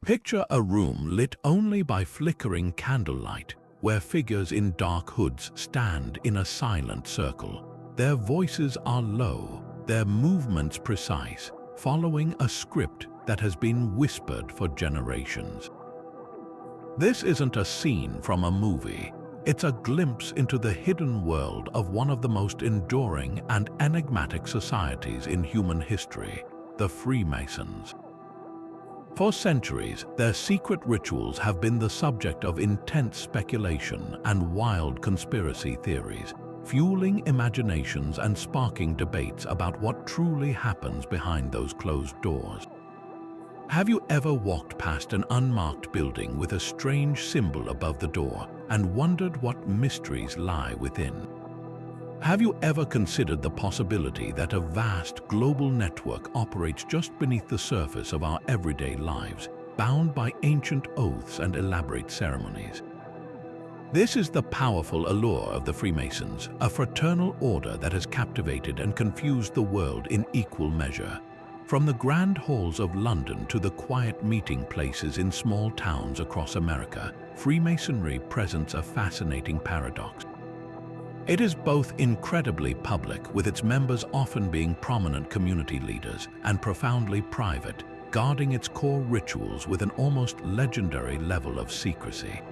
Picture a room lit only by flickering candlelight, where figures in dark hoods stand in a silent circle. Their voices are low, their movements precise, following a script that has been whispered for generations. This isn't a scene from a movie. It's a glimpse into the hidden world of one of the most enduring and enigmatic societies in human history, the Freemasons. For centuries, their secret rituals have been the subject of intense speculation and wild conspiracy theories, fueling imaginations and sparking debates about what truly happens behind those closed doors. Have you ever walked past an unmarked building with a strange symbol above the door and wondered what mysteries lie within? Have you ever considered the possibility that a vast global network operates just beneath the surface of our everyday lives, bound by ancient oaths and elaborate ceremonies? This is the powerful allure of the Freemasons, a fraternal order that has captivated and confused the world in equal measure. From the grand halls of London to the quiet meeting places in small towns across America, Freemasonry presents a fascinating paradox. It is both incredibly public, with its members often being prominent community leaders, and profoundly private, guarding its core rituals with an almost legendary level of secrecy.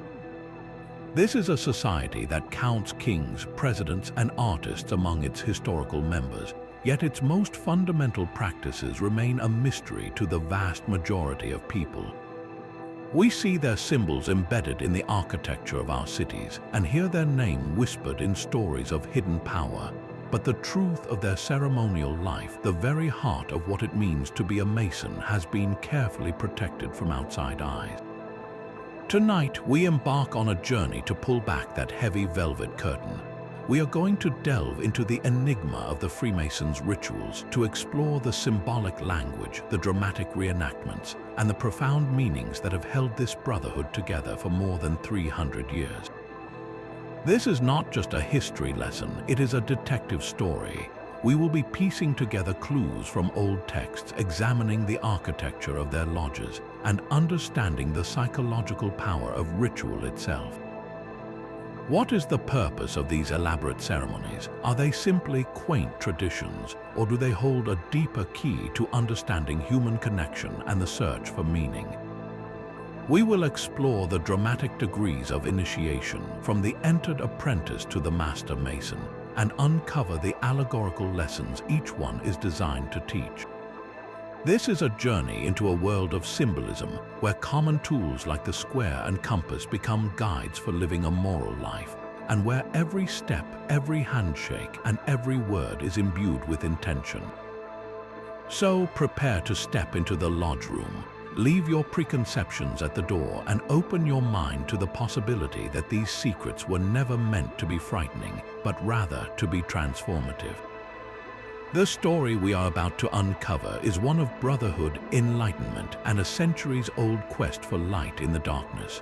This is a society that counts kings, presidents, and artists among its historical members, yet its most fundamental practices remain a mystery to the vast majority of people. We see their symbols embedded in the architecture of our cities and hear their name whispered in stories of hidden power, but the truth of their ceremonial life, the very heart of what it means to be a Mason, has been carefully protected from outside eyes. Tonight, we embark on a journey to pull back that heavy velvet curtain. We are going to delve into the enigma of the Freemasons' rituals, to explore the symbolic language, the dramatic reenactments, and the profound meanings that have held this brotherhood together for more than 300 years. This is not just a history lesson, it is a detective story. We will be piecing together clues from old texts, examining the architecture of their lodges, and understanding the psychological power of ritual itself. What is the purpose of these elaborate ceremonies? Are they simply quaint traditions, or do they hold a deeper key to understanding human connection and the search for meaning? We will explore the dramatic degrees of initiation, from the Entered Apprentice to the Master Mason, and uncover the allegorical lessons each one is designed to teach. This is a journey into a world of symbolism, where common tools like the square and compass become guides for living a moral life, and where every step, every handshake, and every word is imbued with intention. So prepare to step into the lodge room. Leave your preconceptions at the door and open your mind to the possibility that these secrets were never meant to be frightening, but rather to be transformative. The story we are about to uncover is one of brotherhood, enlightenment, and a centuries-old quest for light in the darkness.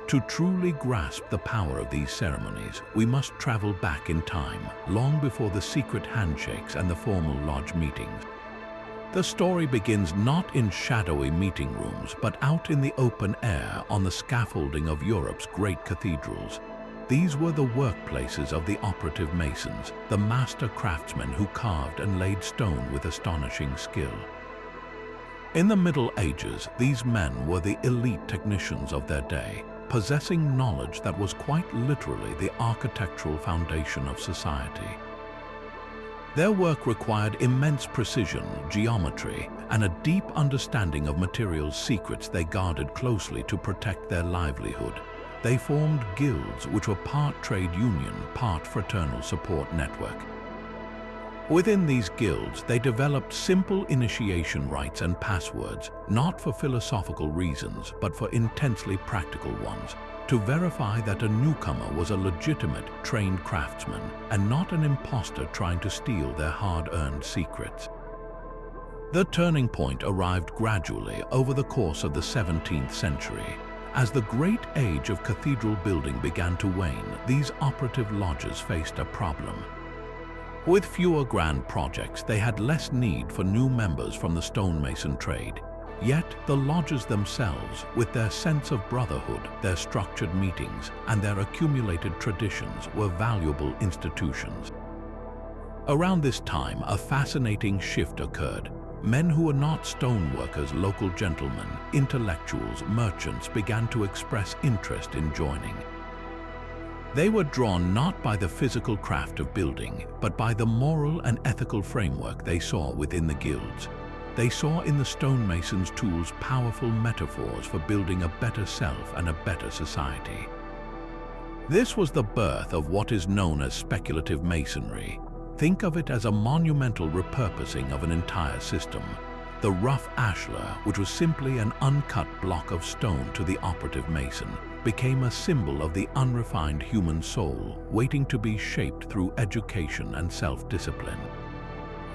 To truly grasp the power of these ceremonies, we must travel back in time, long before the secret handshakes and the formal lodge meetings. The story begins not in shadowy meeting rooms, but out in the open air on the scaffolding of Europe's great cathedrals. These were the workplaces of the operative masons, the master craftsmen who carved and laid stone with astonishing skill. In the Middle Ages, these men were the elite technicians of their day, possessing knowledge that was quite literally the architectural foundation of society. Their work required immense precision, geometry, and a deep understanding of materials secrets they guarded closely to protect their livelihood. They formed guilds which were part trade union, part fraternal support network. Within these guilds, they developed simple initiation rites and passwords, not for philosophical reasons, but for intensely practical ones, to verify that a newcomer was a legitimate, trained craftsman and not an imposter trying to steal their hard-earned secrets. The turning point arrived gradually over the course of the 17th century. As the great age of cathedral building began to wane, these operative lodges faced a problem. With fewer grand projects, they had less need for new members from the stonemason trade. Yet the lodges themselves, with their sense of brotherhood, their structured meetings, and their accumulated traditions, were valuable institutions. Around this time, a fascinating shift occurred. Men who were not stoneworkers, local gentlemen, intellectuals, merchants began to express interest in joining. They were drawn not by the physical craft of building, but by the moral and ethical framework they saw within the guilds. They saw in the stonemasons' tools powerful metaphors for building a better self and a better society. This was the birth of what is known as speculative masonry. Think of it as a monumental repurposing of an entire system. The rough ashlar, which was simply an uncut block of stone to the operative mason, became a symbol of the unrefined human soul, waiting to be shaped through education and self-discipline.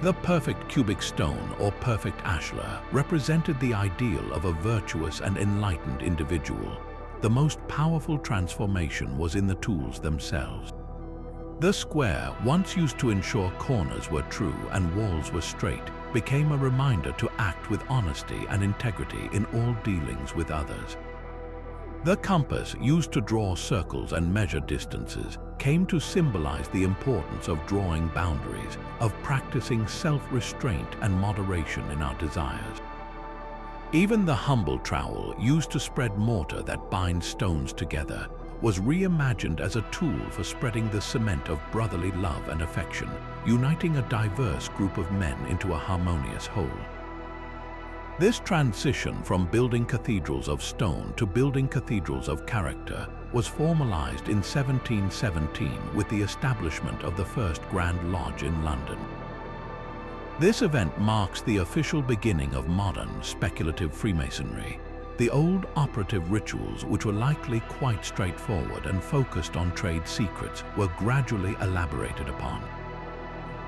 The perfect cubic stone, or perfect ashlar, represented the ideal of a virtuous and enlightened individual. The most powerful transformation was in the tools themselves. The square, once used to ensure corners were true and walls were straight, became a reminder to act with honesty and integrity in all dealings with others. The compass, used to draw circles and measure distances, came to symbolize the importance of drawing boundaries, of practicing self-restraint and moderation in our desires. Even the humble trowel, used to spread mortar that binds stones together, was reimagined as a tool for spreading the cement of brotherly love and affection, uniting a diverse group of men into a harmonious whole. This transition from building cathedrals of stone to building cathedrals of character was formalized in 1717 with the establishment of the first Grand Lodge in London. This event marks the official beginning of modern, speculative Freemasonry. The old operative rituals, which were likely quite straightforward and focused on trade secrets, were gradually elaborated upon.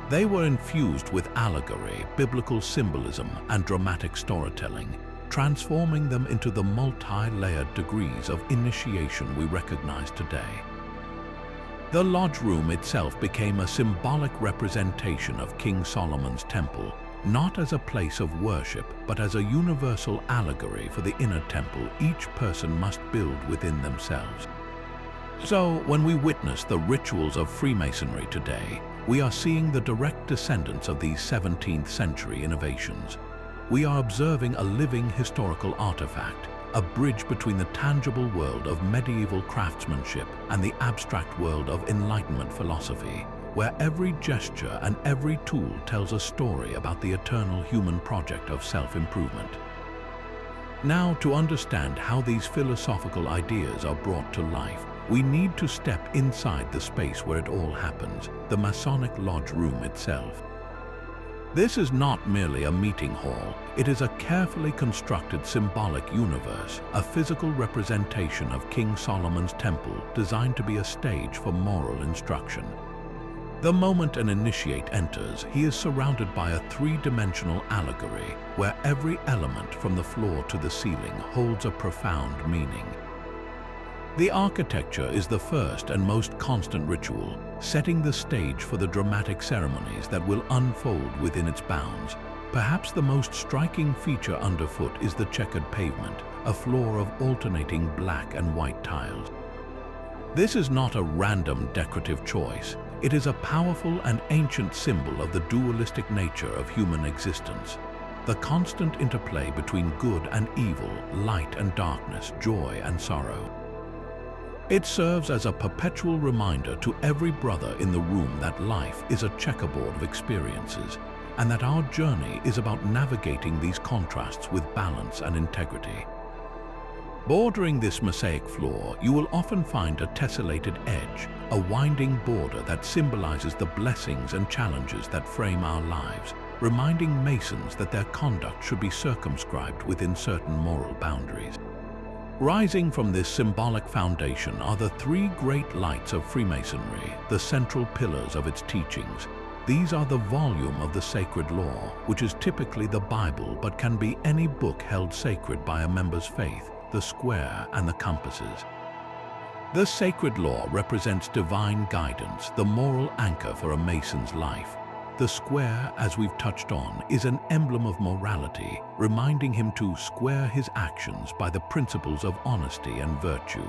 They were infused with allegory, biblical symbolism, and dramatic storytelling, transforming them into the multi-layered degrees of initiation we recognize today. The lodge room itself became a symbolic representation of King Solomon's temple, not as a place of worship, but as a universal allegory for the inner temple each person must build within themselves. So, when we witness the rituals of Freemasonry today, we are seeing the direct descendants of these 17th century innovations. We are observing a living historical artifact, a bridge between the tangible world of medieval craftsmanship and the abstract world of Enlightenment philosophy, where every gesture and every tool tells a story about the eternal human project of self-improvement. Now, to understand how these philosophical ideas are brought to life, we need to step inside the space where it all happens, the Masonic Lodge room itself. This is not merely a meeting hall, it is a carefully constructed symbolic universe, a physical representation of King Solomon's temple designed to be a stage for moral instruction. The moment an initiate enters, he is surrounded by a three-dimensional allegory where every element from the floor to the ceiling holds a profound meaning. The architecture is the first and most constant ritual, setting the stage for the dramatic ceremonies that will unfold within its bounds. Perhaps the most striking feature underfoot is the checkered pavement, a floor of alternating black and white tiles. This is not a random decorative choice. It is a powerful and ancient symbol of the dualistic nature of human existence. The constant interplay between good and evil, light and darkness, joy and sorrow. It serves as a perpetual reminder to every brother in the room that life is a checkerboard of experiences, and that our journey is about navigating these contrasts with balance and integrity. Bordering this mosaic floor, you will often find a tessellated edge, a winding border that symbolizes the blessings and challenges that frame our lives, reminding Masons that their conduct should be circumscribed within certain moral boundaries. Rising from this symbolic foundation are the three great lights of Freemasonry, the central pillars of its teachings. These are the volume of the sacred law, which is typically the Bible but can be any book held sacred by a member's faith, the square and the compasses. The sacred law represents divine guidance, the moral anchor for a Mason's life. The square, as we've touched on, is an emblem of morality, reminding him to square his actions by the principles of honesty and virtue.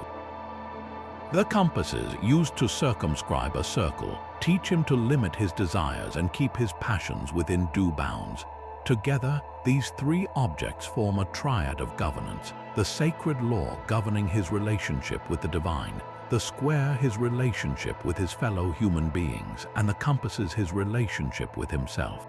The compasses used to circumscribe a circle teach him to limit his desires and keep his passions within due bounds. Together, these three objects form a triad of governance: the sacred law governing his relationship with the divine, the square his relationship with his fellow human beings, and the compasses his relationship with himself.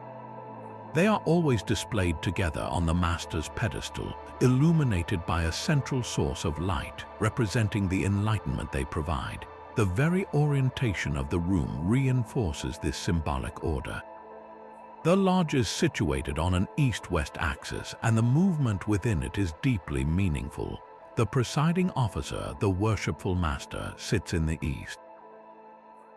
They are always displayed together on the master's pedestal, illuminated by a central source of light, representing the enlightenment they provide. The very orientation of the room reinforces this symbolic order. The lodge is situated on an east-west axis, and the movement within it is deeply meaningful. The presiding officer, the worshipful master, sits in the east.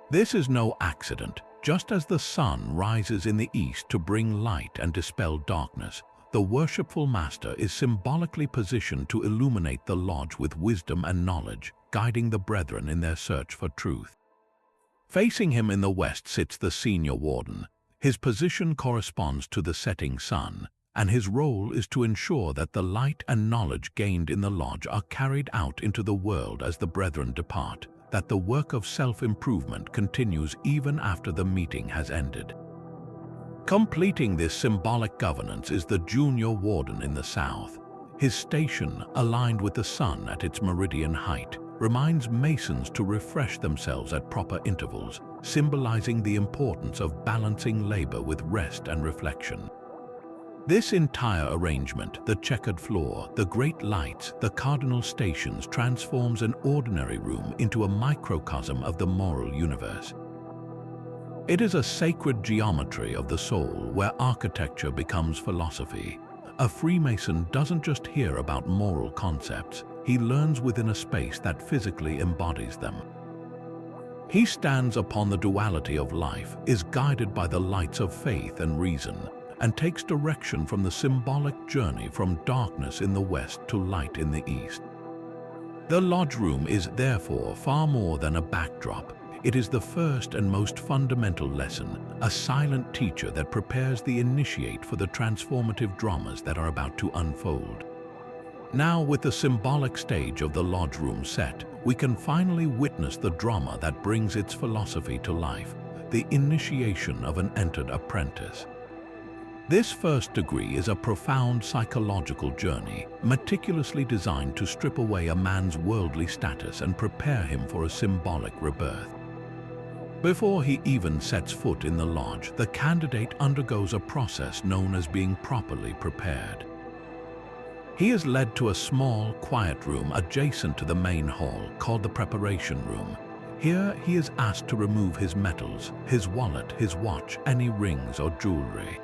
This is no accident. Just as the sun rises in the east to bring light and dispel darkness, the worshipful master is symbolically positioned to illuminate the lodge with wisdom and knowledge, guiding the brethren in their search for truth. Facing him in the west sits the senior warden. His position corresponds to the setting sun, and his role is to ensure that the light and knowledge gained in the lodge are carried out into the world as the brethren depart, that the work of self-improvement continues even after the meeting has ended. Completing this symbolic governance is the junior warden in the south. His station, aligned with the sun at its meridian height, reminds Masons to refresh themselves at proper intervals, symbolizing the importance of balancing labor with rest and reflection. This entire arrangement, the checkered floor, the great lights, the cardinal stations, transforms an ordinary room into a microcosm of the moral universe. It is a sacred geometry of the soul where architecture becomes philosophy. A Freemason doesn't just hear about moral concepts, he learns within a space that physically embodies them. He stands upon the duality of life, is guided by the lights of faith and reason, and takes direction from the symbolic journey from darkness in the west to light in the east. The lodge room is therefore far more than a backdrop. It is the first and most fundamental lesson, a silent teacher that prepares the initiate for the transformative dramas that are about to unfold. Now, with the symbolic stage of the lodge room set, we can finally witness the drama that brings its philosophy to life, the initiation of an entered apprentice. This first degree is a profound psychological journey, meticulously designed to strip away a man's worldly status and prepare him for a symbolic rebirth. Before he even sets foot in the lodge, the candidate undergoes a process known as being properly prepared. He is led to a small, quiet room adjacent to the main hall called the preparation room. Here he is asked to remove his medals, his wallet, his watch, any rings or jewelry.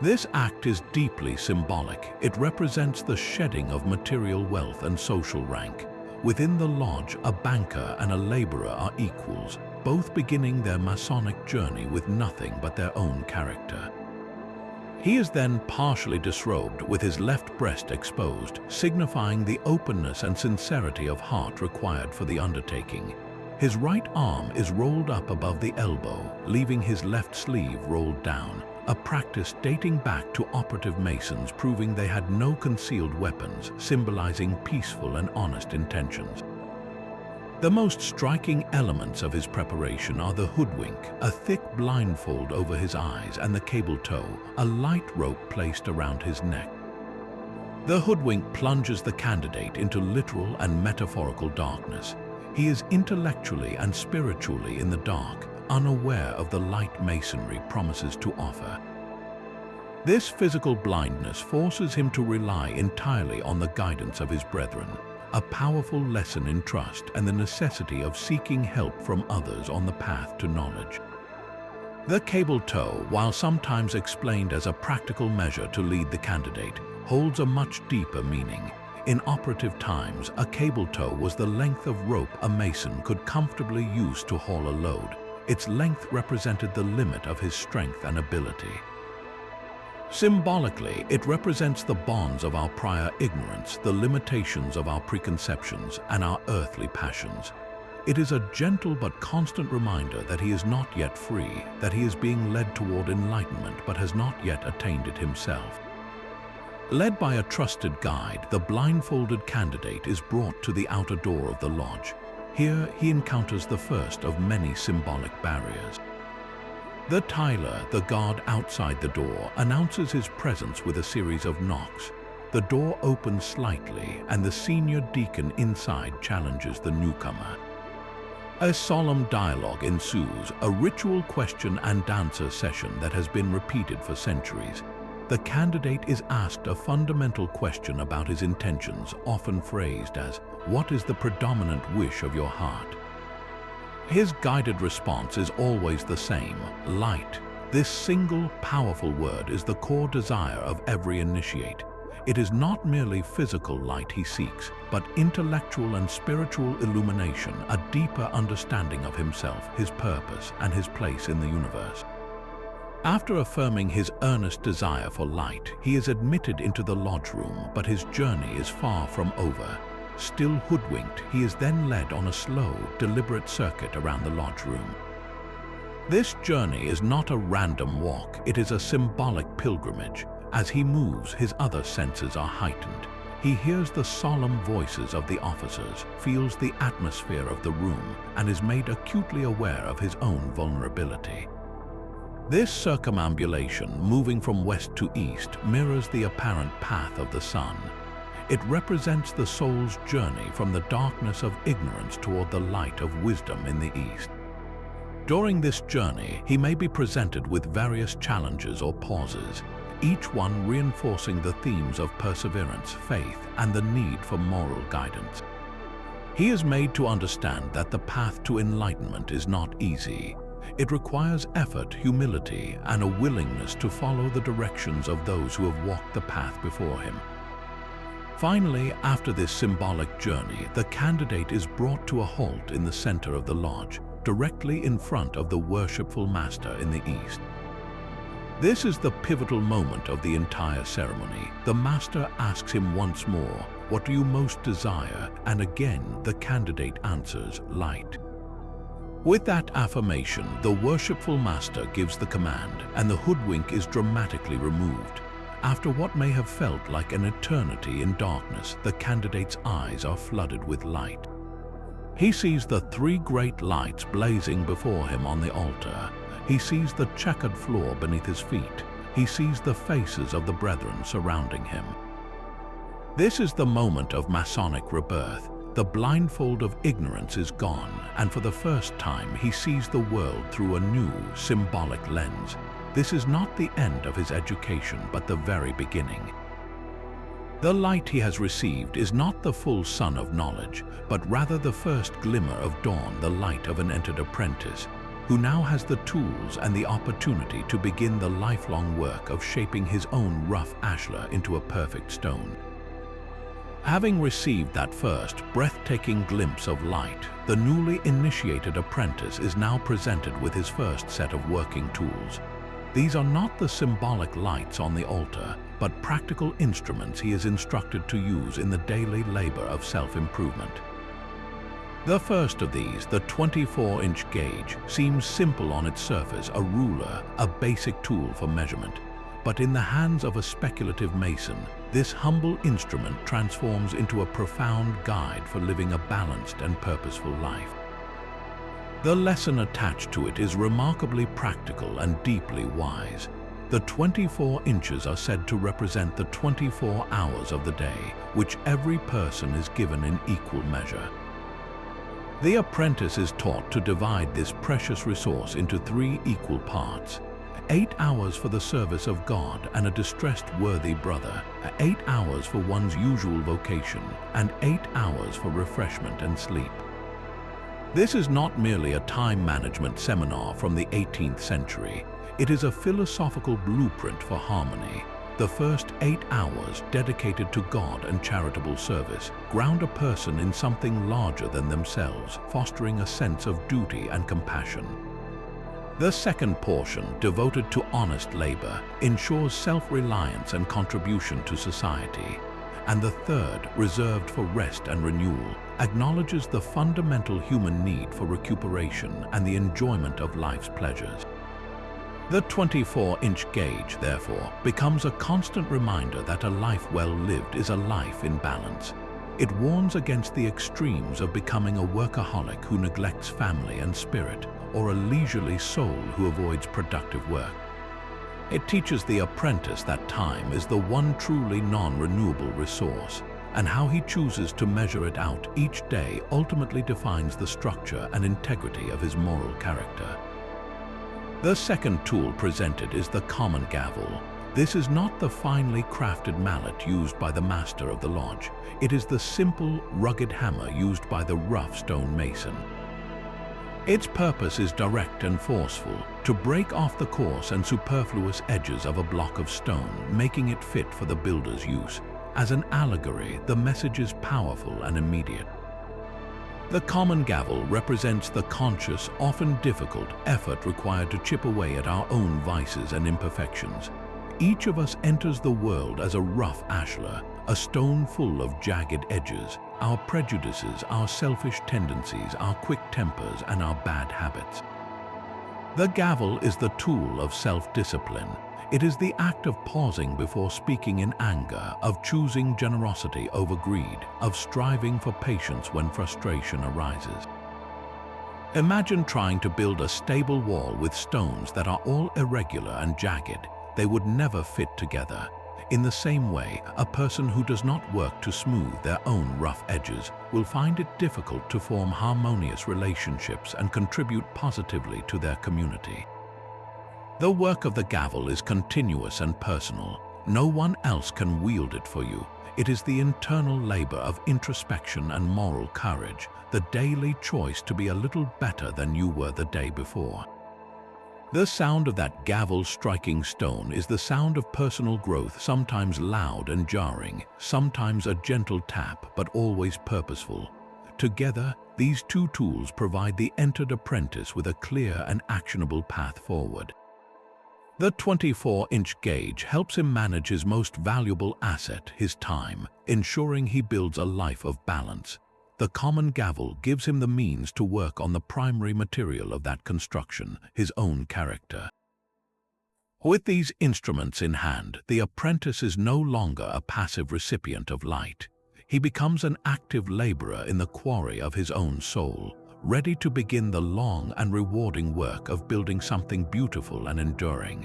This act is deeply symbolic. It represents the shedding of material wealth and social rank. Within the lodge, a banker and a laborer are equals, both beginning their Masonic journey with nothing but their own character. He is then partially disrobed with his left breast exposed, signifying the openness and sincerity of heart required for the undertaking. His right arm is rolled up above the elbow, leaving his left sleeve rolled down, a practice dating back to operative Masons proving they had no concealed weapons, symbolizing peaceful and honest intentions. The most striking elements of his preparation are the hoodwink, a thick blindfold over his eyes, and the cable tow, a light rope placed around his neck. The hoodwink plunges the candidate into literal and metaphorical darkness. He is intellectually and spiritually in the dark, unaware of the light Masonry promises to offer. This physical blindness forces him to rely entirely on the guidance of his brethren, a powerful lesson in trust and the necessity of seeking help from others on the path to knowledge. The cable tow, while sometimes explained as a practical measure to lead the candidate, holds a much deeper meaning. In operative times, a cable tow was the length of rope a Mason could comfortably use to haul a load. Its length represented the limit of his strength and ability. Symbolically, it represents the bonds of our prior ignorance, the limitations of our preconceptions, and our earthly passions. It is a gentle but constant reminder that he is not yet free, that he is being led toward enlightenment but has not yet attained it himself. Led by a trusted guide, the blindfolded candidate is brought to the outer door of the lodge. Here he encounters the first of many symbolic barriers. The Tyler, the guard outside the door, announces his presence with a series of knocks. The door opens slightly, and the senior deacon inside challenges the newcomer. A solemn dialogue ensues, a ritual question and answer session that has been repeated for centuries. The candidate is asked a fundamental question about his intentions, often phrased as, "What is the predominant wish of your heart?" His guided response is always the same: light. This single, powerful word is the core desire of every initiate. It is not merely physical light he seeks, but intellectual and spiritual illumination, a deeper understanding of himself, his purpose, and his place in the universe. After affirming his earnest desire for light, he is admitted into the lodge room, but his journey is far from over. Still hoodwinked, he is then led on a slow, deliberate circuit around the lodge room. This journey is not a random walk, it is a symbolic pilgrimage. As he moves, his other senses are heightened. He hears the solemn voices of the officers, feels the atmosphere of the room, and is made acutely aware of his own vulnerability. This circumambulation, moving from west to east, mirrors the apparent path of the sun. It represents the soul's journey from the darkness of ignorance toward the light of wisdom in the east. During this journey, he may be presented with various challenges or pauses, each one reinforcing the themes of perseverance, faith, and the need for moral guidance. He is made to understand that the path to enlightenment is not easy. It requires effort, humility, and a willingness to follow the directions of those who have walked the path before him. Finally, after this symbolic journey, the candidate is brought to a halt in the center of the lodge, directly in front of the worshipful master in the east. This is the pivotal moment of the entire ceremony. The master asks him once more, "What do you most desire?" And again, the candidate answers, "Light." With that affirmation, the worshipful master gives the command, and the hoodwink is dramatically removed. After what may have felt like an eternity in darkness, the candidate's eyes are flooded with light. He sees the three great lights blazing before him on the altar. He sees the checkered floor beneath his feet. He sees the faces of the brethren surrounding him. This is the moment of Masonic rebirth. The blindfold of ignorance is gone, and for the first time he sees the world through a new, symbolic lens. This is not the end of his education, but the very beginning. The light he has received is not the full sun of knowledge, but rather the first glimmer of dawn, the light of an entered apprentice, who now has the tools and the opportunity to begin the lifelong work of shaping his own rough ashlar into a perfect stone. Having received that first, breathtaking glimpse of light, the newly initiated apprentice is now presented with his first set of working tools. These are not the symbolic lights on the altar, but practical instruments he is instructed to use in the daily labor of self-improvement. The first of these, the 24-inch gauge, seems simple on its surface, a ruler, a basic tool for measurement. But in the hands of a speculative mason, this humble instrument transforms into a profound guide for living a balanced and purposeful life. The lesson attached to it is remarkably practical and deeply wise. The 24 inches are said to represent the 24 hours of the day, which every person is given in equal measure. The apprentice is taught to divide this precious resource into 3 equal parts. 8 hours for the service of God and a distressed worthy brother, 8 hours for one's usual vocation, and 8 hours for refreshment and sleep. This is not merely a time management seminar from the 18th century. It is a philosophical blueprint for harmony. The first 8 hours dedicated to God and charitable service ground a person in something larger than themselves, fostering a sense of duty and compassion. The second portion, devoted to honest labor, ensures self-reliance and contribution to society. and the third, reserved for rest and renewal, acknowledges the fundamental human need for recuperation and the enjoyment of life's pleasures. The 24-inch gauge, therefore, becomes a constant reminder that a life well lived is a life in balance. It warns against the extremes of becoming a workaholic who neglects family and spirit, or a leisurely soul who avoids productive work. It teaches the apprentice that time is the one truly non-renewable resource, and how he chooses to measure it out each day ultimately defines the structure and integrity of his moral character. The second tool presented is the common gavel. This is not the finely crafted mallet used by the master of the lodge. It is the simple, rugged hammer used by the rough stonemason. Its purpose is direct and forceful, to break off the coarse and superfluous edges of a block of stone, making it fit for the builder's use. As an allegory, the message is powerful and immediate. The common gavel represents the conscious, often difficult, effort required to chip away at our own vices and imperfections. Each of us enters the world as a rough ashlar, a stone full of jagged edges, our prejudices, our selfish tendencies, our quick tempers, and our bad habits. The gavel is the tool of self-discipline. It is the act of pausing before speaking in anger, of choosing generosity over greed, of striving for patience when frustration arises. Imagine trying to build a stable wall with stones that are all irregular and jagged. They would never fit together. In the same way, a person who does not work to smooth their own rough edges will find it difficult to form harmonious relationships and contribute positively to their community. The work of the gavel is continuous and personal. No one else can wield it for you. It is the internal labor of introspection and moral courage, the daily choice to be a little better than you were the day before. The sound of that gavel striking stone is the sound of personal growth, sometimes loud and jarring, sometimes a gentle tap, but always purposeful. Together, these two tools provide the entered apprentice with a clear and actionable path forward. The 24-inch gauge helps him manage his most valuable asset, his time, ensuring he builds a life of balance. The common gavel gives him the means to work on the primary material of that construction, his own character. With these instruments in hand, the apprentice is no longer a passive recipient of light. He becomes an active laborer in the quarry of his own soul, ready to begin the long and rewarding work of building something beautiful and enduring.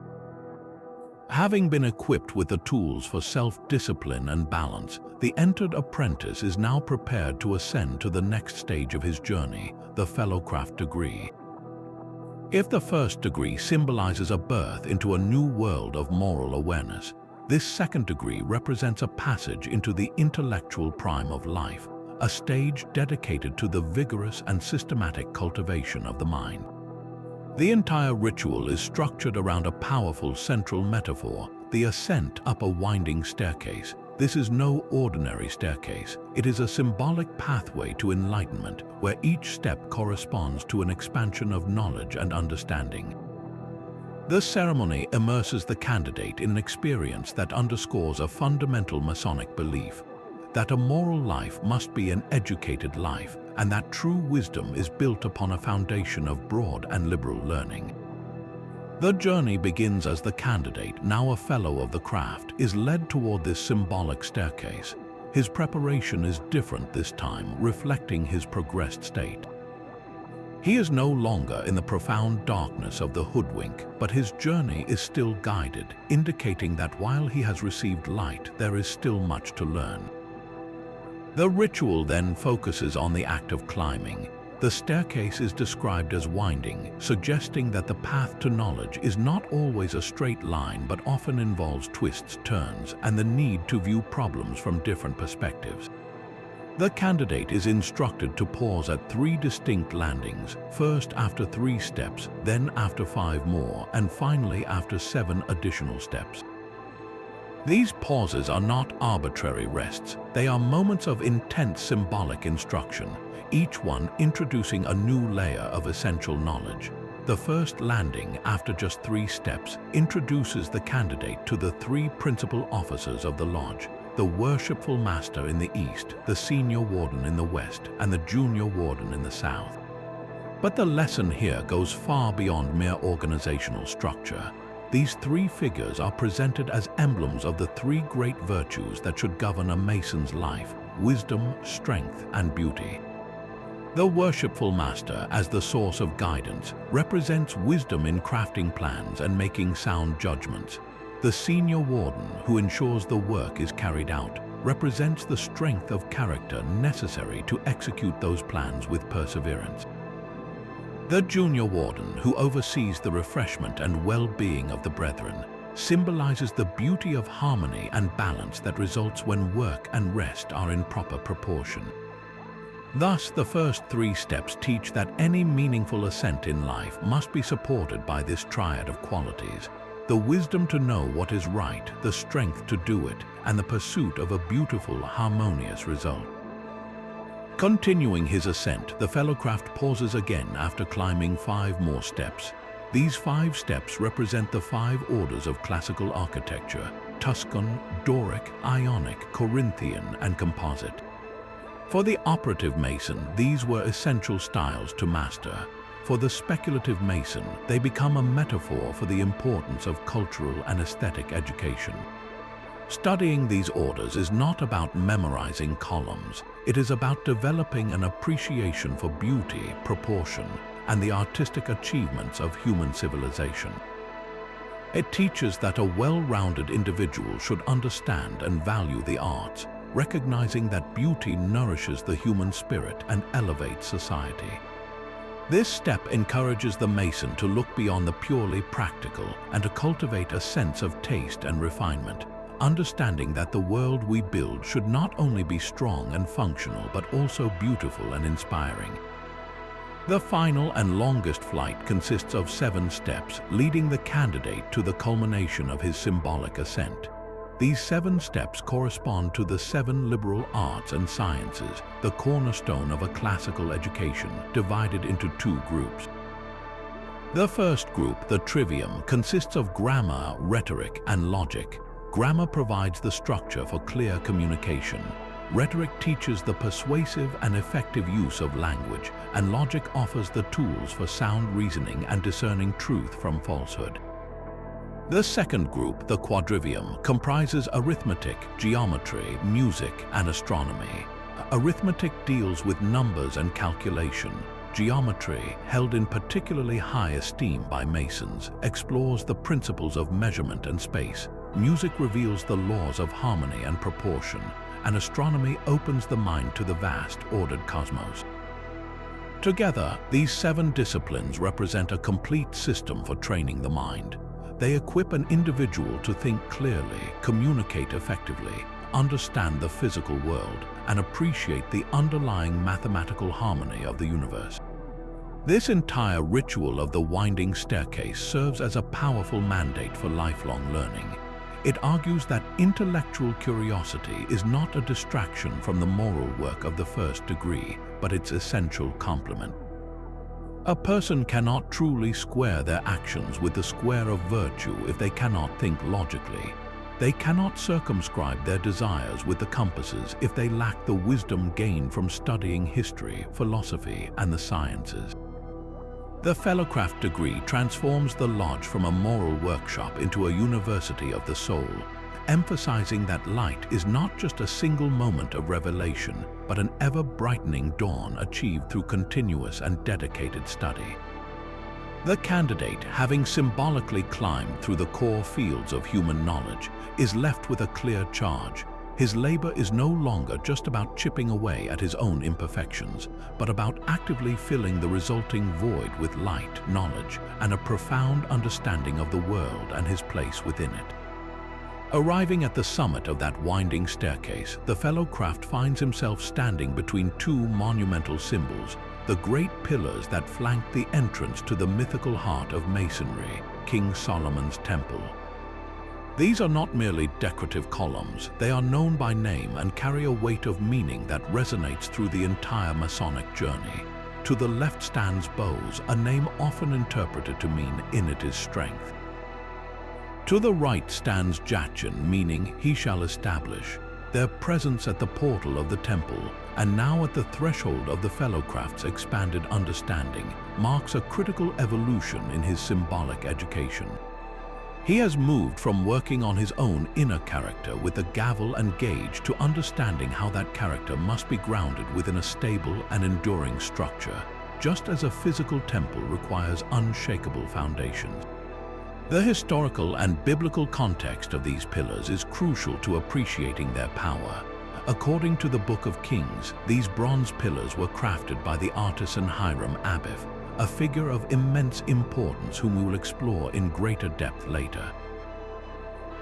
Having been equipped with the tools for self-discipline and balance, the entered apprentice is now prepared to ascend to the next stage of his journey, the fellowcraft degree. If the first degree symbolizes a birth into a new world of moral awareness, this second degree represents a passage into the intellectual prime of life, a stage dedicated to the vigorous and systematic cultivation of the mind. The entire ritual is structured around a powerful central metaphor, the ascent up a winding staircase. This is no ordinary staircase. It is a symbolic pathway to enlightenment, where each step corresponds to an expansion of knowledge and understanding. The ceremony immerses the candidate in an experience that underscores a fundamental Masonic belief, that a moral life must be an educated life, and that true wisdom is built upon a foundation of broad and liberal learning. The journey begins as the candidate, now a fellow of the craft, is led toward this symbolic staircase. His preparation is different this time, reflecting his progressed state. He is no longer in the profound darkness of the hoodwink, but his journey is still guided, indicating that while he has received light, there is still much to learn. The ritual then focuses on the act of climbing. The staircase is described as winding, suggesting that the path to knowledge is not always a straight line but often involves twists, turns, and the need to view problems from different perspectives. The candidate is instructed to pause at 3 distinct landings, first after 3 steps, then after 5 more, and finally after 7 additional steps. These pauses are not arbitrary rests. They are moments of intense symbolic instruction, each one introducing a new layer of essential knowledge. The first landing, after just 3 steps, introduces the candidate to the 3 principal officers of the lodge, the worshipful master in the east, the senior warden in the west, and the junior warden in the south. But the lesson here goes far beyond mere organizational structure. These three figures are presented as emblems of the three great virtues that should govern a Mason's life: wisdom, strength, and beauty. The worshipful master, as the source of guidance, represents wisdom in crafting plans and making sound judgments. The senior warden, who ensures the work is carried out, represents the strength of character necessary to execute those plans with perseverance. The junior warden, who oversees the refreshment and well-being of the brethren, symbolizes the beauty of harmony and balance that results when work and rest are in proper proportion. Thus, the first three steps teach that any meaningful ascent in life must be supported by this triad of qualities: the wisdom to know what is right, the strength to do it, and the pursuit of a beautiful, harmonious result. Continuing his ascent, the fellowcraft pauses again after climbing 5 more steps. These 5 steps represent the 5 orders of classical architecture: Tuscan, Doric, Ionic, Corinthian, and Composite. For the operative Mason, these were essential styles to master. For the speculative Mason, they become a metaphor for the importance of cultural and aesthetic education. Studying these orders is not about memorizing columns. It is about developing an appreciation for beauty, proportion, and the artistic achievements of human civilization. It teaches that a well-rounded individual should understand and value the arts, recognizing that beauty nourishes the human spirit and elevates society. This step encourages the Mason to look beyond the purely practical and to cultivate a sense of taste and refinement, understanding that the world we build should not only be strong and functional but also beautiful and inspiring. The final and longest flight consists of 7 steps, leading the candidate to the culmination of his symbolic ascent. These 7 steps correspond to the 7 liberal arts and sciences, the cornerstone of a classical education, divided into 2 groups. The first group, the trivium, consists of grammar, rhetoric, and logic. Grammar provides the structure for clear communication. Rhetoric teaches the persuasive and effective use of language, and logic offers the tools for sound reasoning and discerning truth from falsehood. The second group, the quadrivium, comprises arithmetic, geometry, music, and astronomy. Arithmetic deals with numbers and calculation. Geometry, held in particularly high esteem by Masons, explores the principles of measurement and space. Music reveals the laws of harmony and proportion, and astronomy opens the mind to the vast, ordered cosmos. Together, these 7 disciplines represent a complete system for training the mind. They equip an individual to think clearly, communicate effectively, understand the physical world, and appreciate the underlying mathematical harmony of the universe. This entire ritual of the winding staircase serves as a powerful mandate for lifelong learning. It argues that intellectual curiosity is not a distraction from the moral work of the first degree, but its essential complement. A person cannot truly square their actions with the square of virtue if they cannot think logically. They cannot circumscribe their desires with the compasses if they lack the wisdom gained from studying history, philosophy, and the sciences. The fellowcraft degree transforms the lodge from a moral workshop into a university of the soul, emphasizing that light is not just a single moment of revelation, but an ever-brightening dawn achieved through continuous and dedicated study. The candidate, having symbolically climbed through the core fields of human knowledge, is left with a clear charge. His labor is no longer just about chipping away at his own imperfections, but about actively filling the resulting void with light, knowledge, and a profound understanding of the world and his place within it. Arriving at the summit of that winding staircase, the fellowcraft finds himself standing between 2 monumental symbols, the great pillars that flank the entrance to the mythical heart of Masonry, King Solomon's Temple. These are not merely decorative columns, they are known by name and carry a weight of meaning that resonates through the entire Masonic journey. To the left stands Bose, a name often interpreted to mean "in it is strength." To the right stands Jachin, meaning "he shall establish." their presence at the portal of the temple, and now at the threshold of the Fellowcraft's expanded understanding, marks a critical evolution in his symbolic education. He has moved from working on his own inner character with the gavel and gauge to understanding how that character must be grounded within a stable and enduring structure, just as a physical temple requires unshakable foundations. The historical and biblical context of these pillars is crucial to appreciating their power. According to the Book of Kings, these bronze pillars were crafted by the artisan Hiram Abiff, a figure of immense importance whom we will explore in greater depth later.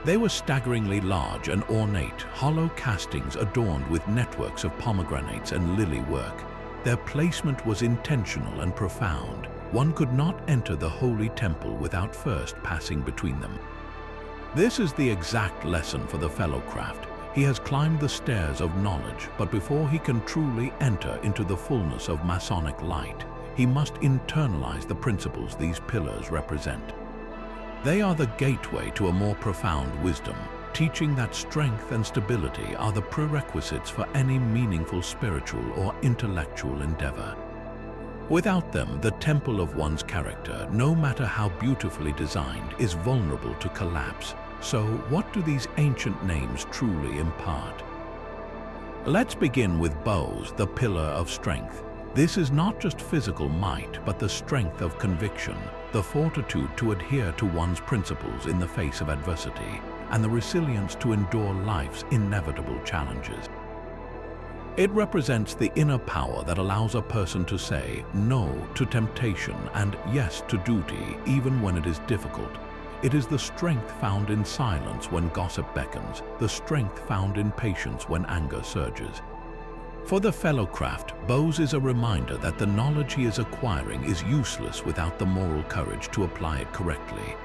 They were staggeringly large and ornate, hollow castings adorned with networks of pomegranates and lily work. Their placement was intentional and profound. One could not enter the holy temple without first passing between them. This is the exact lesson for the Fellowcraft. He has climbed the stairs of knowledge, but before he can truly enter into the fullness of Masonic light, he must internalize the principles these pillars represent. They are the gateway to a more profound wisdom, teaching that strength and stability are the prerequisites for any meaningful spiritual or intellectual endeavor. Without them, the temple of one's character, no matter how beautifully designed, is vulnerable to collapse. So, what do these ancient names truly impart? Let's begin with bows, the pillar of strength. This is not just physical might, but the strength of conviction, the fortitude to adhere to one's principles in the face of adversity, and the resilience to endure life's inevitable challenges. It represents the inner power that allows a person to say no to temptation and yes to duty, even when it is difficult. It is the strength found in silence when gossip beckons, the strength found in patience when anger surges. For the Fellowcraft, bows is a reminder that the knowledge he is acquiring is useless without the moral courage to apply it correctly.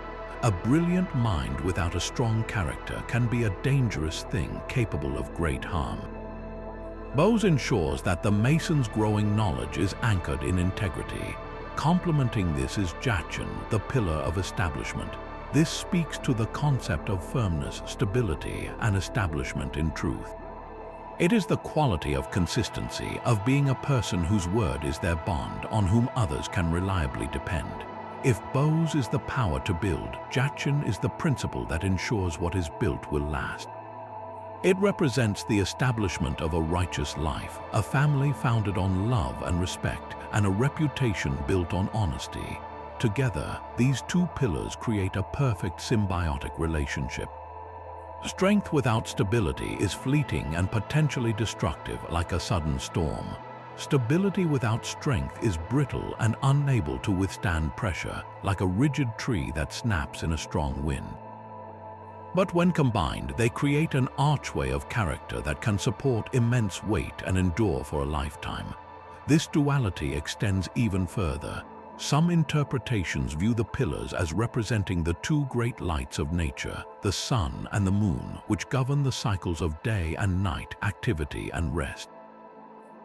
A brilliant mind without a strong character can be a dangerous thing capable of great harm. Bows ensures that the Mason's growing knowledge is anchored in integrity. Complementing this is Jachin, the pillar of establishment. This speaks to the concept of firmness, stability, and establishment in truth. It is the quality of consistency, of being a person whose word is their bond, on whom others can reliably depend. If bows is the power to build, Jachin is the principle that ensures what is built will last. It represents the establishment of a righteous life, a family founded on love and respect, and a reputation built on honesty. Together, these two pillars create a perfect symbiotic relationship. Strength without stability is fleeting and potentially destructive, like a sudden storm. Stability without strength is brittle and unable to withstand pressure, like a rigid tree that snaps in a strong wind. But when combined, they create an archway of character that can support immense weight and endure for a lifetime. This duality extends even further. Some interpretations view the pillars as representing the two great lights of nature, the sun and the moon, which govern the cycles of day and night, activity and rest.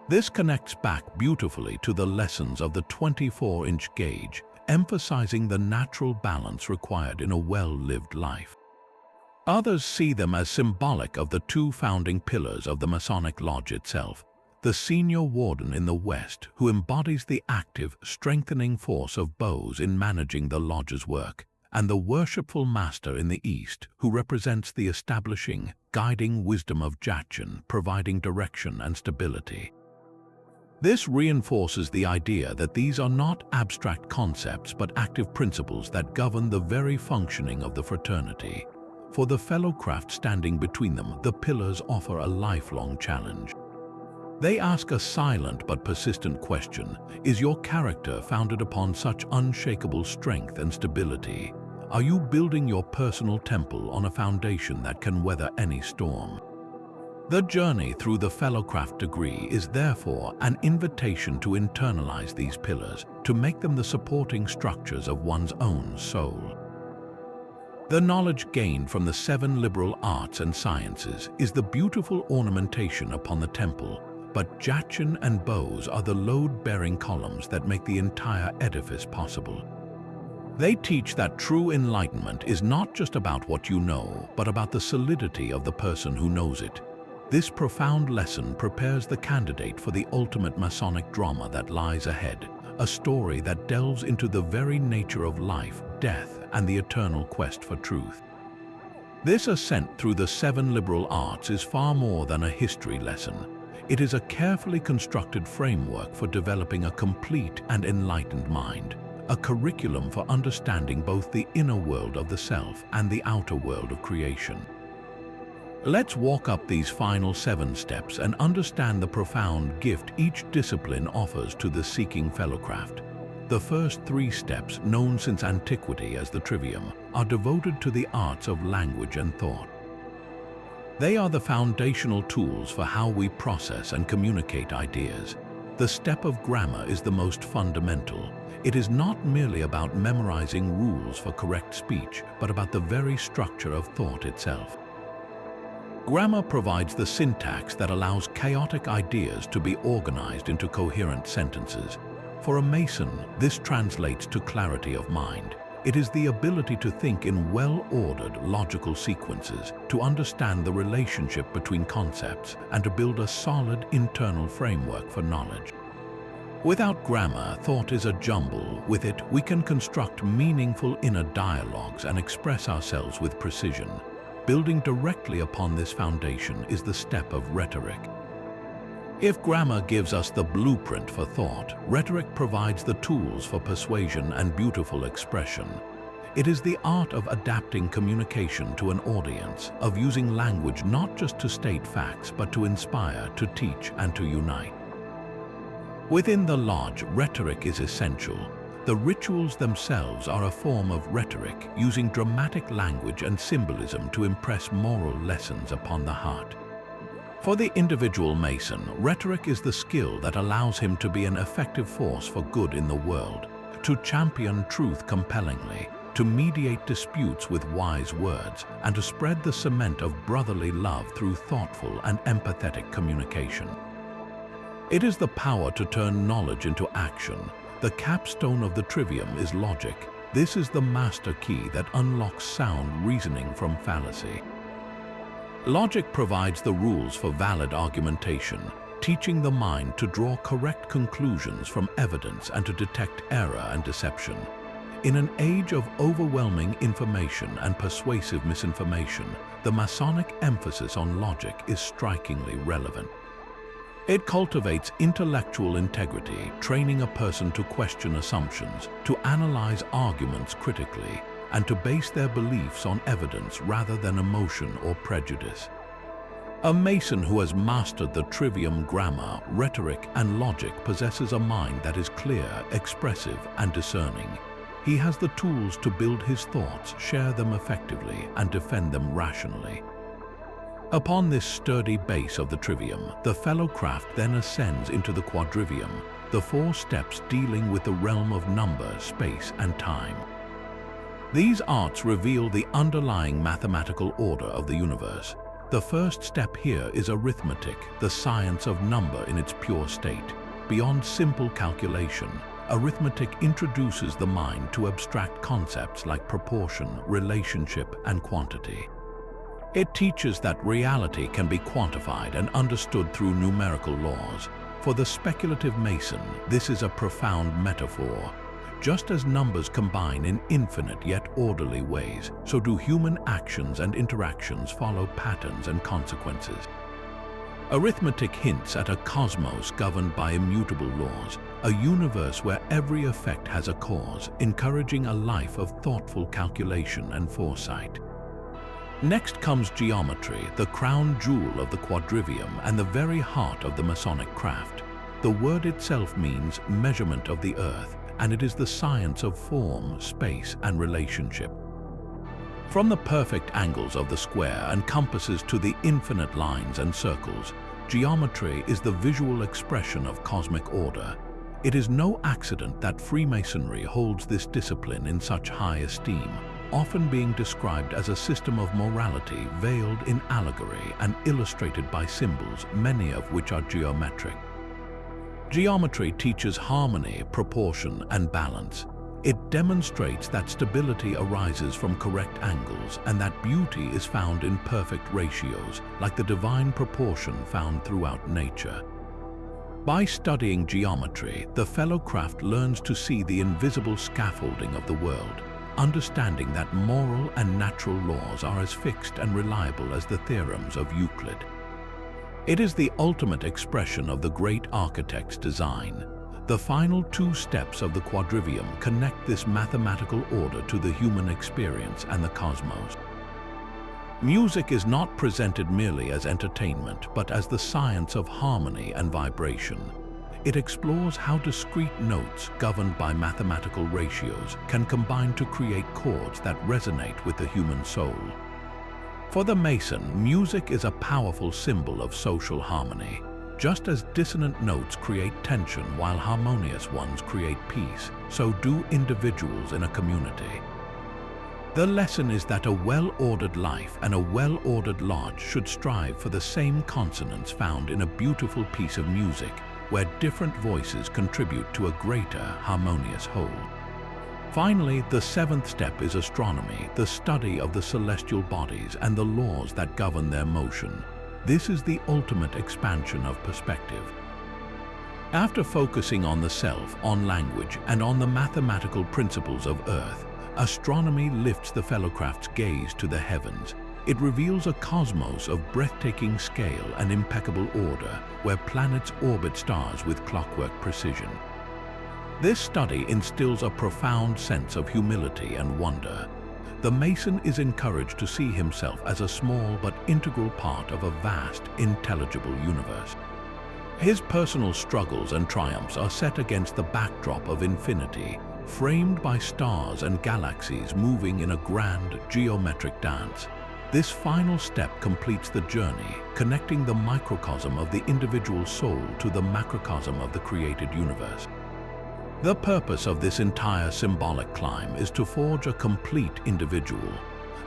This connects back beautifully to the lessons of the 24-inch gauge, emphasizing the natural balance required in a well-lived life. Others see them as symbolic of the two founding pillars of the Masonic Lodge itself, the senior warden in the West, who embodies the active, strengthening force of bows in managing the lodge's work, and the worshipful master in the East, who represents the establishing, guiding wisdom of Jachin, providing direction and stability. This reinforces the idea that these are not abstract concepts but active principles that govern the very functioning of the fraternity. For the Fellowcraft standing between them, the pillars offer a lifelong challenge. They ask a silent but persistent question: is your character founded upon such unshakable strength and stability? Are you building your personal temple on a foundation that can weather any storm? The journey through the Fellowcraft degree is therefore an invitation to internalize these pillars, to make them the supporting structures of one's own soul. The knowledge gained from the 7 liberal arts and sciences is the beautiful ornamentation upon the temple, but Jachin and bows are the load-bearing columns that make the entire edifice possible. They teach that true enlightenment is not just about what you know, but about the solidity of the person who knows it. This profound lesson prepares the candidate for the ultimate Masonic drama that lies ahead, a story that delves into the very nature of life, death, and the eternal quest for truth. This ascent through the 7 liberal arts is far more than a history lesson. It is a carefully constructed framework for developing a complete and enlightened mind, a curriculum for understanding both the inner world of the self and the outer world of creation. Let's walk up these final 7 steps and understand the profound gift each discipline offers to the seeking fellowcraft. The first 3 steps, known since antiquity as the trivium, are devoted to the arts of language and thought. They are the foundational tools for how we process and communicate ideas. The step of grammar is the most fundamental. It is not merely about memorizing rules for correct speech, but about the very structure of thought itself. Grammar provides the syntax that allows chaotic ideas to be organized into coherent sentences. For a Mason, this translates to clarity of mind. It is the ability to think in well-ordered, logical sequences, to understand the relationship between concepts, and to build a solid internal framework for knowledge. Without grammar, thought is a jumble. With it, we can construct meaningful inner dialogues and express ourselves with precision. Building directly upon this foundation is the step of rhetoric. If grammar gives us the blueprint for thought, rhetoric provides the tools for persuasion and beautiful expression. It is the art of adapting communication to an audience, of using language not just to state facts, but to inspire, to teach, and to unite. Within the lodge, rhetoric is essential. The rituals themselves are a form of rhetoric, using dramatic language and symbolism to impress moral lessons upon the heart. For the individual Mason, rhetoric is the skill that allows him to be an effective force for good in the world, to champion truth compellingly, to mediate disputes with wise words, and to spread the cement of brotherly love through thoughtful and empathetic communication. It is the power to turn knowledge into action. The capstone of the trivium is logic. This is the master key that unlocks sound reasoning from fallacy. Logic provides the rules for valid argumentation, teaching the mind to draw correct conclusions from evidence and to detect error and deception. In an age of overwhelming information and persuasive misinformation, the Masonic emphasis on logic is strikingly relevant. It cultivates intellectual integrity, training a person to question assumptions, to analyze arguments critically, and to base their beliefs on evidence rather than emotion or prejudice. A Mason who has mastered the trivium grammar, rhetoric, and logic possesses a mind that is clear, expressive, and discerning. He has the tools to build his thoughts, share them effectively, and defend them rationally. Upon this sturdy base of the trivium, the fellowcraft then ascends into the quadrivium, the 4 steps dealing with the realm of number, space, and time. These arts reveal the underlying mathematical order of the universe. The first step here is arithmetic, the science of number in its pure state. Beyond simple calculation, arithmetic introduces the mind to abstract concepts like proportion, relationship, and quantity. It teaches that reality can be quantified and understood through numerical laws. For the speculative Mason, this is a profound metaphor. Just as numbers combine in infinite yet orderly ways, so do human actions and interactions follow patterns and consequences. Arithmetic hints at a cosmos governed by immutable laws, a universe where every effect has a cause, encouraging a life of thoughtful calculation and foresight. Next comes geometry, the crown jewel of the quadrivium and the very heart of the Masonic craft. The word itself means measurement of the earth, and it is the science of form, space, and relationship. From the perfect angles of the square and compasses to the infinite lines and circles, geometry is the visual expression of cosmic order. It is no accident that Freemasonry holds this discipline in such high esteem, often being described as a system of morality veiled in allegory and illustrated by symbols, many of which are geometric. Geometry teaches harmony, proportion, and balance. It demonstrates that stability arises from correct angles and that beauty is found in perfect ratios, like the divine proportion found throughout nature. By studying geometry, the fellow craft learns to see the invisible scaffolding of the world, understanding that moral and natural laws are as fixed and reliable as the theorems of Euclid. It is the ultimate expression of the great architect's design. The final two steps of the quadrivium connect this mathematical order to the human experience and the cosmos. Music is not presented merely as entertainment, but as the science of harmony and vibration. It explores how discrete notes, governed by mathematical ratios, can combine to create chords that resonate with the human soul. For the Mason, music is a powerful symbol of social harmony. Just as dissonant notes create tension while harmonious ones create peace, so do individuals in a community. The lesson is that a well-ordered life and a well-ordered lodge should strive for the same consonants found in a beautiful piece of music, where different voices contribute to a greater harmonious whole. Finally, the seventh step is astronomy, the study of the celestial bodies and the laws that govern their motion. This is the ultimate expansion of perspective. After focusing on the self, on language, and on the mathematical principles of Earth, astronomy lifts the fellowcraft's gaze to the heavens. It reveals a cosmos of breathtaking scale and impeccable order, where planets orbit stars with clockwork precision. This study instills a profound sense of humility and wonder. The Mason is encouraged to see himself as a small but integral part of a vast, intelligible universe. His personal struggles and triumphs are set against the backdrop of infinity, framed by stars and galaxies moving in a grand geometric dance. This final step completes the journey, connecting the microcosm of the individual soul to the macrocosm of the created universe. The purpose of this entire symbolic climb is to forge a complete individual.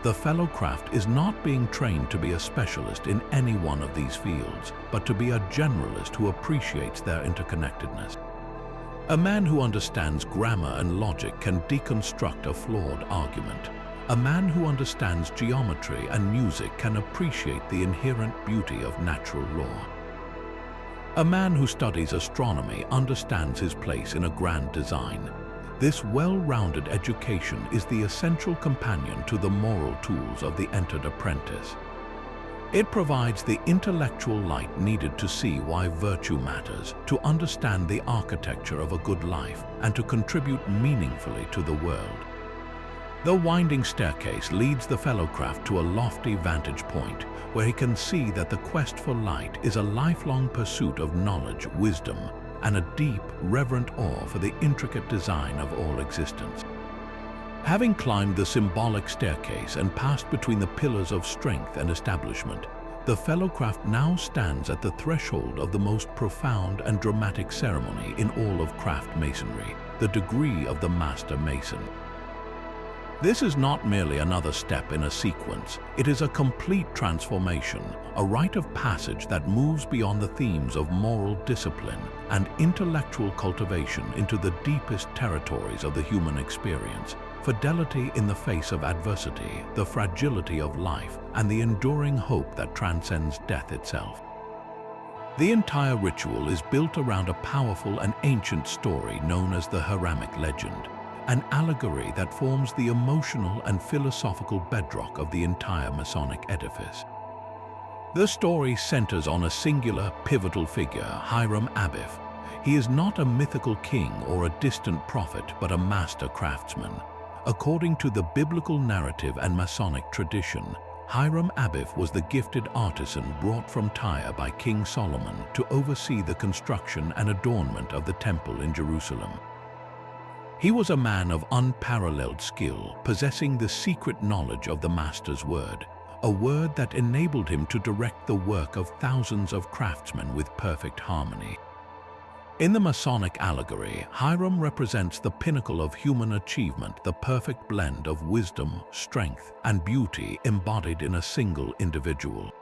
The fellow craft is not being trained to be a specialist in any one of these fields, but to be a generalist who appreciates their interconnectedness. A man who understands grammar and logic can deconstruct a flawed argument. A man who understands geometry and music can appreciate the inherent beauty of natural law. A man who studies astronomy understands his place in a grand design. This well-rounded education is the essential companion to the moral tools of the Entered Apprentice. It provides the intellectual light needed to see why virtue matters, to understand the architecture of a good life, and to contribute meaningfully to the world. The winding staircase leads the fellowcraft to a lofty vantage point, where he can see that the quest for light is a lifelong pursuit of knowledge, wisdom, and a deep, reverent awe for the intricate design of all existence. Having climbed the symbolic staircase and passed between the pillars of strength and establishment, the fellowcraft now stands at the threshold of the most profound and dramatic ceremony in all of craft masonry, the degree of the Master Mason. This is not merely another step in a sequence. It is a complete transformation, a rite of passage that moves beyond the themes of moral discipline and intellectual cultivation into the deepest territories of the human experience. Fidelity in the face of adversity, the fragility of life, and the enduring hope that transcends death itself. The entire ritual is built around a powerful and ancient story known as the Hiram Abiff Legend, an allegory that forms the emotional and philosophical bedrock of the entire Masonic edifice. The story centers on a singular, pivotal figure, Hiram Abiff. He is not a mythical king or a distant prophet, but a master craftsman. According to the biblical narrative and Masonic tradition, Hiram Abiff was the gifted artisan brought from Tyre by King Solomon to oversee the construction and adornment of the temple in Jerusalem. He was a man of unparalleled skill, possessing the secret knowledge of the Master's word, a word that enabled him to direct the work of thousands of craftsmen with perfect harmony. In the Masonic allegory, Hiram represents the pinnacle of human achievement, the perfect blend of wisdom, strength, and beauty embodied in a single individual.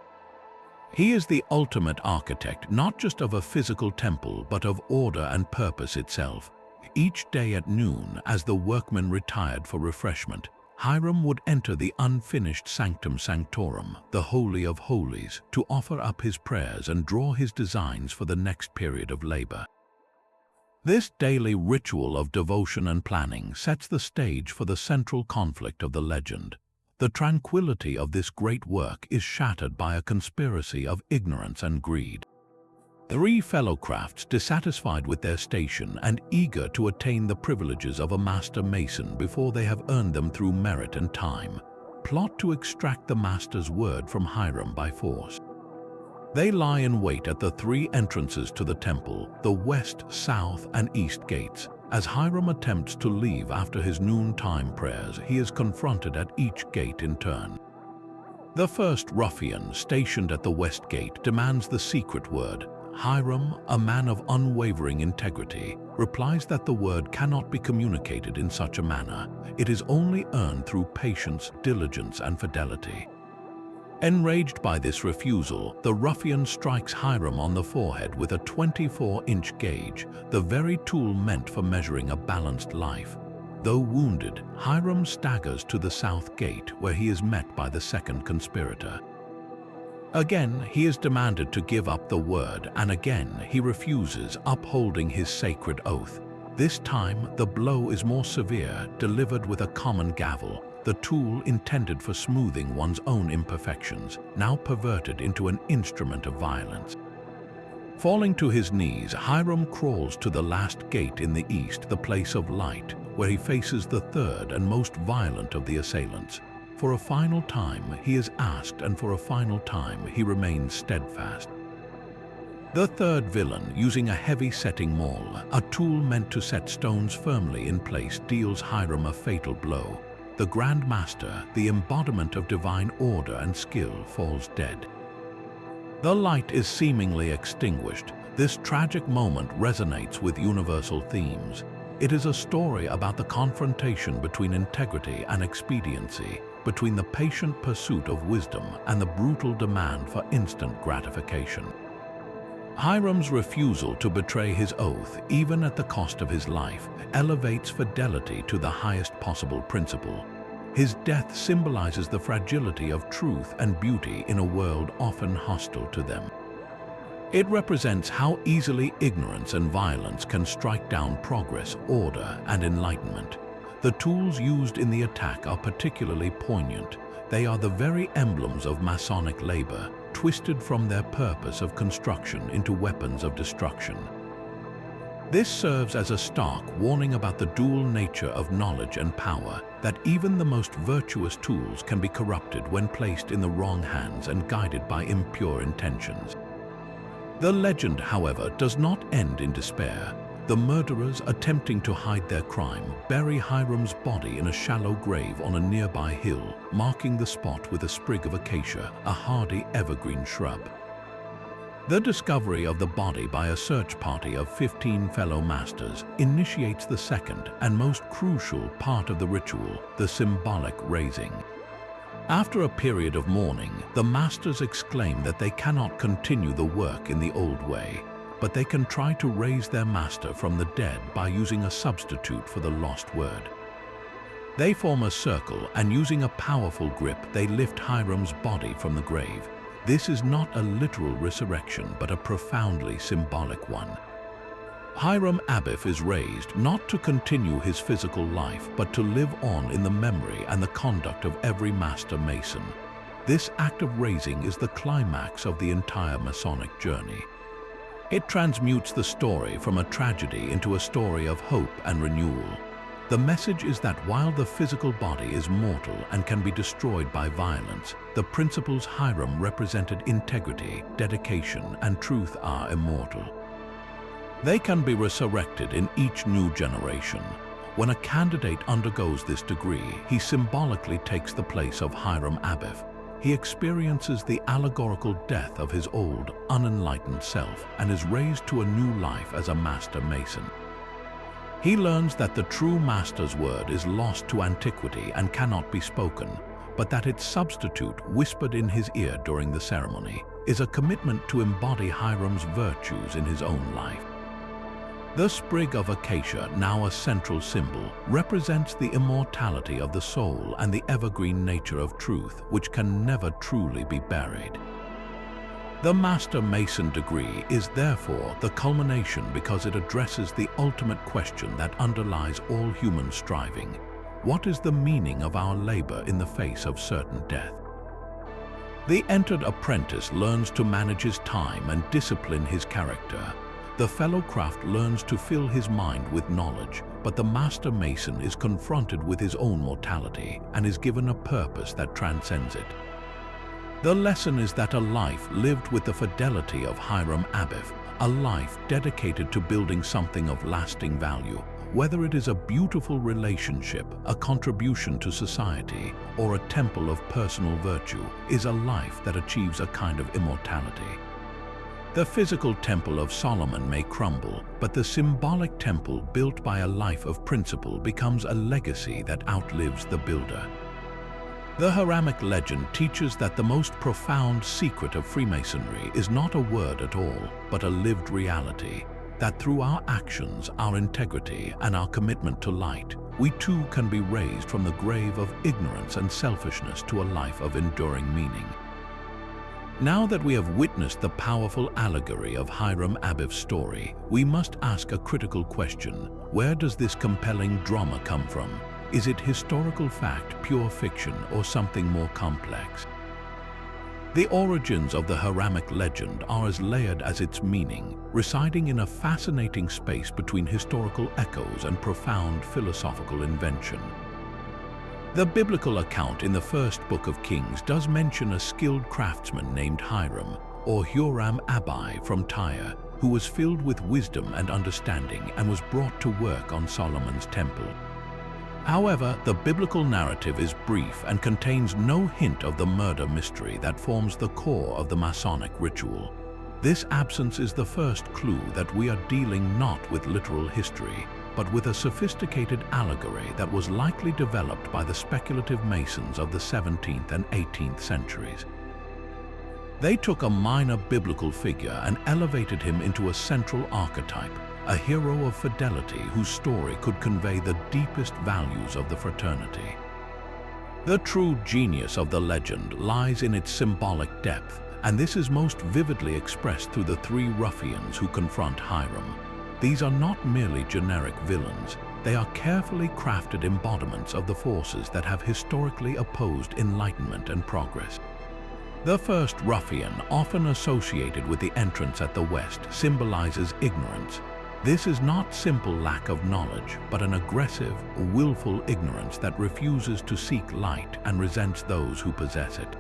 He is the ultimate architect, not just of a physical temple, but of order and purpose itself. Each day at noon, as the workmen retired for refreshment, Hiram would enter the unfinished Sanctum Sanctorum, the Holy of Holies, to offer up his prayers and draw his designs for the next period of labor. This daily ritual of devotion and planning sets the stage for the central conflict of the legend. The tranquility of this great work is shattered by a conspiracy of ignorance and greed. 3 fellow crafts, dissatisfied with their station and eager to attain the privileges of a master mason before they have earned them through merit and time, plot to extract the master's word from Hiram by force. They lie in wait at the 3 entrances to the temple, the west, south, and east gates. As Hiram attempts to leave after his noontime prayers, he is confronted at each gate in turn. The first ruffian, stationed at the west gate, demands the secret word. Hiram, a man of unwavering integrity, replies that the word cannot be communicated in such a manner. It is only earned through patience, diligence, and fidelity. Enraged by this refusal, the ruffian strikes Hiram on the forehead with a 24-inch gauge, the very tool meant for measuring a balanced life. Though wounded, Hiram staggers to the south gate, where he is met by the second conspirator. Again, he is demanded to give up the word, and again he refuses, upholding his sacred oath. This time, the blow is more severe, delivered with a common gavel, the tool intended for smoothing one's own imperfections, now perverted into an instrument of violence. Falling to his knees, Hiram crawls to the last gate in the east, the place of light, where he faces the third and most violent of the assailants. For a final time he is asked, and for a final time he remains steadfast. The third villain, using a heavy-setting maul, a tool meant to set stones firmly in place, deals Hiram a fatal blow. The Grand Master, the embodiment of divine order and skill, falls dead. The light is seemingly extinguished. This tragic moment resonates with universal themes. It is a story about the confrontation between integrity and expediency, between the patient pursuit of wisdom and the brutal demand for instant gratification. Hiram's refusal to betray his oath, even at the cost of his life, elevates fidelity to the highest possible principle. His death symbolizes the fragility of truth and beauty in a world often hostile to them. It represents how easily ignorance and violence can strike down progress, order, and enlightenment. The tools used in the attack are particularly poignant. They are the very emblems of Masonic labor, twisted from their purpose of construction into weapons of destruction. This serves as a stark warning about the dual nature of knowledge and power, that even the most virtuous tools can be corrupted when placed in the wrong hands and guided by impure intentions. The legend, however, does not end in despair. The murderers, attempting to hide their crime, bury Hiram's body in a shallow grave on a nearby hill, marking the spot with a sprig of acacia, a hardy evergreen shrub. The discovery of the body by a search party of 15 fellow masters initiates the second and most crucial part of the ritual, the symbolic raising. After a period of mourning, the masters exclaim that they cannot continue the work in the old way, but they can try to raise their master from the dead by using a substitute for the lost word. They form a circle, and using a powerful grip, they lift Hiram's body from the grave. This is not a literal resurrection, but a profoundly symbolic one. Hiram Abiff is raised not to continue his physical life, but to live on in the memory and the conduct of every master mason. This act of raising is the climax of the entire Masonic journey. It transmutes the story from a tragedy into a story of hope and renewal. The message is that while the physical body is mortal and can be destroyed by violence, the principles Hiram represented, integrity, dedication, and truth, are immortal. They can be resurrected in each new generation. When a candidate undergoes this degree, he symbolically takes the place of Hiram Abiff. He experiences the allegorical death of his old, unenlightened self and is raised to a new life as a master mason. He learns that the true master's word is lost to antiquity and cannot be spoken, but that its substitute, whispered in his ear during the ceremony, is a commitment to embody Hiram's virtues in his own life. The sprig of acacia, now a central symbol, represents the immortality of the soul and the evergreen nature of truth, which can never truly be buried. The Master Mason degree is therefore the culmination because it addresses the ultimate question that underlies all human striving. What is the meaning of our labor in the face of certain death? The Entered Apprentice learns to manage his time and discipline his character. The fellow craft learns to fill his mind with knowledge, but the Master Mason is confronted with his own mortality and is given a purpose that transcends it. The lesson is that a life lived with the fidelity of Hiram Abiff, a life dedicated to building something of lasting value, whether it is a beautiful relationship, a contribution to society, or a temple of personal virtue, is a life that achieves a kind of immortality. The physical temple of Solomon may crumble, but the symbolic temple built by a life of principle becomes a legacy that outlives the builder. The Hiramic legend teaches that the most profound secret of Freemasonry is not a word at all, but a lived reality, that through our actions, our integrity, and our commitment to light, we too can be raised from the grave of ignorance and selfishness to a life of enduring meaning. Now that we have witnessed the powerful allegory of Hiram Abiff's story, we must ask a critical question. Where does this compelling drama come from? Is it historical fact, pure fiction, or something more complex? The origins of the Hiramic legend are as layered as its meaning, residing in a fascinating space between historical echoes and profound philosophical invention. The biblical account in the first book of Kings does mention a skilled craftsman named Hiram, or Hiram Abiff from Tyre, who was filled with wisdom and understanding and was brought to work on Solomon's temple. However, the biblical narrative is brief and contains no hint of the murder mystery that forms the core of the Masonic ritual. This absence is the first clue that we are dealing not with literal history, but with a sophisticated allegory that was likely developed by the speculative Masons of the 17th and 18th centuries. They took a minor biblical figure and elevated him into a central archetype, a hero of fidelity whose story could convey the deepest values of the fraternity. The true genius of the legend lies in its symbolic depth, and this is most vividly expressed through the three ruffians who confront Hiram. These are not merely generic villains, they are carefully crafted embodiments of the forces that have historically opposed enlightenment and progress. The first ruffian, often associated with the entrance at the west, symbolizes ignorance. This is not simple lack of knowledge, but an aggressive, willful ignorance that refuses to seek light and resents those who possess it.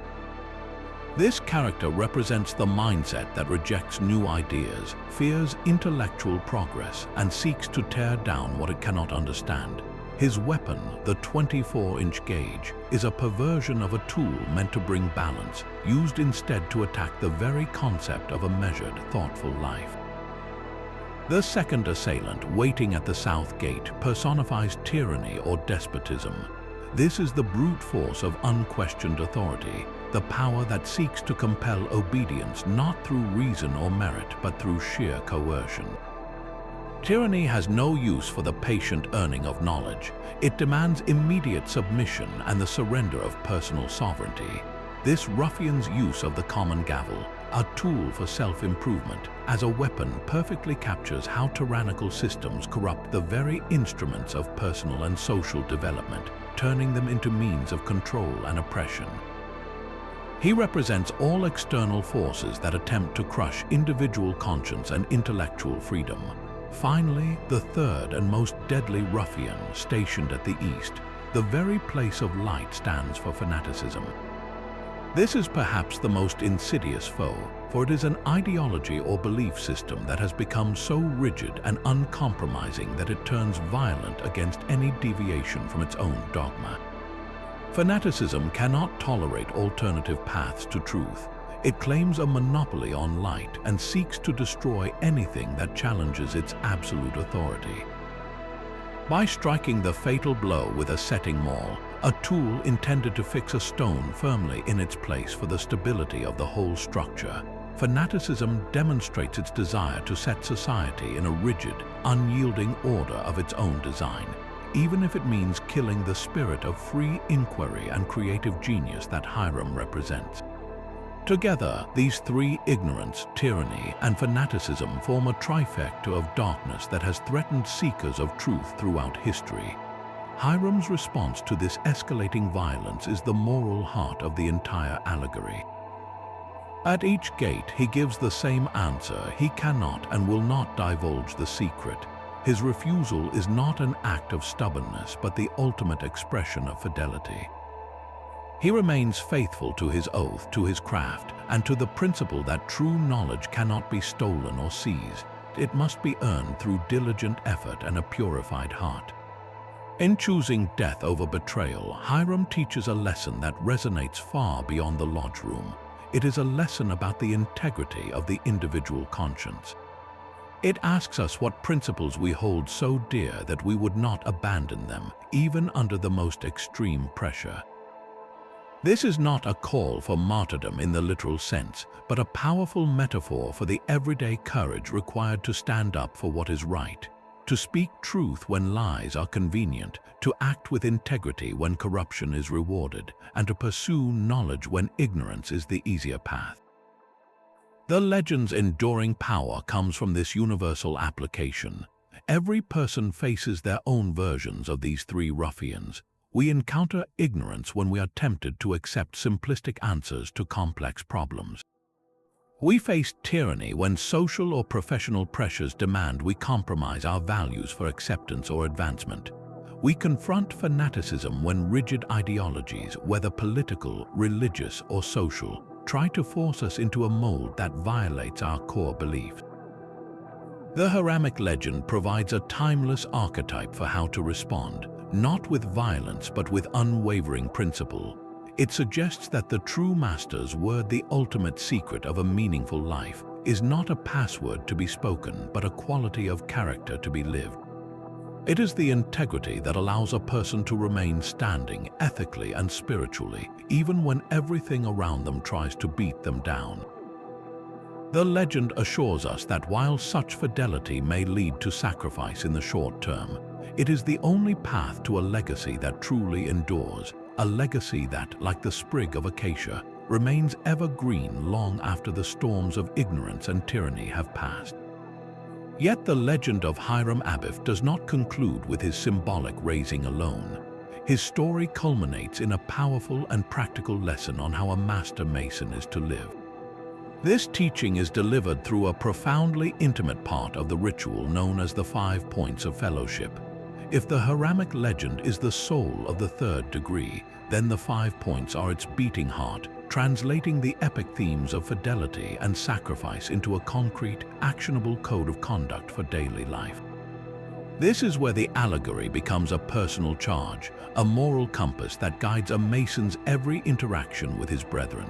This character represents the mindset that rejects new ideas, fears intellectual progress, and seeks to tear down what it cannot understand. His weapon, the 24-inch gauge, is a perversion of a tool meant to bring balance, used instead to attack the very concept of a measured, thoughtful life. The second assailant, waiting at the south gate, personifies tyranny or despotism. This is the brute force of unquestioned authority, the power that seeks to compel obedience not through reason or merit, but through sheer coercion. Tyranny has no use for the patient earning of knowledge. It demands immediate submission and the surrender of personal sovereignty. This ruffian's use of the common gavel, a tool for self-improvement, as a weapon perfectly captures how tyrannical systems corrupt the very instruments of personal and social development, turning them into means of control and oppression. He represents all external forces that attempt to crush individual conscience and intellectual freedom. Finally, the third and most deadly ruffian, stationed at the east, the very place of light, stands for fanaticism. This is perhaps the most insidious foe, for it is an ideology or belief system that has become so rigid and uncompromising that it turns violent against any deviation from its own dogma. Fanaticism cannot tolerate alternative paths to truth. It claims a monopoly on light and seeks to destroy anything that challenges its absolute authority. By striking the fatal blow with a setting maul, a tool intended to fix a stone firmly in its place for the stability of the whole structure, Fanaticism demonstrates its desire to set society in a rigid, unyielding order of its own design, even if it means killing the spirit of free inquiry and creative genius that Hiram represents. Together, these three, ignorance, tyranny, and fanaticism, form a trifecta of darkness that has threatened seekers of truth throughout history. Hiram's response to this escalating violence is the moral heart of the entire allegory. At each gate, he gives the same answer: he cannot and will not divulge the secret. His refusal is not an act of stubbornness, but the ultimate expression of fidelity. He remains faithful to his oath, to his craft, and to the principle that true knowledge cannot be stolen or seized. It must be earned through diligent effort and a purified heart. In choosing death over betrayal, Hiram teaches a lesson that resonates far beyond the lodge room. It is a lesson about the integrity of the individual conscience. It asks us what principles we hold so dear that we would not abandon them, even under the most extreme pressure. This is not a call for martyrdom in the literal sense, but a powerful metaphor for the everyday courage required to stand up for what is right, to speak truth when lies are convenient, to act with integrity when corruption is rewarded, and to pursue knowledge when ignorance is the easier path. The legend's enduring power comes from this universal application. Every person faces their own versions of these three ruffians. We encounter ignorance when we are tempted to accept simplistic answers to complex problems. We face tyranny when social or professional pressures demand we compromise our values for acceptance or advancement. We confront fanaticism when rigid ideologies, whether political, religious, or social, try to force us into a mold that violates our core beliefs. The Hiramic legend provides a timeless archetype for how to respond, not with violence but with unwavering principle. It suggests that the true master's word, the ultimate secret of a meaningful life, is not a password to be spoken but a quality of character to be lived. It is the integrity that allows a person to remain standing ethically and spiritually, even when everything around them tries to beat them down. The legend assures us that while such fidelity may lead to sacrifice in the short term, it is the only path to a legacy that truly endures, a legacy that, like the sprig of acacia, remains evergreen long after the storms of ignorance and tyranny have passed. Yet the legend of Hiram Abiff does not conclude with his symbolic raising alone. His story culminates in a powerful and practical lesson on how a master mason is to live. This teaching is delivered through a profoundly intimate part of the ritual known as the 5 points of fellowship. If the Hiramic legend is the soul of the third degree, then the 5 points are its beating heart, translating the epic themes of fidelity and sacrifice into a concrete, actionable code of conduct for daily life. This is where the allegory becomes a personal charge, a moral compass that guides a mason's every interaction with his brethren.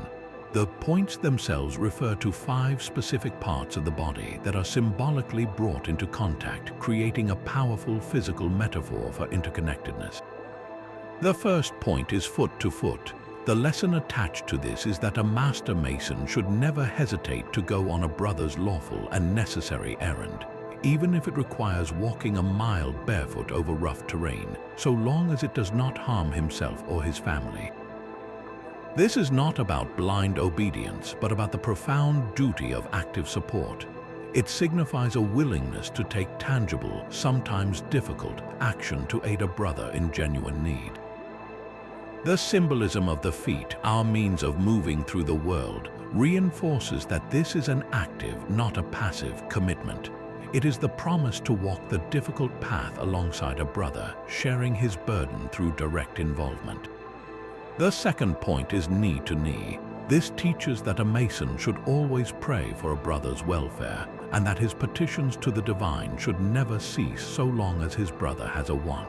The points themselves refer to 5 specific parts of the body that are symbolically brought into contact, creating a powerful physical metaphor for interconnectedness. The first point is foot to foot. The lesson attached to this is that a master mason should never hesitate to go on a brother's lawful and necessary errand, even if it requires walking a mile barefoot over rough terrain, so long as it does not harm himself or his family. This is not about blind obedience, but about the profound duty of active support. It signifies a willingness to take tangible, sometimes difficult, action to aid a brother in genuine need. The symbolism of the feet, our means of moving through the world, reinforces that this is an active, not a passive, commitment. It is the promise to walk the difficult path alongside a brother, sharing his burden through direct involvement. The second point is knee to knee. This teaches that a mason should always pray for a brother's welfare, and that his petitions to the divine should never cease so long as his brother has a want.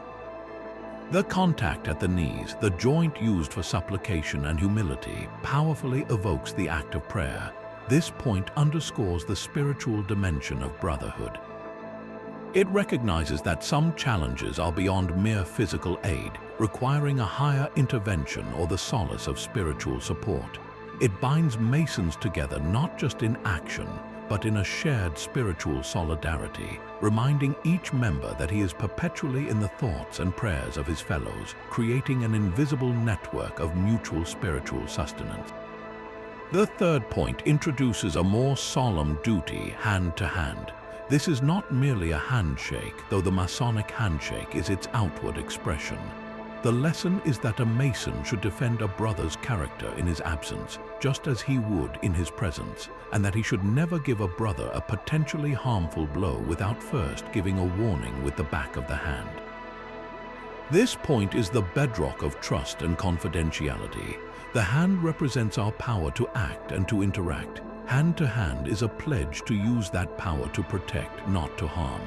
The contact at the knees, the joint used for supplication and humility, powerfully evokes the act of prayer. This point underscores the spiritual dimension of brotherhood. It recognizes that some challenges are beyond mere physical aid, requiring a higher intervention or the solace of spiritual support. It binds Masons together not just in action, but in a shared spiritual solidarity, reminding each member that he is perpetually in the thoughts and prayers of his fellows, creating an invisible network of mutual spiritual sustenance. The third point introduces a more solemn duty, hand to hand. This is not merely a handshake, though the Masonic handshake is its outward expression. The lesson is that a Mason should defend a brother's character in his absence, just as he would in his presence, and that he should never give a brother a potentially harmful blow without first giving a warning with the back of the hand. This point is the bedrock of trust and confidentiality. The hand represents our power to act and to interact. Hand to hand is a pledge to use that power to protect, not to harm.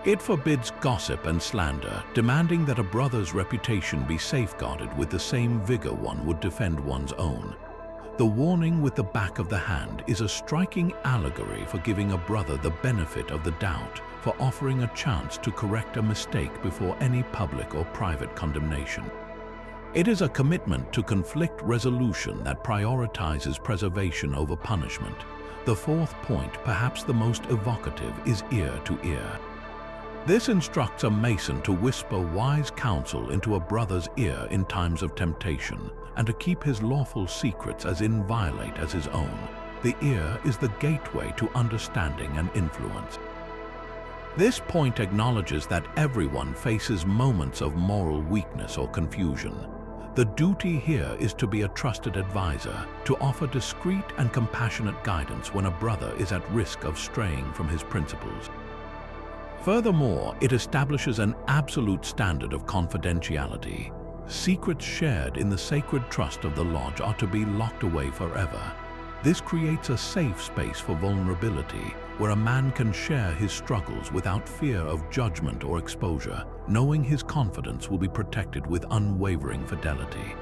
It forbids gossip and slander, demanding that a brother's reputation be safeguarded with the same vigor one would defend one's own. The warning with the back of the hand is a striking allegory for giving a brother the benefit of the doubt, for offering a chance to correct a mistake before any public or private condemnation. It is a commitment to conflict resolution that prioritizes preservation over punishment. The fourth point, perhaps the most evocative, is ear to ear. This instructs a Mason to whisper wise counsel into a brother's ear in times of temptation, and to keep his lawful secrets as inviolate as his own. The ear is the gateway to understanding and influence. This point acknowledges that everyone faces moments of moral weakness or confusion. The duty here is to be a trusted advisor, to offer discreet and compassionate guidance when a brother is at risk of straying from his principles. Furthermore, it establishes an absolute standard of confidentiality. Secrets shared in the sacred trust of the lodge are to be locked away forever. This creates a safe space for vulnerability, where a man can share his struggles without fear of judgment or exposure, knowing his confidence will be protected with unwavering fidelity.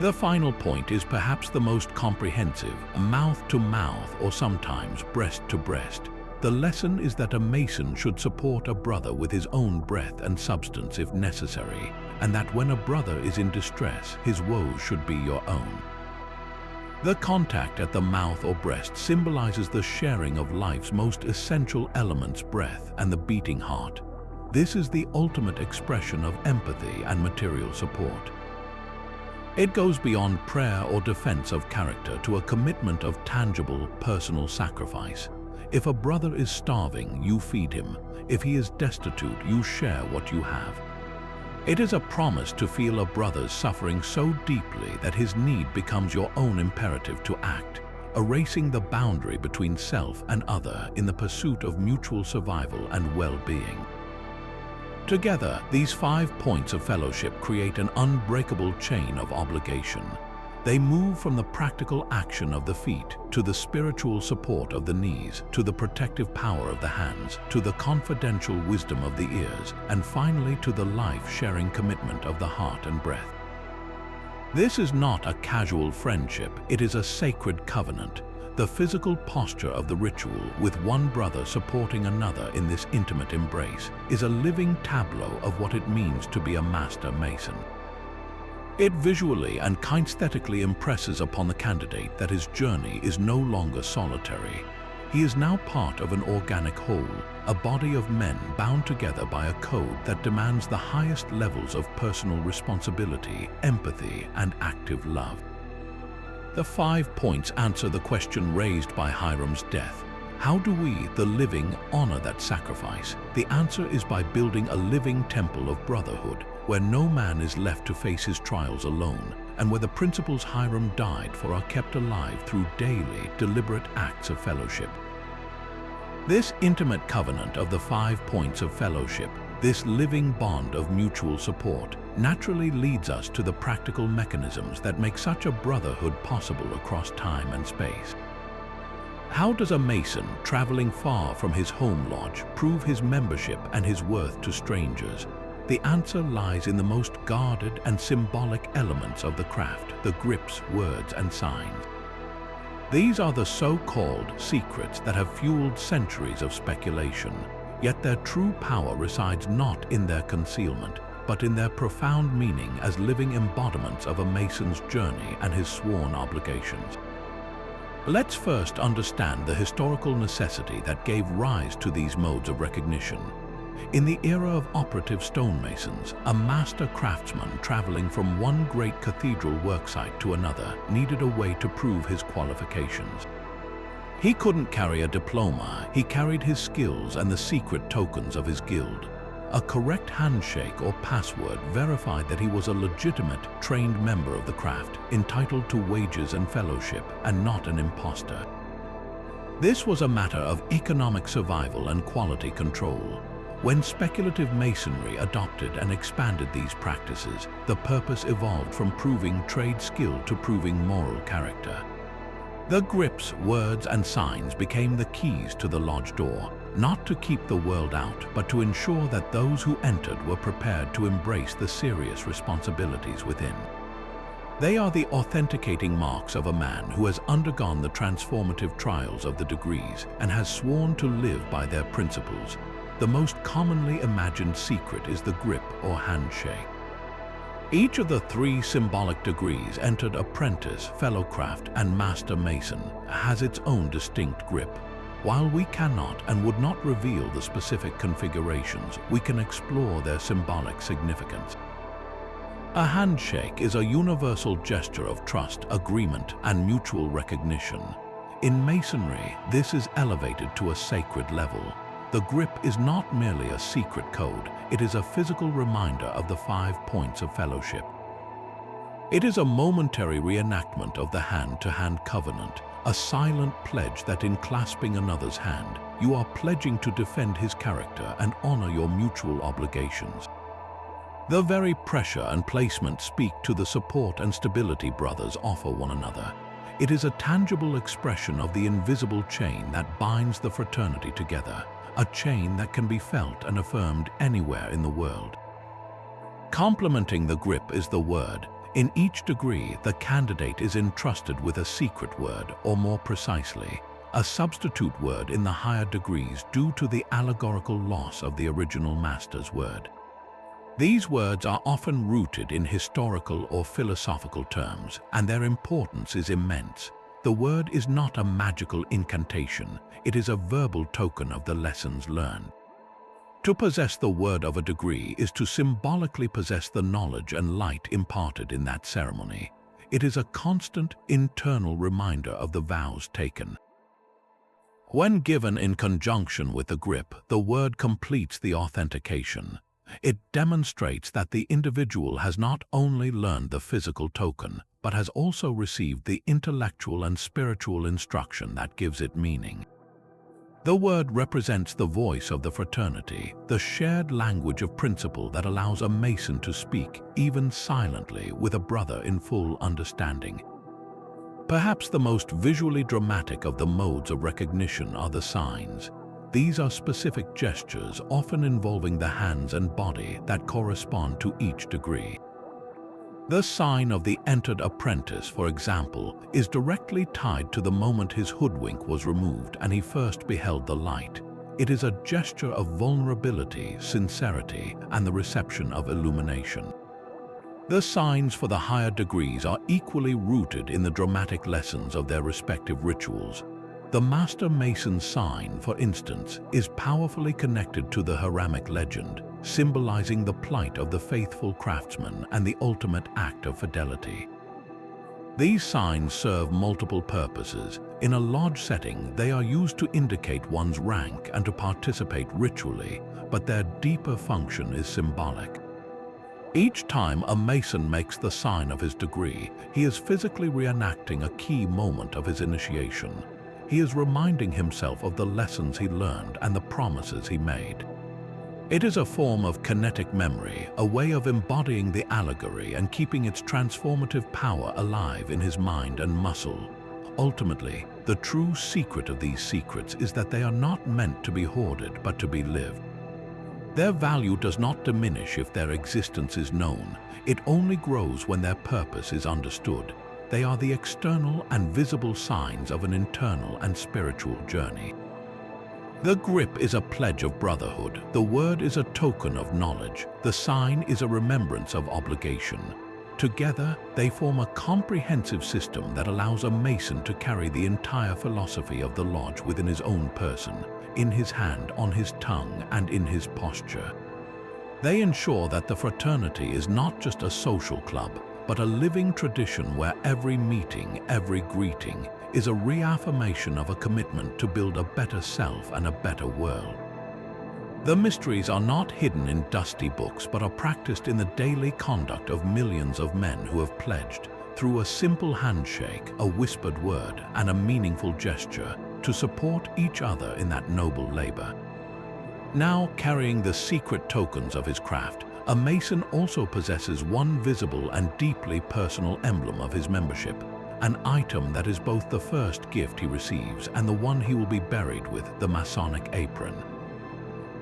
The final point is perhaps the most comprehensive, mouth to mouth or sometimes breast to breast. The lesson is that a Mason should support a brother with his own breath and substance if necessary, and that when a brother is in distress, his woes should be your own. The contact at the mouth or breast symbolizes the sharing of life's most essential elements, breath and the beating heart. This is the ultimate expression of empathy and material support. It goes beyond prayer or defense of character to a commitment of tangible, personal sacrifice. If a brother is starving, you feed him. If he is destitute, you share what you have. It is a promise to feel a brother's suffering so deeply that his need becomes your own imperative to act, erasing the boundary between self and other in the pursuit of mutual survival and well-being. Together, these 5 points of fellowship create an unbreakable chain of obligation. They move from the practical action of the feet, to the spiritual support of the knees, to the protective power of the hands, to the confidential wisdom of the ears, and finally to the life-sharing commitment of the heart and breath. This is not a casual friendship, it is a sacred covenant. The physical posture of the ritual, with one brother supporting another in this intimate embrace, is a living tableau of what it means to be a master Mason. It visually and kinesthetically impresses upon the candidate that his journey is no longer solitary. He is now part of an organic whole, a body of men bound together by a code that demands the highest levels of personal responsibility, empathy, and active love. The 5 points answer the question raised by Hiram's death. How do we, the living, honor that sacrifice? The answer is by building a living temple of brotherhood, where no man is left to face his trials alone, and where the principles Hiram died for are kept alive through daily, deliberate acts of fellowship. This intimate covenant of the 5 points of fellowship, this living bond of mutual support, naturally leads us to the practical mechanisms that make such a brotherhood possible across time and space. How does a Mason, traveling far from his home lodge, prove his membership and his worth to strangers? The answer lies in the most guarded and symbolic elements of the craft, the grips, words, and signs. These are the so-called secrets that have fueled centuries of speculation, yet their true power resides not in their concealment, but in their profound meaning as living embodiments of a Mason's journey and his sworn obligations. Let's first understand the historical necessity that gave rise to these modes of recognition. In the era of operative stonemasons, a master craftsman traveling from one great cathedral worksite to another needed a way to prove his qualifications. He couldn't carry a diploma, he carried his skills and the secret tokens of his guild. A correct handshake or password verified that he was a legitimate, trained member of the craft, entitled to wages and fellowship, and not an imposter. This was a matter of economic survival and quality control. When speculative masonry adopted and expanded these practices, the purpose evolved from proving trade skill to proving moral character. The grips, words, and signs became the keys to the lodge door, not to keep the world out, but to ensure that those who entered were prepared to embrace the serious responsibilities within. They are the authenticating marks of a man who has undergone the transformative trials of the degrees and has sworn to live by their principles. The most commonly imagined secret is the grip or handshake. Each of the 3 symbolic degrees, Entered Apprentice, Fellowcraft, and Master Mason, has its own distinct grip. While we cannot and would not reveal the specific configurations, we can explore their symbolic significance. A handshake is a universal gesture of trust, agreement, and mutual recognition. In Masonry, this is elevated to a sacred level. The grip is not merely a secret code, it is a physical reminder of the 5 points of fellowship. It is a momentary reenactment of the hand-to-hand covenant, a silent pledge that in clasping another's hand, you are pledging to defend his character and honor your mutual obligations. The very pressure and placement speak to the support and stability brothers offer one another. It is a tangible expression of the invisible chain that binds the fraternity together, a chain that can be felt and affirmed anywhere in the world. Complementing the grip is the word. In each degree, the candidate is entrusted with a secret word, or more precisely, a substitute word in the higher degrees due to the allegorical loss of the original master's word. These words are often rooted in historical or philosophical terms, and their importance is immense. The word is not a magical incantation, it is a verbal token of the lessons learned. To possess the word of a degree is to symbolically possess the knowledge and light imparted in that ceremony. It is a constant, internal reminder of the vows taken. When given in conjunction with the grip, the word completes the authentication. It demonstrates that the individual has not only learned the physical token, but has also received the intellectual and spiritual instruction that gives it meaning. The word represents the voice of the fraternity, the shared language of principle that allows a Mason to speak, even silently, with a brother in full understanding. Perhaps the most visually dramatic of the modes of recognition are the signs. These are specific gestures, often involving the hands and body, that correspond to each degree. The sign of the Entered Apprentice, for example, is directly tied to the moment his hoodwink was removed and he first beheld the light. It is a gesture of vulnerability, sincerity, and the reception of illumination. The signs for the higher degrees are equally rooted in the dramatic lessons of their respective rituals. The Master Mason's sign, for instance, is powerfully connected to the Hiramic legend, symbolizing the plight of the faithful craftsman and the ultimate act of fidelity. These signs serve multiple purposes. In a lodge setting, they are used to indicate one's rank and to participate ritually, but their deeper function is symbolic. Each time a Mason makes the sign of his degree, he is physically reenacting a key moment of his initiation. He is reminding himself of the lessons he learned and the promises he made. It is a form of kinetic memory, a way of embodying the allegory and keeping its transformative power alive in his mind and muscle. Ultimately, the true secret of these secrets is that they are not meant to be hoarded but to be lived. Their value does not diminish if their existence is known. It only grows when their purpose is understood. They are the external and visible signs of an internal and spiritual journey. The grip is a pledge of brotherhood, the word is a token of knowledge, the sign is a remembrance of obligation. Together, they form a comprehensive system that allows a Mason to carry the entire philosophy of the lodge within his own person, in his hand, on his tongue, and in his posture. They ensure that the fraternity is not just a social club, but a living tradition where every meeting, every greeting, is a reaffirmation of a commitment to build a better self and a better world. The mysteries are not hidden in dusty books, but are practiced in the daily conduct of millions of men who have pledged, through a simple handshake, a whispered word, and a meaningful gesture, to support each other in that noble labor. Now carrying the secret tokens of his craft, a Mason also possesses one visible and deeply personal emblem of his membership, an item that is both the first gift he receives and the one he will be buried with, the Masonic apron.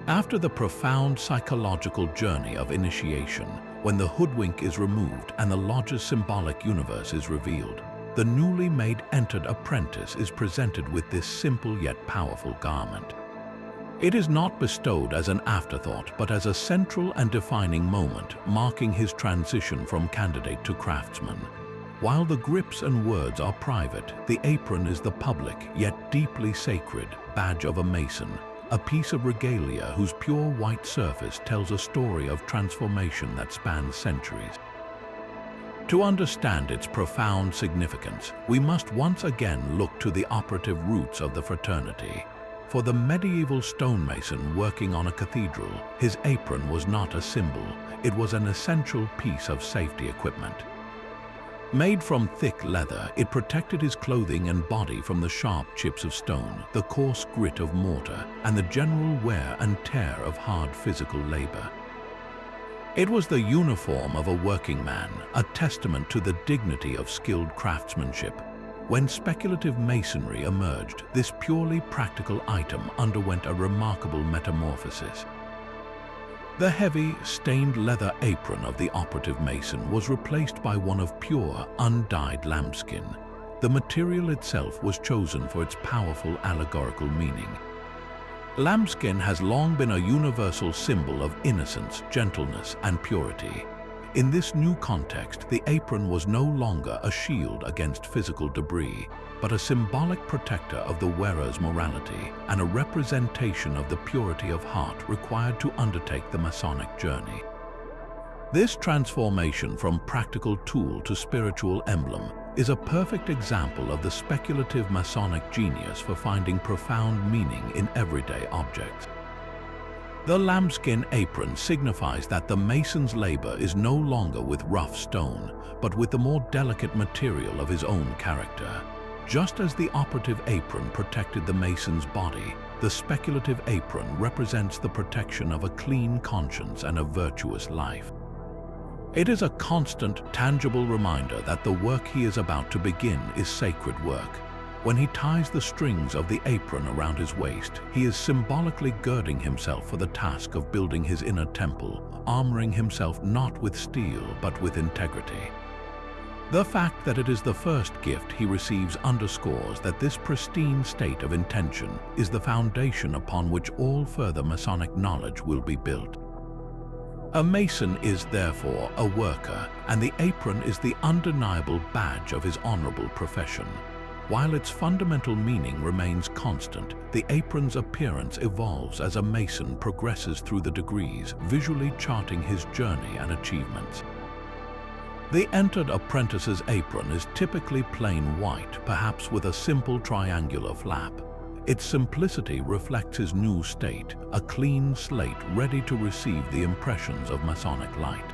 After the profound psychological journey of initiation, when the hoodwink is removed and the lodge's symbolic universe is revealed, the newly made Entered Apprentice is presented with this simple yet powerful garment. It is not bestowed as an afterthought, but as a central and defining moment, marking his transition from candidate to craftsman. While the grips and words are private, the apron is the public, yet deeply sacred, badge of a Mason, a piece of regalia whose pure white surface tells a story of transformation that spans centuries. To understand its profound significance, we must once again look to the operative roots of the fraternity. For the medieval stonemason working on a cathedral, his apron was not a symbol, it was an essential piece of safety equipment. Made from thick leather, it protected his clothing and body from the sharp chips of stone, the coarse grit of mortar, and the general wear and tear of hard physical labor. It was the uniform of a working man, a testament to the dignity of skilled craftsmanship. When speculative masonry emerged, this purely practical item underwent a remarkable metamorphosis. The heavy, stained leather apron of the operative Mason was replaced by one of pure, undyed lambskin. The material itself was chosen for its powerful allegorical meaning. Lambskin has long been a universal symbol of innocence, gentleness, and purity. In this new context, the apron was no longer a shield against physical debris, but a symbolic protector of the wearer's morality and a representation of the purity of heart required to undertake the Masonic journey. This transformation from practical tool to spiritual emblem is a perfect example of the speculative Masonic genius for finding profound meaning in everyday objects. The lambskin apron signifies that the Mason's labor is no longer with rough stone, but with the more delicate material of his own character. Just as the operative apron protected the Mason's body, the speculative apron represents the protection of a clean conscience and a virtuous life. It is a constant, tangible reminder that the work he is about to begin is sacred work. When he ties the strings of the apron around his waist, he is symbolically girding himself for the task of building his inner temple, armoring himself not with steel but with integrity. The fact that it is the first gift he receives underscores that this pristine state of intention is the foundation upon which all further Masonic knowledge will be built. A Mason is therefore a worker, and the apron is the undeniable badge of his honorable profession. While its fundamental meaning remains constant, the apron's appearance evolves as a Mason progresses through the degrees, visually charting his journey and achievements. The Entered Apprentice's apron is typically plain white, perhaps with a simple triangular flap. Its simplicity reflects his new state, a clean slate ready to receive the impressions of Masonic light.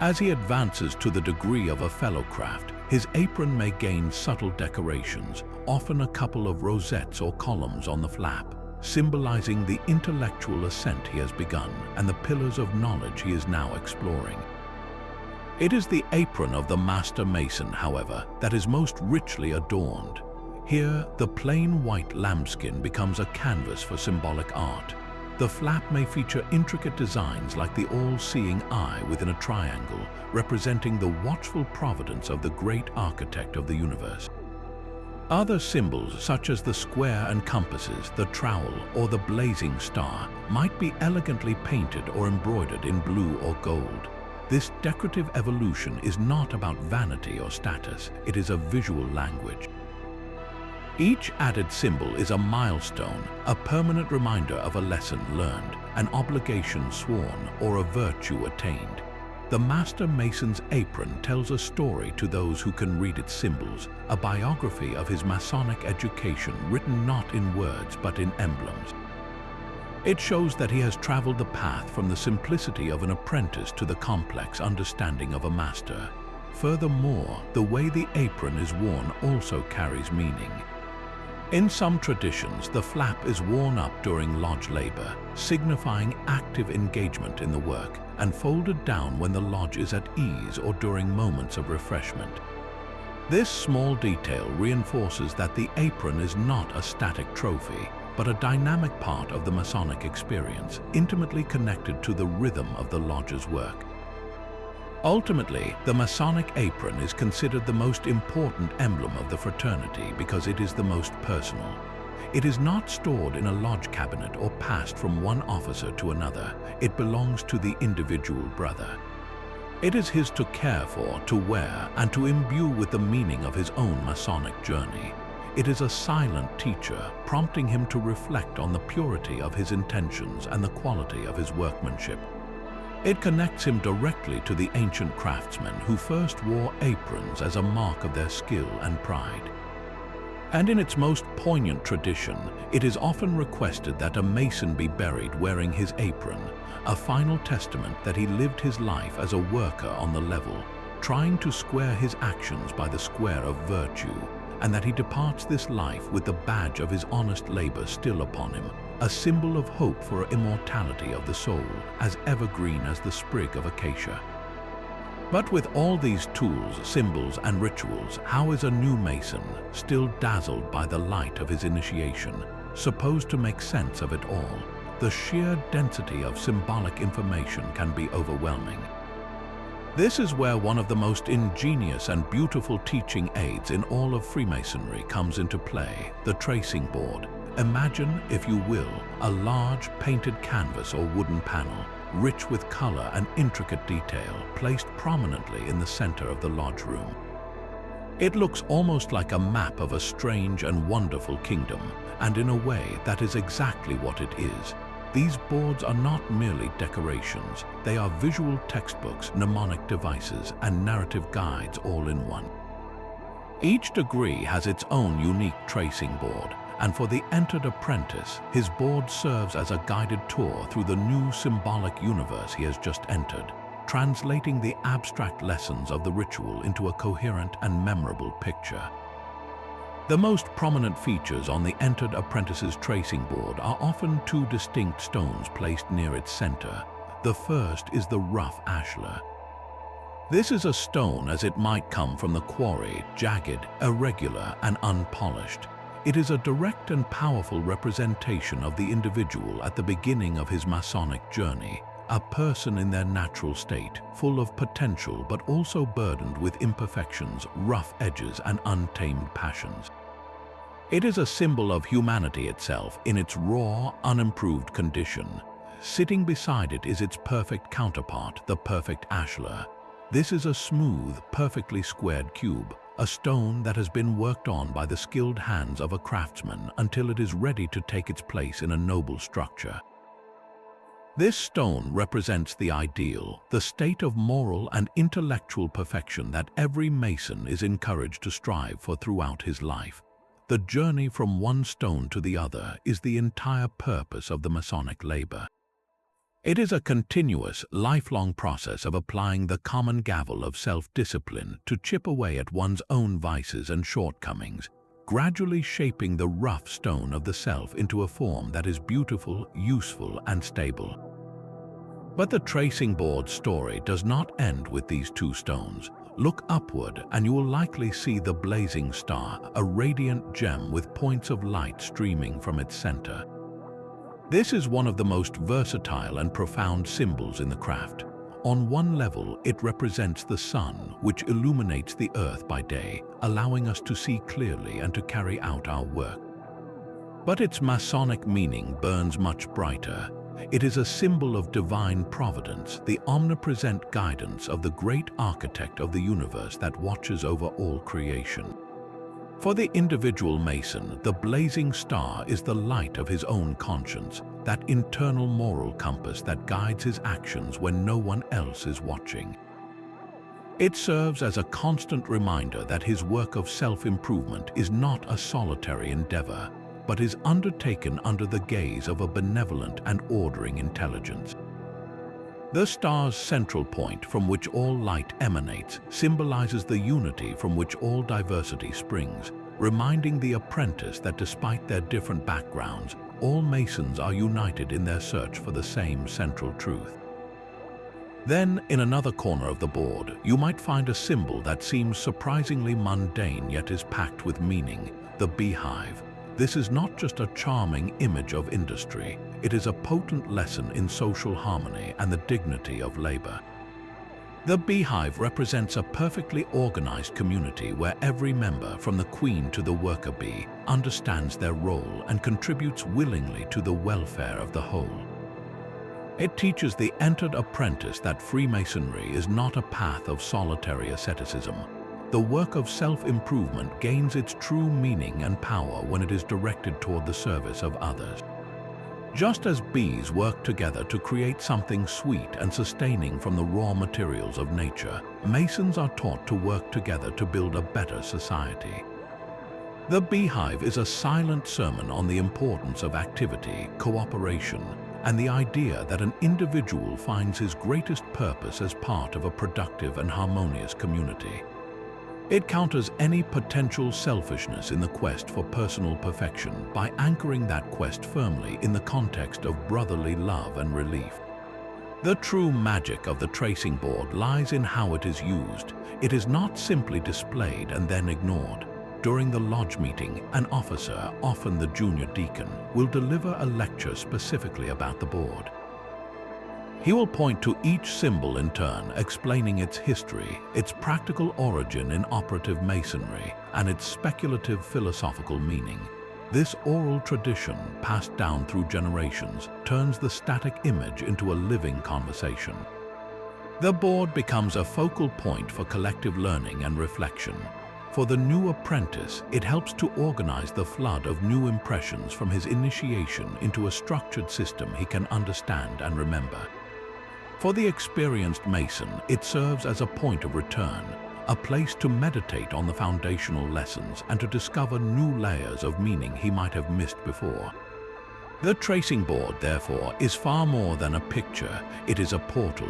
As he advances to the degree of a fellow craft, his apron may gain subtle decorations, often a couple of rosettes or columns on the flap, symbolizing the intellectual ascent he has begun and the pillars of knowledge he is now exploring. It is the apron of the Master Mason, however, that is most richly adorned. Here, the plain white lambskin becomes a canvas for symbolic art. The flap may feature intricate designs like the all-seeing eye within a triangle, representing the watchful providence of the great architect of the universe. Other symbols, such as the square and compasses, the trowel, or the blazing star, might be elegantly painted or embroidered in blue or gold. This decorative evolution is not about vanity or status, it is a visual language. Each added symbol is a milestone, a permanent reminder of a lesson learned, an obligation sworn, or a virtue attained. The Master Mason's apron tells a story to those who can read its symbols, a biography of his Masonic education written not in words but in emblems. It shows that he has traveled the path from the simplicity of an apprentice to the complex understanding of a master. Furthermore, the way the apron is worn also carries meaning. In some traditions, the flap is worn up during lodge labor, signifying active engagement in the work, and folded down when the lodge is at ease or during moments of refreshment. This small detail reinforces that the apron is not a static trophy, but a dynamic part of the Masonic experience, intimately connected to the rhythm of the lodge's work. Ultimately, the Masonic apron is considered the most important emblem of the fraternity because it is the most personal. It is not stored in a lodge cabinet or passed from one officer to another. It belongs to the individual brother. It is his to care for, to wear, and to imbue with the meaning of his own Masonic journey. It is a silent teacher, prompting him to reflect on the purity of his intentions and the quality of his workmanship. It connects him directly to the ancient craftsmen who first wore aprons as a mark of their skill and pride. And in its most poignant tradition, it is often requested that a Mason be buried wearing his apron, a final testament that he lived his life as a worker on the level, trying to square his actions by the square of virtue, and that he departs this life with the badge of his honest labor still upon him, a symbol of hope for immortality of the soul, as evergreen as the sprig of acacia. But with all these tools, symbols, and rituals, how is a new Mason, still dazzled by the light of his initiation, supposed to make sense of it all? The sheer density of symbolic information can be overwhelming. This is where one of the most ingenious and beautiful teaching aids in all of Freemasonry comes into play, the tracing board. Imagine, if you will, a large painted canvas or wooden panel, rich with color and intricate detail, placed prominently in the center of the lodge room. It looks almost like a map of a strange and wonderful kingdom, and in a way that is exactly what it is. These boards are not merely decorations, they are visual textbooks, mnemonic devices, and narrative guides all in one. Each degree has its own unique tracing board, and for the Entered Apprentice, his board serves as a guided tour through the new symbolic universe he has just entered, translating the abstract lessons of the ritual into a coherent and memorable picture. The most prominent features on the Entered Apprentice's tracing board are often two distinct stones placed near its center. The first is the rough ashlar. This is a stone as it might come from the quarry, jagged, irregular, and unpolished. It is a direct and powerful representation of the individual at the beginning of his Masonic journey, a person in their natural state, full of potential but also burdened with imperfections, rough edges, and untamed passions. It is a symbol of humanity itself in its raw, unimproved condition. Sitting beside it is its perfect counterpart, the perfect ashlar. This is a smooth, perfectly squared cube, a stone that has been worked on by the skilled hands of a craftsman until it is ready to take its place in a noble structure. This stone represents the ideal, the state of moral and intellectual perfection that every Mason is encouraged to strive for throughout his life. The journey from one stone to the other is the entire purpose of the Masonic labor. It is a continuous, lifelong process of applying the common gavel of self-discipline to chip away at one's own vices and shortcomings, gradually shaping the rough stone of the self into a form that is beautiful, useful, and stable. But the tracing board story does not end with these two stones. Look upward and you will likely see the blazing star, a radiant gem with points of light streaming from its center. This is one of the most versatile and profound symbols in the craft. On one level, it represents the sun, which illuminates the earth by day, allowing us to see clearly and to carry out our work. But its Masonic meaning burns much brighter. It is a symbol of divine providence, the omnipresent guidance of the great architect of the universe that watches over all creation. For the individual Mason, the blazing star is the light of his own conscience, that internal moral compass that guides his actions when no one else is watching. It serves as a constant reminder that his work of self-improvement is not a solitary endeavor, but is undertaken under the gaze of a benevolent and ordering intelligence. The star's central point, from which all light emanates, symbolizes the unity from which all diversity springs, reminding the apprentice that despite their different backgrounds, all Masons are united in their search for the same central truth. Then, in another corner of the board, you might find a symbol that seems surprisingly mundane yet is packed with meaning: the beehive. This is not just a charming image of industry, it is a potent lesson in social harmony and the dignity of labor. The beehive represents a perfectly organized community where every member, from the queen to the worker bee, understands their role and contributes willingly to the welfare of the whole. It teaches the entered apprentice that Freemasonry is not a path of solitary asceticism. The work of self-improvement gains its true meaning and power when it is directed toward the service of others. Just as bees work together to create something sweet and sustaining from the raw materials of nature, Masons are taught to work together to build a better society. The beehive is a silent sermon on the importance of activity, cooperation, and the idea that an individual finds his greatest purpose as part of a productive and harmonious community. It counters any potential selfishness in the quest for personal perfection by anchoring that quest firmly in the context of brotherly love and relief. The true magic of the tracing board lies in how it is used. It is not simply displayed and then ignored. During the lodge meeting, an officer, often the junior deacon, will deliver a lecture specifically about the board. He will point to each symbol in turn, explaining its history, its practical origin in operative masonry, and its speculative philosophical meaning. This oral tradition, passed down through generations, turns the static image into a living conversation. The board becomes a focal point for collective learning and reflection. For the new apprentice, it helps to organize the flood of new impressions from his initiation into a structured system he can understand and remember. For the experienced Mason, it serves as a point of return, a place to meditate on the foundational lessons and to discover new layers of meaning he might have missed before. The tracing board, therefore, is far more than a picture. It is a portal.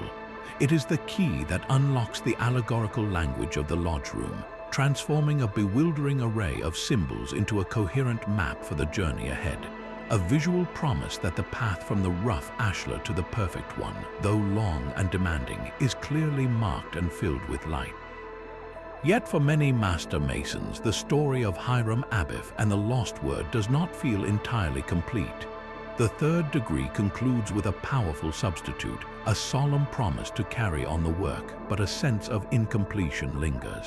It is the key that unlocks the allegorical language of the lodge room, transforming a bewildering array of symbols into a coherent map for the journey ahead. A visual promise that the path from the rough ashlar to the perfect one, though long and demanding, is clearly marked and filled with light. Yet for many Master Masons, the story of Hiram Abiff and the lost word does not feel entirely complete. The third degree concludes with a powerful substitute, a solemn promise to carry on the work, but a sense of incompletion lingers.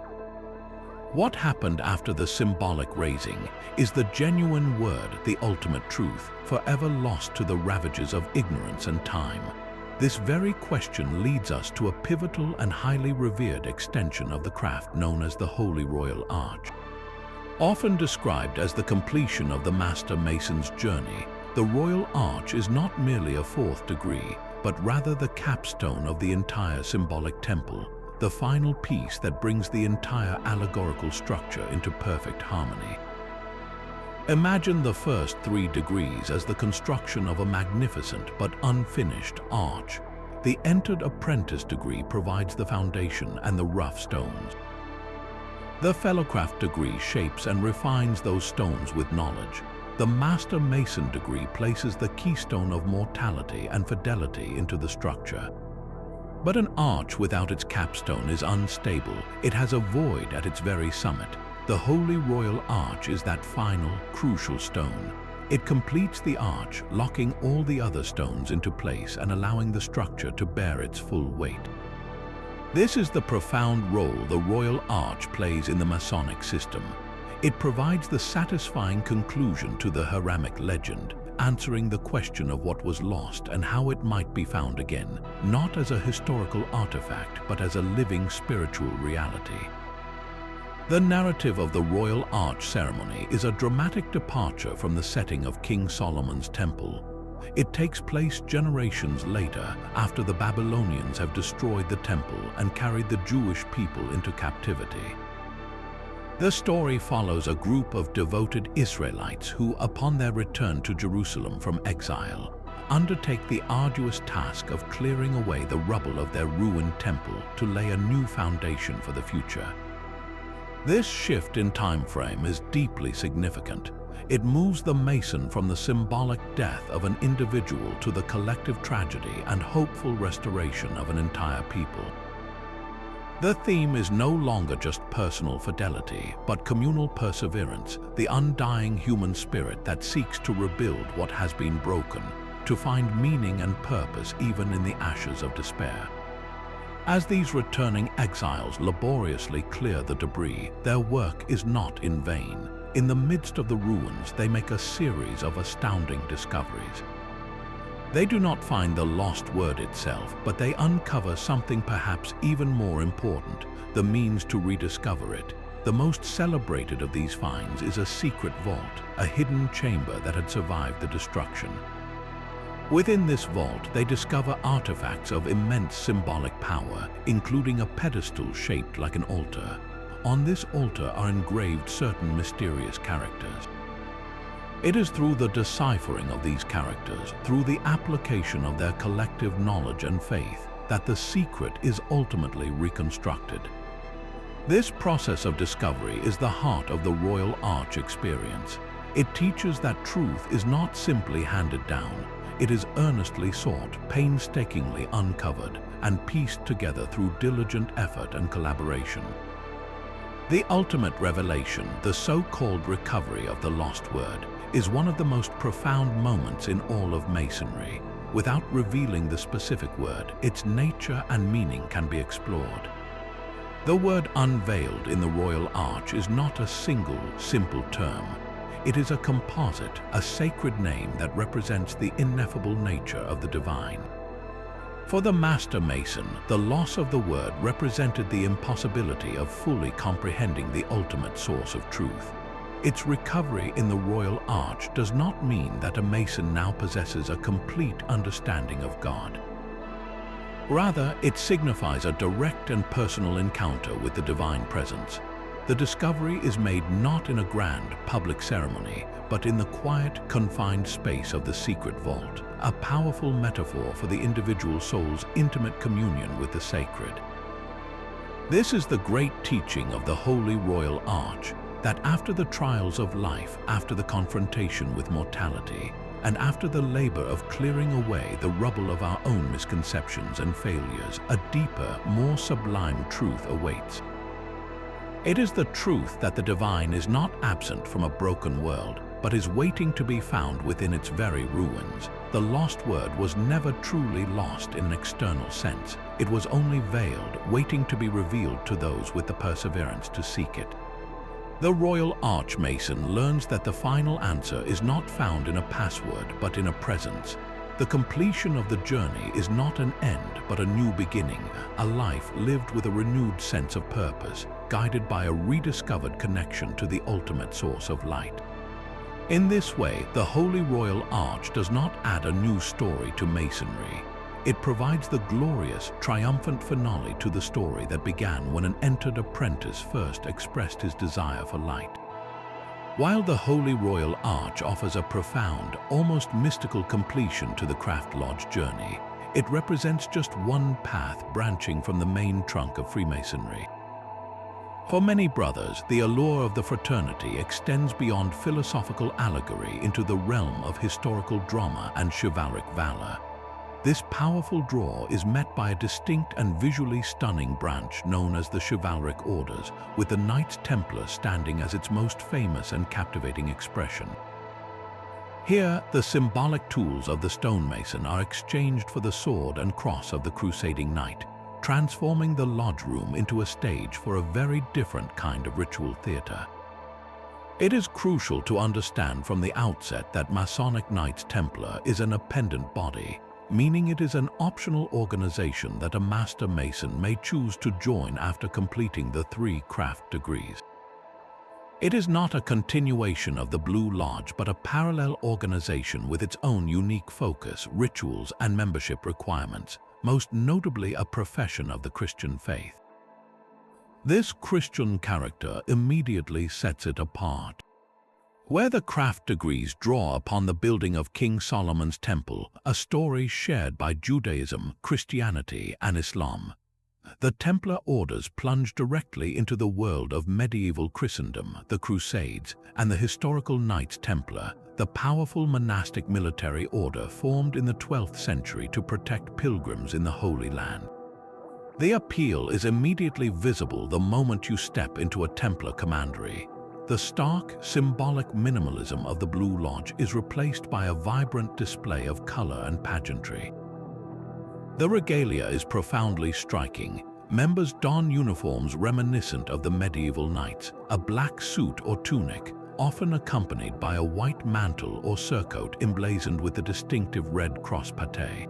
What happened after the symbolic raising? Is the genuine word, the ultimate truth, forever lost to the ravages of ignorance and time? This very question leads us to a pivotal and highly revered extension of the craft known as the Holy Royal Arch. Often described as the completion of the Master Mason's journey, the Royal Arch is not merely a fourth degree, but rather the capstone of the entire symbolic temple, the final piece that brings the entire allegorical structure into perfect harmony. Imagine the first 3 degrees as the construction of a magnificent but unfinished arch. The Entered Apprentice degree provides the foundation and the rough stones. The Fellowcraft degree shapes and refines those stones with knowledge. The Master Mason degree places the keystone of mortality and fidelity into the structure. But an arch without its capstone is unstable. It has a void at its very summit. The Holy Royal Arch is that final, crucial stone. It completes the arch, locking all the other stones into place and allowing the structure to bear its full weight. This is the profound role the Royal Arch plays in the Masonic system. It provides the satisfying conclusion to the Hiramic legend, answering the question of what was lost and how it might be found again, not as a historical artifact, but as a living spiritual reality. The narrative of the Royal Arch ceremony is a dramatic departure from the setting of King Solomon's temple. It takes place generations later, after the Babylonians have destroyed the temple and carried the Jewish people into captivity. The story follows a group of devoted Israelites who, upon their return to Jerusalem from exile, undertake the arduous task of clearing away the rubble of their ruined temple to lay a new foundation for the future. This shift in time frame is deeply significant. It moves the Mason from the symbolic death of an individual to the collective tragedy and hopeful restoration of an entire people. The theme is no longer just personal fidelity, but communal perseverance, the undying human spirit that seeks to rebuild what has been broken, to find meaning and purpose even in the ashes of despair. As these returning exiles laboriously clear the debris, their work is not in vain. In the midst of the ruins, they make a series of astounding discoveries. They do not find the lost word itself, but they uncover something perhaps even more important, the means to rediscover it. The most celebrated of these finds is a secret vault, a hidden chamber that had survived the destruction. Within this vault, they discover artifacts of immense symbolic power, including a pedestal shaped like an altar. On this altar are engraved certain mysterious characters. It is through the deciphering of these characters, through the application of their collective knowledge and faith, that the secret is ultimately reconstructed. This process of discovery is the heart of the Royal Arch experience. It teaches that truth is not simply handed down. It is earnestly sought, painstakingly uncovered, and pieced together through diligent effort and collaboration. The ultimate revelation, the so-called recovery of the lost word, is one of the most profound moments in all of Masonry. Without revealing the specific word, its nature and meaning can be explored. The word unveiled in the Royal Arch is not a single, simple term. It is a composite, a sacred name that represents the ineffable nature of the divine. For the Master Mason, the loss of the word represented the impossibility of fully comprehending the ultimate source of truth. Its recovery in the Royal Arch does not mean that a Mason now possesses a complete understanding of God. Rather, it signifies a direct and personal encounter with the divine presence. The discovery is made not in a grand public ceremony, but in the quiet, confined space of the secret vault, a powerful metaphor for the individual soul's intimate communion with the sacred. This is the great teaching of the Holy Royal Arch, that after the trials of life, after the confrontation with mortality, and after the labor of clearing away the rubble of our own misconceptions and failures, a deeper, more sublime truth awaits. It is the truth that the divine is not absent from a broken world, but is waiting to be found within its very ruins. The lost word was never truly lost in an external sense. It was only veiled, waiting to be revealed to those with the perseverance to seek it. The Royal Arch Mason learns that the final answer is not found in a password, but in a presence. The completion of the journey is not an end, but a new beginning, a life lived with a renewed sense of purpose, guided by a rediscovered connection to the ultimate source of light. In this way, the Holy Royal Arch does not add a new story to Masonry. It provides the glorious, triumphant finale to the story that began when an entered apprentice first expressed his desire for light. While the Holy Royal Arch offers a profound, almost mystical completion to the Craft Lodge journey, it represents just one path branching from the main trunk of Freemasonry. For many brothers, the allure of the fraternity extends beyond philosophical allegory into the realm of historical drama and chivalric valor. This powerful draw is met by a distinct and visually stunning branch known as the Chivalric Orders, with the Knights Templar standing as its most famous and captivating expression. Here, the symbolic tools of the stonemason are exchanged for the sword and cross of the crusading knight, transforming the lodge room into a stage for a very different kind of ritual theater. It is crucial to understand from the outset that Masonic Knights Templar is an appendant body, meaning it is an optional organization that a Master Mason may choose to join after completing the 3 craft degrees. It is not a continuation of the Blue Lodge, but a parallel organization with its own unique focus, rituals, and membership requirements, most notably a profession of the Christian faith. This Christian character immediately sets it apart. Where the craft degrees draw upon the building of King Solomon's temple, a story shared by Judaism, Christianity, and Islam, the Templar orders plunge directly into the world of medieval Christendom, the Crusades, and the historical Knights Templar, the powerful monastic military order formed in the 12th century to protect pilgrims in the Holy Land. The appeal is immediately visible the moment you step into a Templar commandery. The stark, symbolic minimalism of the Blue Lodge is replaced by a vibrant display of color and pageantry. The regalia is profoundly striking. Members don uniforms reminiscent of the medieval knights, a black suit or tunic, often accompanied by a white mantle or surcoat emblazoned with the distinctive red cross patè.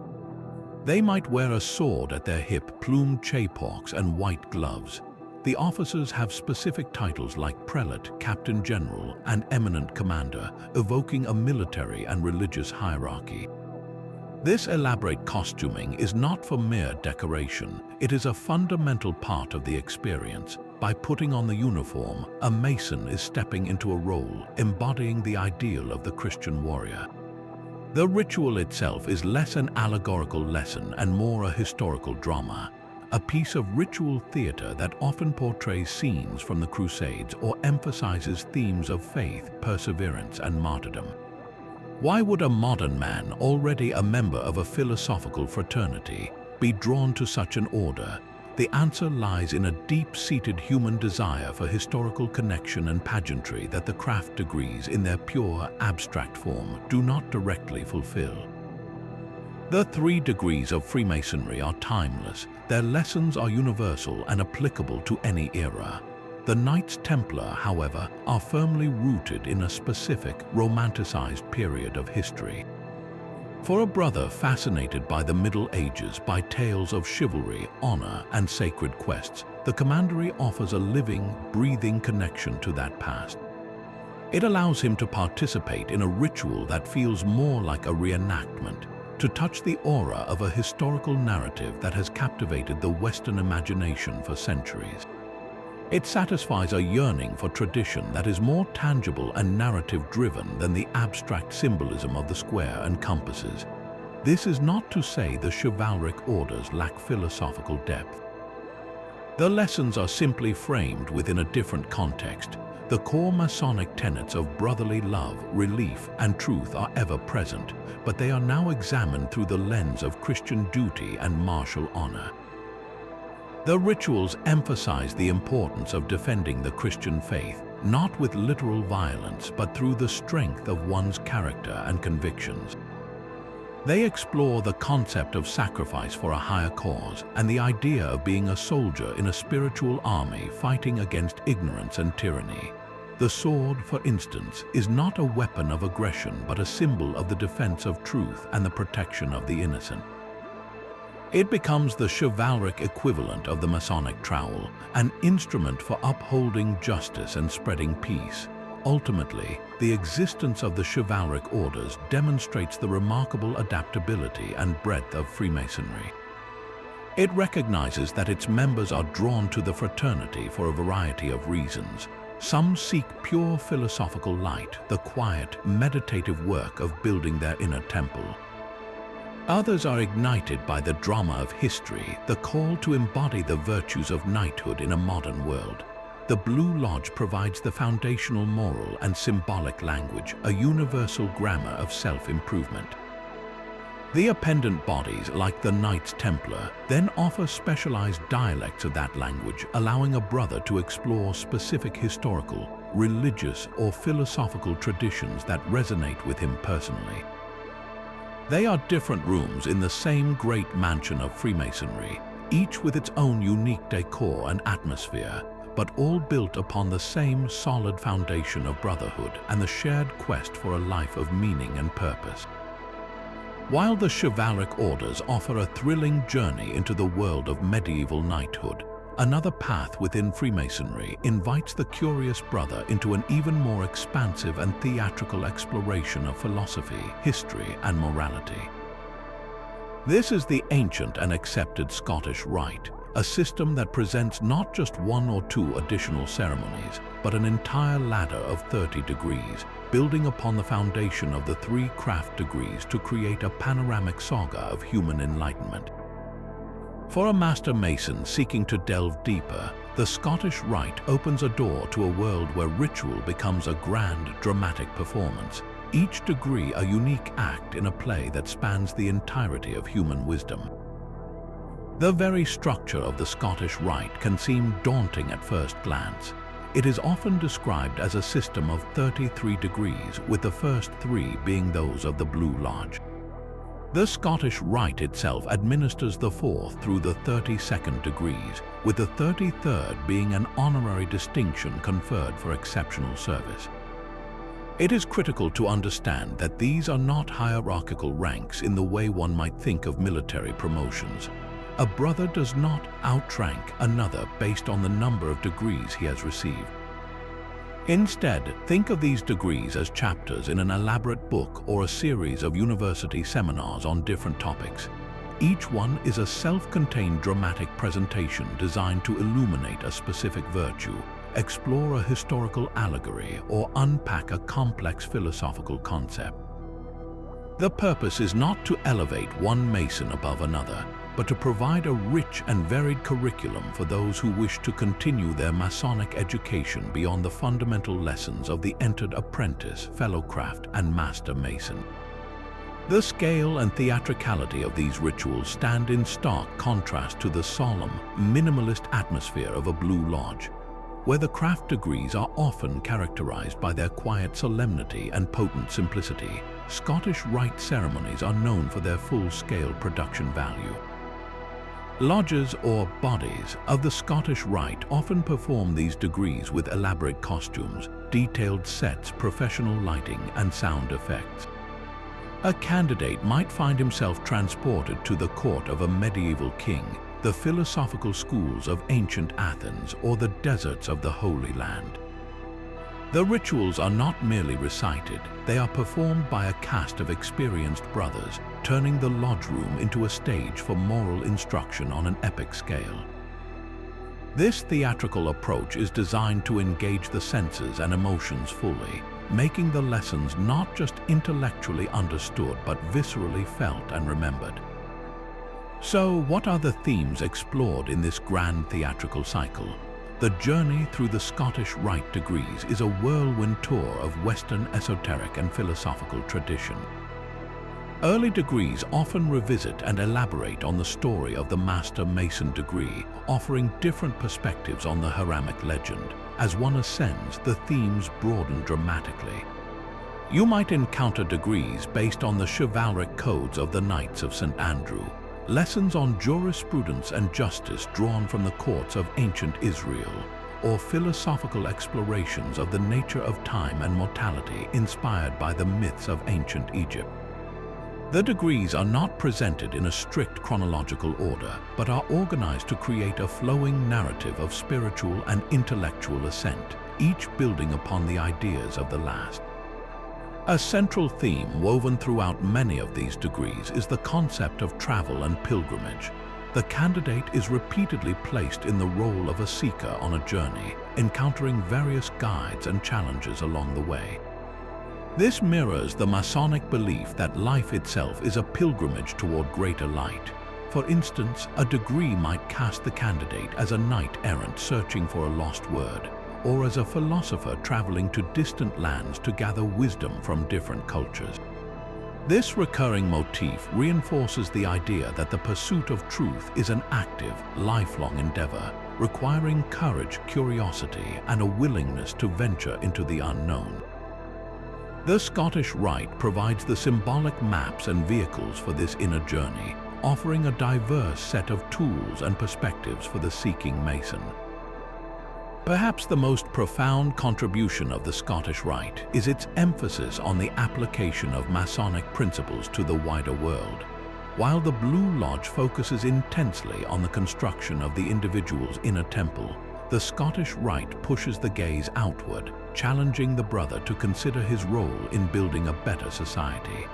They might wear a sword at their hip, plumed chapauks, and white gloves. The officers have specific titles like prelate, captain general, and eminent commander, evoking a military and religious hierarchy. This elaborate costuming is not for mere decoration. It is a fundamental part of the experience. By putting on the uniform, a Mason is stepping into a role, embodying the ideal of the Christian warrior. The ritual itself is less an allegorical lesson and more a historical drama, a piece of ritual theater that often portrays scenes from the Crusades or emphasizes themes of faith, perseverance, and martyrdom. Why would a modern man, already a member of a philosophical fraternity, be drawn to such an order? The answer lies in a deep-seated human desire for historical connection and pageantry that the craft degrees, in their pure, abstract form, do not directly fulfill. The 3 degrees of Freemasonry are timeless. Their lessons are universal and applicable to any era. The Knights Templar, however, are firmly rooted in a specific, romanticized period of history. For a brother fascinated by the Middle Ages, by tales of chivalry, honor, and sacred quests, the commandery offers a living, breathing connection to that past. It allows him to participate in a ritual that feels more like a reenactment, to touch the aura of a historical narrative that has captivated the Western imagination for centuries. It satisfies a yearning for tradition that is more tangible and narrative-driven than the abstract symbolism of the square and compasses. This is not to say the chivalric orders lack philosophical depth. The lessons are simply framed within a different context. The core Masonic tenets of brotherly love, relief, and truth are ever present, but they are now examined through the lens of Christian duty and martial honor. The rituals emphasize the importance of defending the Christian faith, not with literal violence, but through the strength of one's character and convictions. They explore the concept of sacrifice for a higher cause and the idea of being a soldier in a spiritual army fighting against ignorance and tyranny. The sword, for instance, is not a weapon of aggression but a symbol of the defense of truth and the protection of the innocent. It becomes the chivalric equivalent of the Masonic trowel, an instrument for upholding justice and spreading peace. Ultimately, the existence of the chivalric orders demonstrates the remarkable adaptability and breadth of Freemasonry. It recognizes that its members are drawn to the fraternity for a variety of reasons. Some seek pure philosophical light, the quiet, meditative work of building their inner temple. Others are ignited by the drama of history, the call to embody the virtues of knighthood in a modern world. The Blue Lodge provides the foundational moral and symbolic language, a universal grammar of self-improvement. The appendant bodies, like the Knights Templar, then offer specialized dialects of that language, allowing a brother to explore specific historical, religious or philosophical traditions that resonate with him personally. They are different rooms in the same great mansion of Freemasonry, each with its own unique decor and atmosphere, but all built upon the same solid foundation of brotherhood and the shared quest for a life of meaning and purpose. While the chivalric orders offer a thrilling journey into the world of medieval knighthood, another path within Freemasonry invites the curious brother into an even more expansive and theatrical exploration of philosophy, history, and morality. This is the ancient and accepted Scottish Rite, a system that presents not just one or two additional ceremonies, but an entire ladder of 30 degrees, building upon the foundation of the 3 craft degrees to create a panoramic saga of human enlightenment. For a Master Mason seeking to delve deeper, the Scottish Rite opens a door to a world where ritual becomes a grand, dramatic performance, each degree a unique act in a play that spans the entirety of human wisdom. The very structure of the Scottish Rite can seem daunting at first glance. It is often described as a system of 33 degrees, with the first 3 being those of the Blue Lodge. The Scottish Rite itself administers the 4th through the 32nd degrees, with the 33rd being an honorary distinction conferred for exceptional service. It is critical to understand that these are not hierarchical ranks in the way one might think of military promotions. A brother does not outrank another based on the number of degrees he has received. Instead, think of these degrees as chapters in an elaborate book or a series of university seminars on different topics. Each one is a self-contained dramatic presentation designed to illuminate a specific virtue, explore a historical allegory, or unpack a complex philosophical concept. The purpose is not to elevate one Mason above another, but to provide a rich and varied curriculum for those who wish to continue their Masonic education beyond the fundamental lessons of the Entered Apprentice, Fellowcraft, and Master Mason. The scale and theatricality of these rituals stand in stark contrast to the solemn, minimalist atmosphere of a Blue Lodge, where the craft degrees are often characterized by their quiet solemnity and potent simplicity. Scottish Rite ceremonies are known for their full-scale production value. Lodges or bodies of the Scottish Rite often perform these degrees with elaborate costumes, detailed sets, professional lighting, and sound effects. A candidate might find himself transported to the court of a medieval king, the philosophical schools of ancient Athens, or the deserts of the Holy Land. The rituals are not merely recited, they are performed by a cast of experienced brothers, turning the lodge room into a stage for moral instruction on an epic scale. This theatrical approach is designed to engage the senses and emotions fully, making the lessons not just intellectually understood but viscerally felt and remembered. So, what are the themes explored in this grand theatrical cycle? The journey through the Scottish Rite degrees is a whirlwind tour of Western esoteric and philosophical tradition. Early degrees often revisit and elaborate on the story of the Master Mason degree, offering different perspectives on the Hiramic legend. As one ascends, the themes broaden dramatically. You might encounter degrees based on the chivalric codes of the Knights of St. Andrew, lessons on jurisprudence and justice drawn from the courts of ancient Israel, or philosophical explorations of the nature of time and mortality inspired by the myths of ancient Egypt. The degrees are not presented in a strict chronological order, but are organized to create a flowing narrative of spiritual and intellectual ascent, each building upon the ideas of the last. A central theme woven throughout many of these degrees is the concept of travel and pilgrimage. The candidate is repeatedly placed in the role of a seeker on a journey, encountering various guides and challenges along the way. This mirrors the Masonic belief that life itself is a pilgrimage toward greater light. For instance, a degree might cast the candidate as a knight-errant searching for a lost word, or as a philosopher traveling to distant lands to gather wisdom from different cultures. This recurring motif reinforces the idea that the pursuit of truth is an active, lifelong endeavor, requiring courage, curiosity, and a willingness to venture into the unknown. The Scottish Rite provides the symbolic maps and vehicles for this inner journey, offering a diverse set of tools and perspectives for the seeking Mason. Perhaps the most profound contribution of the Scottish Rite is its emphasis on the application of Masonic principles to the wider world. While the Blue Lodge focuses intensely on the construction of the individual's inner temple, the Scottish Rite pushes the gaze outward, challenging the brother to consider his role in building a better society.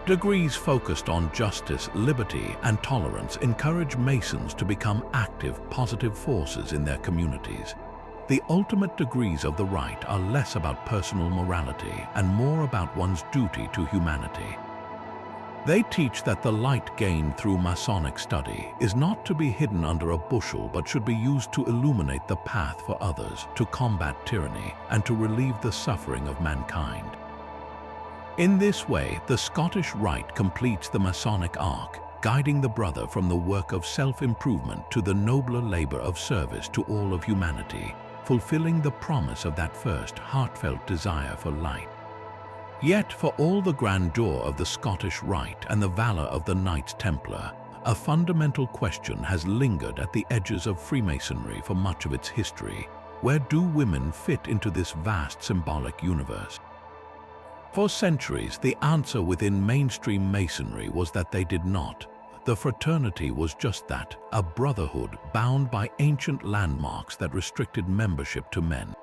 Degrees focused on justice, liberty, and tolerance encourage Masons to become active, positive forces in their communities. The ultimate degrees of the Rite are less about personal morality and more about one's duty to humanity. They teach that the light gained through Masonic study is not to be hidden under a bushel but should be used to illuminate the path for others, to combat tyranny, and to relieve the suffering of mankind. In this way, the Scottish Rite completes the Masonic arc, guiding the brother from the work of self-improvement to the nobler labor of service to all of humanity, fulfilling the promise of that first heartfelt desire for light. Yet, for all the grandeur of the Scottish Rite and the valor of the Knights Templar, a fundamental question has lingered at the edges of Freemasonry for much of its history. Where do women fit into this vast symbolic universe? For centuries, the answer within mainstream Masonry was that they did not. The fraternity was just that, a brotherhood bound by ancient landmarks that restricted membership to men.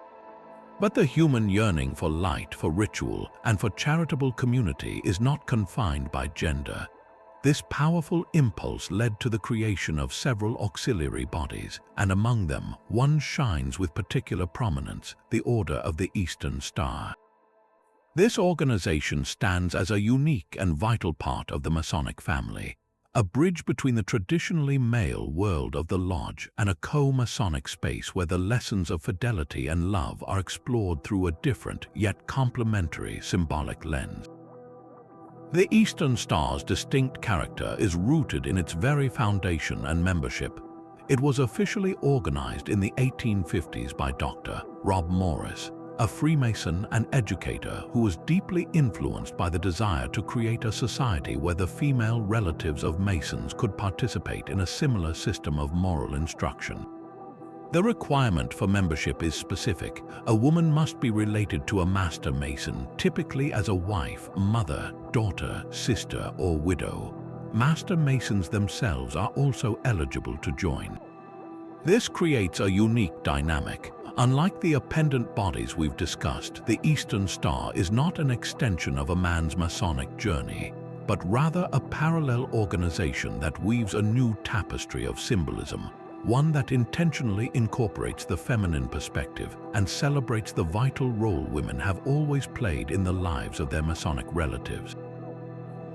But the human yearning for light, for ritual, and for charitable community is not confined by gender. This powerful impulse led to the creation of several auxiliary bodies, and among them, one shines with particular prominence, the Order of the Eastern Star. This organization stands as a unique and vital part of the Masonic family, a bridge between the traditionally male world of the lodge and a co-Masonic space where the lessons of fidelity and love are explored through a different yet complementary symbolic lens. The Eastern Star's distinct character is rooted in its very foundation and membership. It was officially organized in the 1850s by Dr. Rob Morris, a Freemason and educator who was deeply influenced by the desire to create a society where the female relatives of Masons could participate in a similar system of moral instruction. The requirement for membership is specific. A woman must be related to a Master Mason, typically as a wife, mother, daughter, sister, or widow. Master Masons themselves are also eligible to join. This creates a unique dynamic. Unlike the appendant bodies we've discussed, the Eastern Star is not an extension of a man's Masonic journey, but rather a parallel organization that weaves a new tapestry of symbolism, one that intentionally incorporates the feminine perspective and celebrates the vital role women have always played in the lives of their Masonic relatives.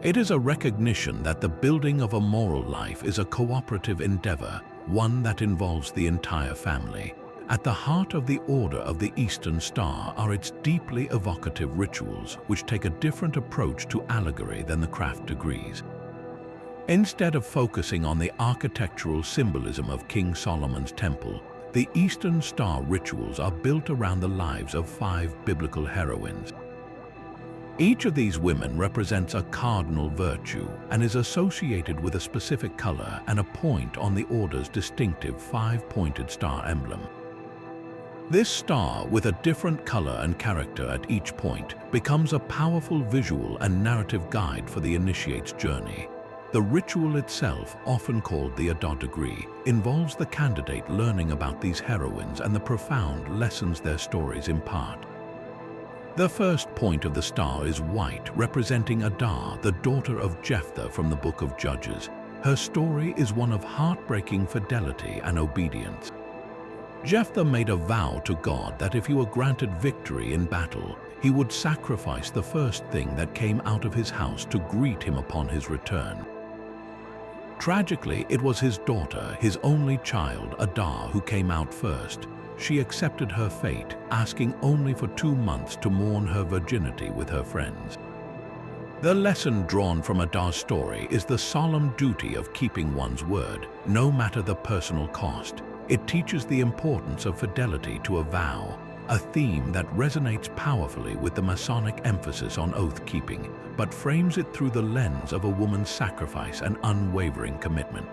It is a recognition that the building of a moral life is a cooperative endeavor, one that involves the entire family. At the heart of the Order of the Eastern Star are its deeply evocative rituals, which take a different approach to allegory than the craft degrees. Instead of focusing on the architectural symbolism of King Solomon's temple, the Eastern Star rituals are built around the lives of 5 biblical heroines. Each of these women represents a cardinal virtue and is associated with a specific color and a point on the Order's distinctive 5-pointed star emblem. This star, with a different color and character at each point, becomes a powerful visual and narrative guide for the initiate's journey. The ritual itself, often called the Adod degree, involves the candidate learning about these heroines and the profound lessons their stories impart. The first point of the star is white, representing Adah, the daughter of Jephthah from the Book of Judges. Her story is one of heartbreaking fidelity and obedience. Jephthah made a vow to God that if he were granted victory in battle, he would sacrifice the first thing that came out of his house to greet him upon his return. Tragically, it was his daughter, his only child, Adah, who came out first. She accepted her fate, asking only for 2 months to mourn her virginity with her friends. The lesson drawn from Ada's story is the solemn duty of keeping one's word, no matter the personal cost. It teaches the importance of fidelity to a vow, a theme that resonates powerfully with the Masonic emphasis on oath-keeping, but frames it through the lens of a woman's sacrifice and unwavering commitment.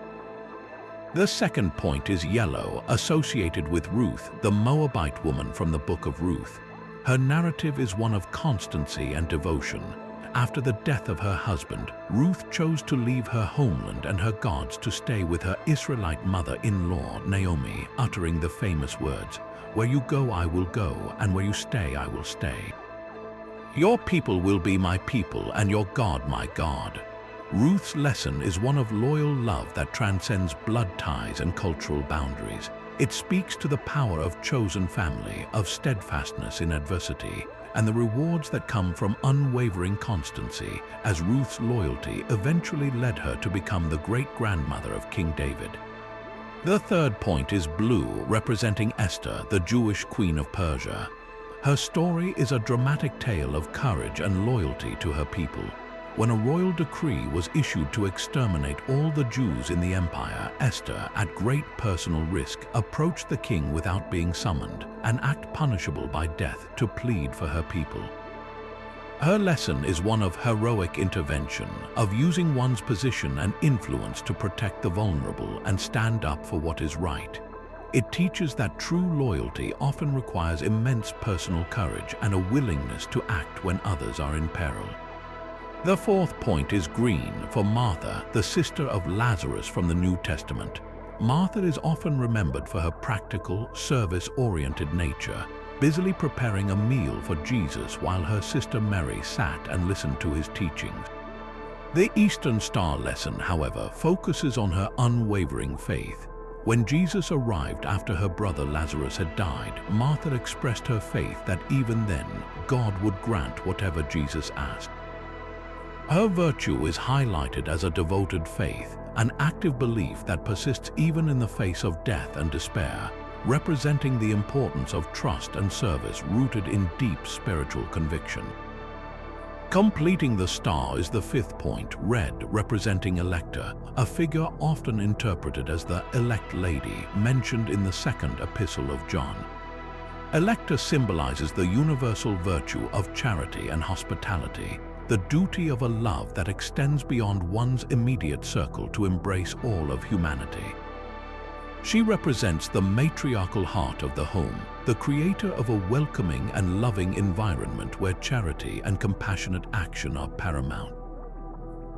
The second point is yellow, associated with Ruth, the Moabite woman from the Book of Ruth. Her narrative is one of constancy and devotion. After the death of her husband, Ruth chose to leave her homeland and her gods to stay with her Israelite mother-in-law, Naomi, uttering the famous words, "Where you go, I will go, and where you stay, I will stay. Your people will be my people, and your God my God." Ruth's lesson is one of loyal love that transcends blood ties and cultural boundaries. It speaks to the power of chosen family, of steadfastness in adversity, and the rewards that come from unwavering constancy, as Ruth's loyalty eventually led her to become the great-grandmother of King David. The third point is blue, representing Esther, the Jewish queen of Persia. Her story is a dramatic tale of courage and loyalty to her people. When a royal decree was issued to exterminate all the Jews in the empire, Esther, at great personal risk, approached the king without being summoned, an act punishable by death, to plead for her people. Her lesson is one of heroic intervention, of using one's position and influence to protect the vulnerable and stand up for what is right. It teaches that true loyalty often requires immense personal courage and a willingness to act when others are in peril. The fourth point is green, for Martha, the sister of Lazarus from the New Testament. Martha is often remembered for her practical, service-oriented nature, busily preparing a meal for Jesus while her sister Mary sat and listened to his teachings. The Eastern Star lesson, however, focuses on her unwavering faith. When Jesus arrived after her brother Lazarus had died, Martha expressed her faith that even then, God would grant whatever Jesus asked. Her virtue is highlighted as a devoted faith, an active belief that persists even in the face of death and despair, representing the importance of trust and service rooted in deep spiritual conviction. Completing the star is the fifth point, red, representing Electa, a figure often interpreted as the elect lady mentioned in the second epistle of John. Electa symbolizes the universal virtue of charity and hospitality, the duty of a love that extends beyond one's immediate circle to embrace all of humanity. She represents the matriarchal heart of the home, the creator of a welcoming and loving environment where charity and compassionate action are paramount.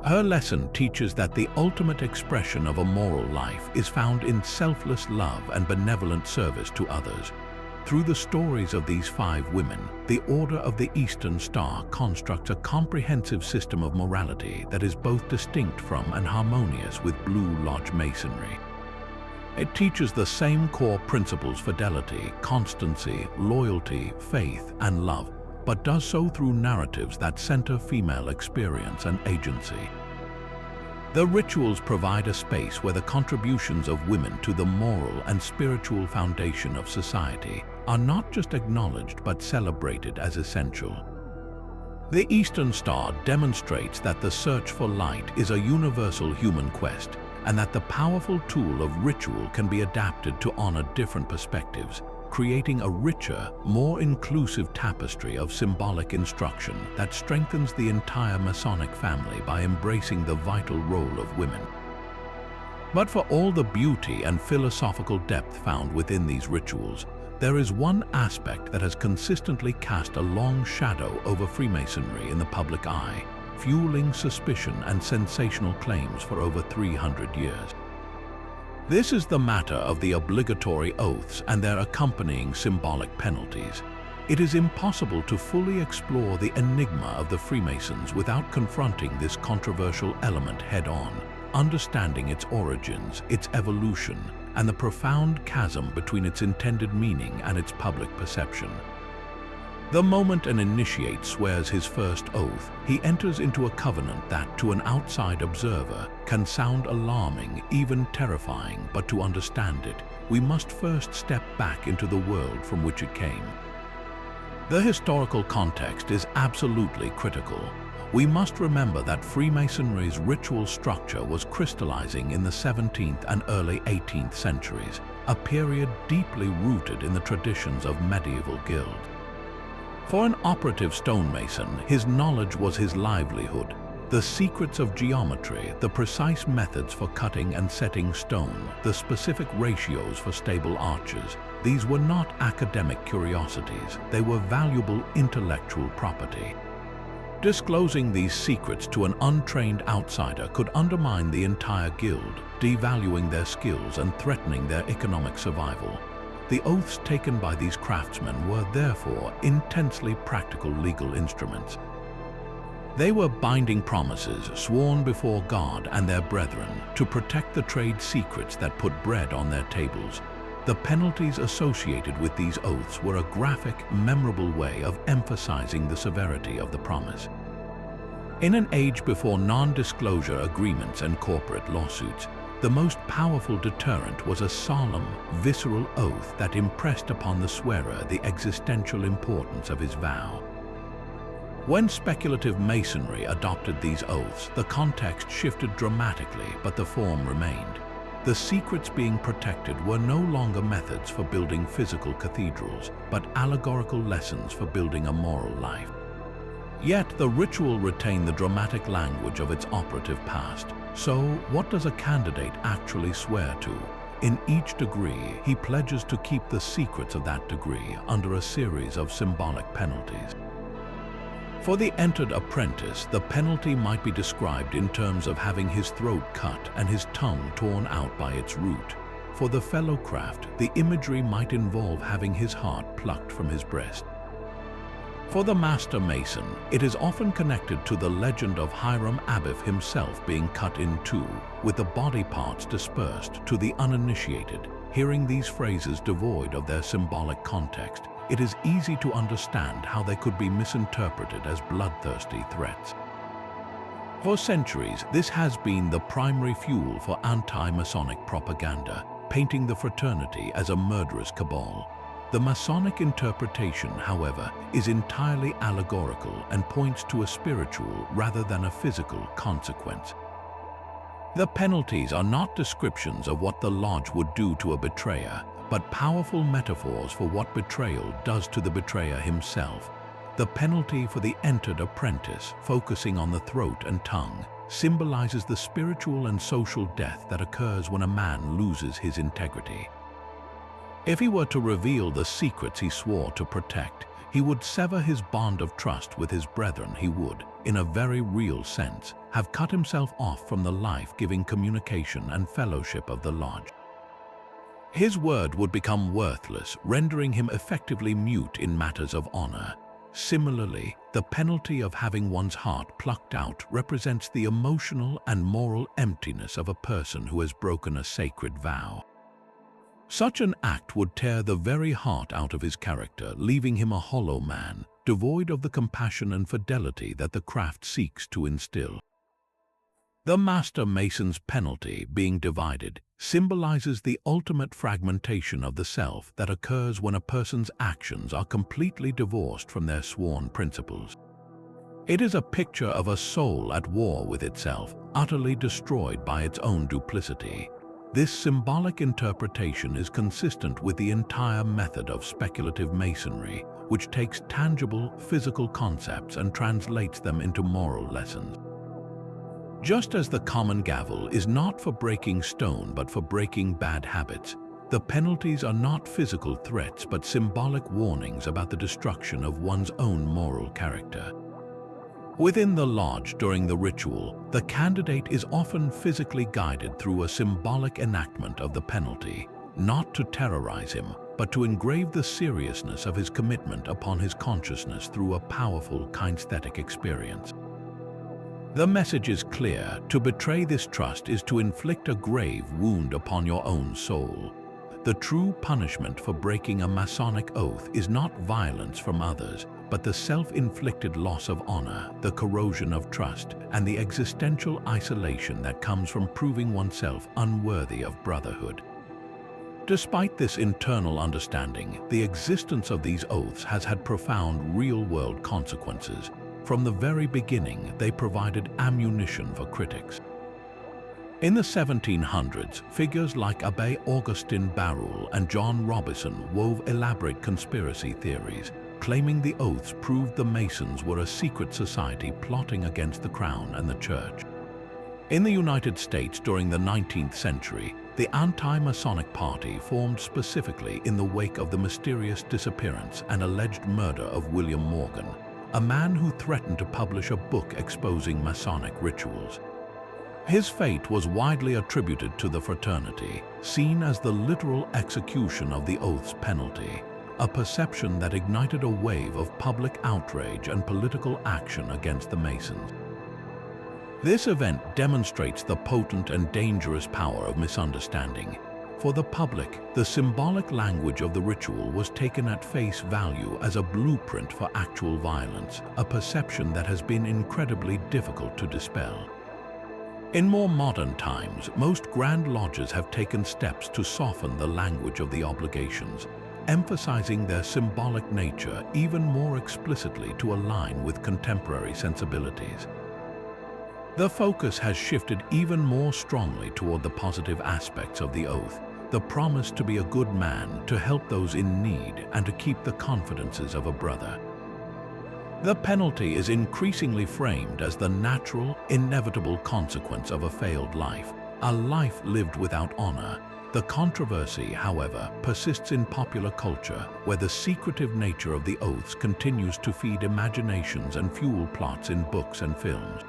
Her lesson teaches that the ultimate expression of a moral life is found in selfless love and benevolent service to others. Through the stories of these 5 women, the Order of the Eastern Star constructs a comprehensive system of morality that is both distinct from and harmonious with Blue Lodge Masonry. It teaches the same core principles: fidelity, constancy, loyalty, faith, and love, but does so through narratives that center female experience and agency. The rituals provide a space where the contributions of women to the moral and spiritual foundation of society are not just acknowledged but celebrated as essential. The Eastern Star demonstrates that the search for light is a universal human quest, and that the powerful tool of ritual can be adapted to honor different perspectives, creating a richer, more inclusive tapestry of symbolic instruction that strengthens the entire Masonic family by embracing the vital role of women. But for all the beauty and philosophical depth found within these rituals, there is one aspect that has consistently cast a long shadow over Freemasonry in the public eye, fueling suspicion and sensational claims for over 300 years. This is the matter of the obligatory oaths and their accompanying symbolic penalties. It is impossible to fully explore the enigma of the Freemasons without confronting this controversial element head-on, understanding its origins, its evolution, and the profound chasm between its intended meaning and its public perception. The moment an initiate swears his first oath, he enters into a covenant that, to an outside observer, can sound alarming, even terrifying, but to understand it, we must first step back into the world from which it came. The historical context is absolutely critical. We must remember that Freemasonry's ritual structure was crystallizing in the 17th and early 18th centuries, a period deeply rooted in the traditions of medieval guilds. For an operative stonemason, his knowledge was his livelihood. The secrets of geometry, the precise methods for cutting and setting stone, the specific ratios for stable arches, these were not academic curiosities, they were valuable intellectual property. Disclosing these secrets to an untrained outsider could undermine the entire guild, devaluing their skills and threatening their economic survival. The oaths taken by these craftsmen were therefore intensely practical legal instruments. They were binding promises sworn before God and their brethren to protect the trade secrets that put bread on their tables. The penalties associated with these oaths were a graphic, memorable way of emphasizing the severity of the promise. In an age before non-disclosure agreements and corporate lawsuits, the most powerful deterrent was a solemn, visceral oath that impressed upon the swearer the existential importance of his vow. When speculative masonry adopted these oaths, the context shifted dramatically, but the form remained. The secrets being protected were no longer methods for building physical cathedrals, but allegorical lessons for building a moral life. Yet the ritual retained the dramatic language of its operative past. So, what does a candidate actually swear to? In each degree, he pledges to keep the secrets of that degree under a series of symbolic penalties. For the entered apprentice, the penalty might be described in terms of having his throat cut and his tongue torn out by its root. For the fellow craft, the imagery might involve having his heart plucked from his breast. For the master mason, it is often connected to the legend of Hiram Abiff himself being cut in two, with the body parts dispersed to the uninitiated. Hearing these phrases devoid of their symbolic context, it is easy to understand how they could be misinterpreted as bloodthirsty threats. For centuries, this has been the primary fuel for anti-Masonic propaganda, painting the fraternity as a murderous cabal. The Masonic interpretation, however, is entirely allegorical and points to a spiritual rather than a physical consequence. The penalties are not descriptions of what the lodge would do to a betrayer, but powerful metaphors for what betrayal does to the betrayer himself. The penalty for the entered apprentice, focusing on the throat and tongue, symbolizes the spiritual and social death that occurs when a man loses his integrity. If he were to reveal the secrets he swore to protect, he would sever his bond of trust with his brethren. He would, in a very real sense, have cut himself off from the life-giving communication and fellowship of the lodge. His word would become worthless, rendering him effectively mute in matters of honor. Similarly, the penalty of having one's heart plucked out represents the emotional and moral emptiness of a person who has broken a sacred vow. Such an act would tear the very heart out of his character, leaving him a hollow man, devoid of the compassion and fidelity that the craft seeks to instill. The Master Mason's penalty, being divided, symbolizes the ultimate fragmentation of the self that occurs when a person's actions are completely divorced from their sworn principles. It is a picture of a soul at war with itself, utterly destroyed by its own duplicity. This symbolic interpretation is consistent with the entire method of speculative masonry, which takes tangible, physical concepts and translates them into moral lessons. Just as the common gavel is not for breaking stone but for breaking bad habits, the penalties are not physical threats but symbolic warnings about the destruction of one's own moral character. Within the lodge during the ritual, the candidate is often physically guided through a symbolic enactment of the penalty, not to terrorize him, but to engrave the seriousness of his commitment upon his consciousness through a powerful kinesthetic experience. The message is clear: to betray this trust is to inflict a grave wound upon your own soul. The true punishment for breaking a Masonic oath is not violence from others, but the self-inflicted loss of honor, the corrosion of trust, and the existential isolation that comes from proving oneself unworthy of brotherhood. Despite this internal understanding, the existence of these oaths has had profound real-world consequences. From the very beginning, they provided ammunition for critics. In the 1700s, figures like Abbé Augustin Barruel and John Robison wove elaborate conspiracy theories, claiming the oaths proved the Masons were a secret society plotting against the crown and the church. In the United States during the 19th century, the anti-Masonic party formed specifically in the wake of the mysterious disappearance and alleged murder of William Morgan, a man who threatened to publish a book exposing Masonic rituals. His fate was widely attributed to the fraternity, seen as the literal execution of the oath's penalty, a perception that ignited a wave of public outrage and political action against the Masons. This event demonstrates the potent and dangerous power of misunderstanding. For the public, the symbolic language of the ritual was taken at face value as a blueprint for actual violence, a perception that has been incredibly difficult to dispel. In more modern times, most Grand Lodges have taken steps to soften the language of the obligations, emphasizing their symbolic nature even more explicitly to align with contemporary sensibilities. The focus has shifted even more strongly toward the positive aspects of the oath, the promise to be a good man, to help those in need, and to keep the confidences of a brother. The penalty is increasingly framed as the natural, inevitable consequence of a failed life, a life lived without honor. The controversy, however, persists in popular culture, where the secretive nature of the oaths continues to feed imaginations and fuel plots in books and films.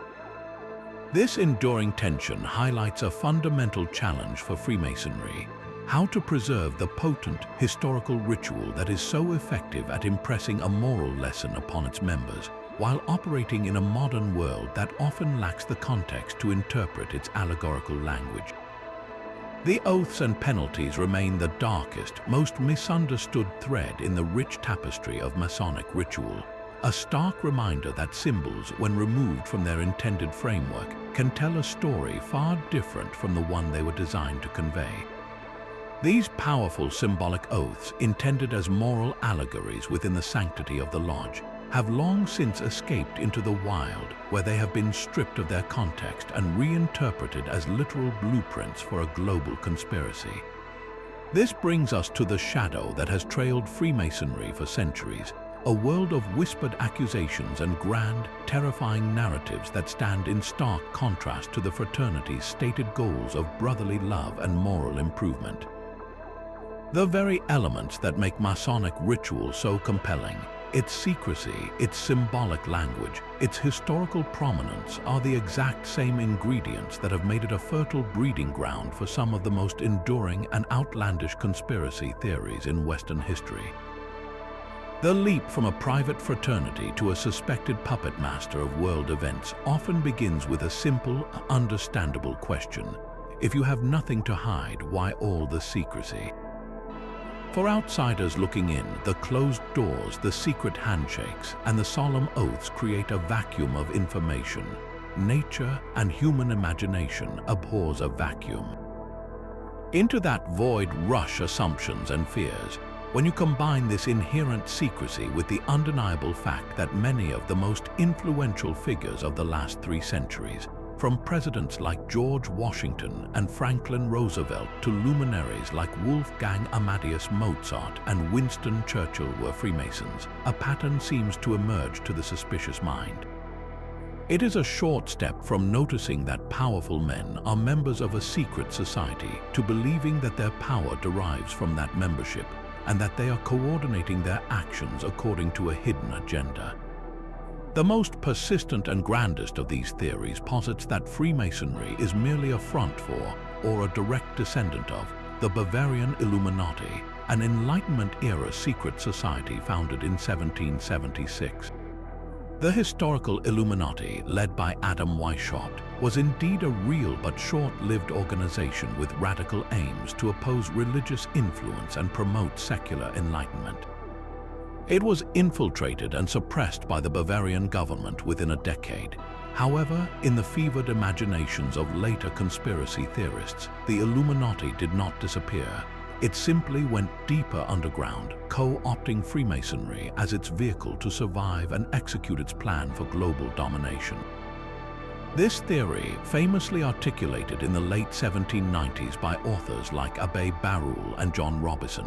This enduring tension highlights a fundamental challenge for Freemasonry: how to preserve the potent, historical ritual that is so effective at impressing a moral lesson upon its members, while operating in a modern world that often lacks the context to interpret its allegorical language. The oaths and penalties remain the darkest, most misunderstood thread in the rich tapestry of Masonic ritual, a stark reminder that symbols, when removed from their intended framework, can tell a story far different from the one they were designed to convey. These powerful symbolic oaths, intended as moral allegories within the sanctity of the lodge, have long since escaped into the wild, where they have been stripped of their context and reinterpreted as literal blueprints for a global conspiracy. This brings us to the shadow that has trailed Freemasonry for centuries, a world of whispered accusations and grand, terrifying narratives that stand in stark contrast to the fraternity's stated goals of brotherly love and moral improvement. The very elements that make Masonic ritual so compelling, its secrecy, its symbolic language, its historical prominence, are the exact same ingredients that have made it a fertile breeding ground for some of the most enduring and outlandish conspiracy theories in Western history. The leap from a private fraternity to a suspected puppet master of world events often begins with a simple, understandable question: if you have nothing to hide, why all the secrecy? For outsiders looking in, the closed doors, the secret handshakes, and the solemn oaths create a vacuum of information. Nature and human imagination abhors a vacuum. Into that void rush assumptions and fears. When you combine this inherent secrecy with the undeniable fact that many of the most influential figures of the last 3 centuries, from presidents like George Washington and Franklin Roosevelt to luminaries like Wolfgang Amadeus Mozart and Winston Churchill, were Freemasons, a pattern seems to emerge to the suspicious mind. It is a short step from noticing that powerful men are members of a secret society to believing that their power derives from that membership, and that they are coordinating their actions according to a hidden agenda. The most persistent and grandest of these theories posits that Freemasonry is merely a front for, or a direct descendant of, the Bavarian Illuminati, an Enlightenment-era secret society founded in 1776. The historical Illuminati, led by Adam Weishaupt, was indeed a real but short-lived organization with radical aims to oppose religious influence and promote secular enlightenment. It was infiltrated and suppressed by the Bavarian government within a decade. However, in the fevered imaginations of later conspiracy theorists, the Illuminati did not disappear. It simply went deeper underground, co-opting Freemasonry as its vehicle to survive and execute its plan for global domination. This theory, famously articulated in the late 1790s by authors like Abbé Barruel and John Robison,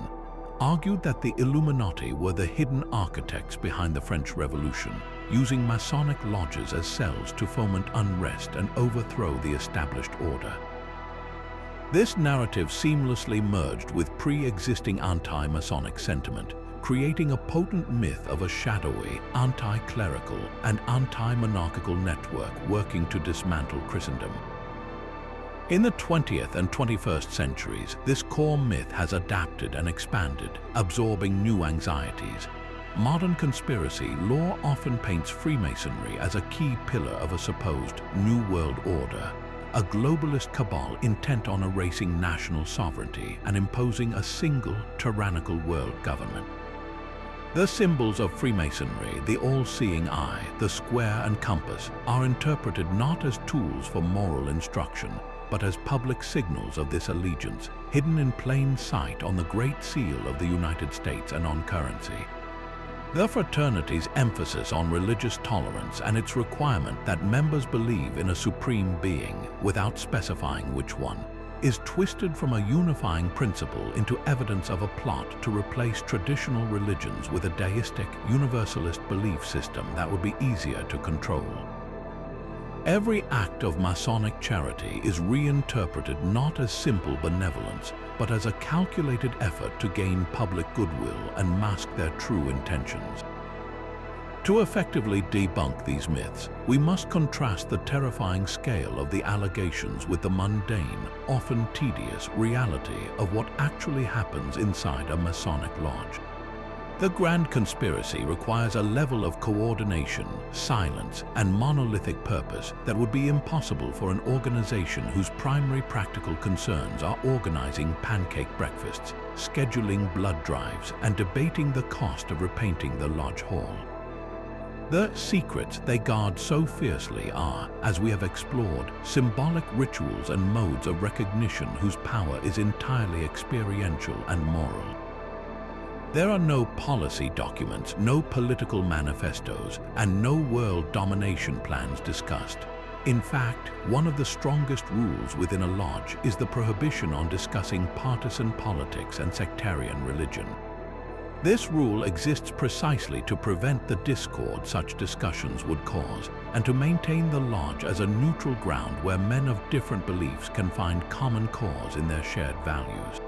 argued that the Illuminati were the hidden architects behind the French Revolution, using Masonic lodges as cells to foment unrest and overthrow the established order. This narrative seamlessly merged with pre-existing anti-Masonic sentiment, creating a potent myth of a shadowy, anti-clerical, and anti-monarchical network working to dismantle Christendom. In the 20th and 21st centuries, this core myth has adapted and expanded, absorbing new anxieties. Modern conspiracy lore often paints Freemasonry as a key pillar of a supposed New World Order, a globalist cabal intent on erasing national sovereignty and imposing a single, tyrannical world government. The symbols of Freemasonry, the all-seeing eye, the square and compass, are interpreted not as tools for moral instruction, but as public signals of this allegiance, hidden in plain sight on the Great Seal of the United States and on currency. The fraternity's emphasis on religious tolerance and its requirement that members believe in a supreme being, without specifying which one, is twisted from a unifying principle into evidence of a plot to replace traditional religions with a deistic, universalist belief system that would be easier to control. Every act of Masonic charity is reinterpreted not as simple benevolence, but as a calculated effort to gain public goodwill and mask their true intentions. To effectively debunk these myths, we must contrast the terrifying scale of the allegations with the mundane, often tedious reality of what actually happens inside a Masonic lodge. The grand conspiracy requires a level of coordination, silence, and monolithic purpose that would be impossible for an organization whose primary practical concerns are organizing pancake breakfasts, scheduling blood drives, and debating the cost of repainting the lodge hall. The secrets they guard so fiercely are, as we have explored, symbolic rituals and modes of recognition whose power is entirely experiential and moral. There are no policy documents, no political manifestos, and no world domination plans discussed. In fact, one of the strongest rules within a lodge is the prohibition on discussing partisan politics and sectarian religion. This rule exists precisely to prevent the discord such discussions would cause, and to maintain the lodge as a neutral ground where men of different beliefs can find common cause in their shared values.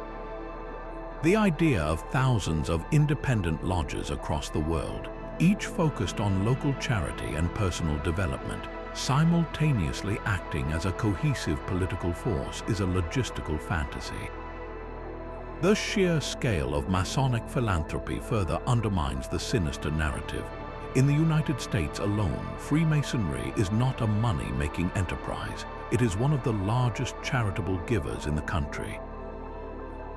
The idea of thousands of independent lodges across the world, each focused on local charity and personal development, simultaneously acting as a cohesive political force, is a logistical fantasy. The sheer scale of Masonic philanthropy further undermines the sinister narrative. In the United States alone, Freemasonry is not a money-making enterprise. It is one of the largest charitable givers in the country.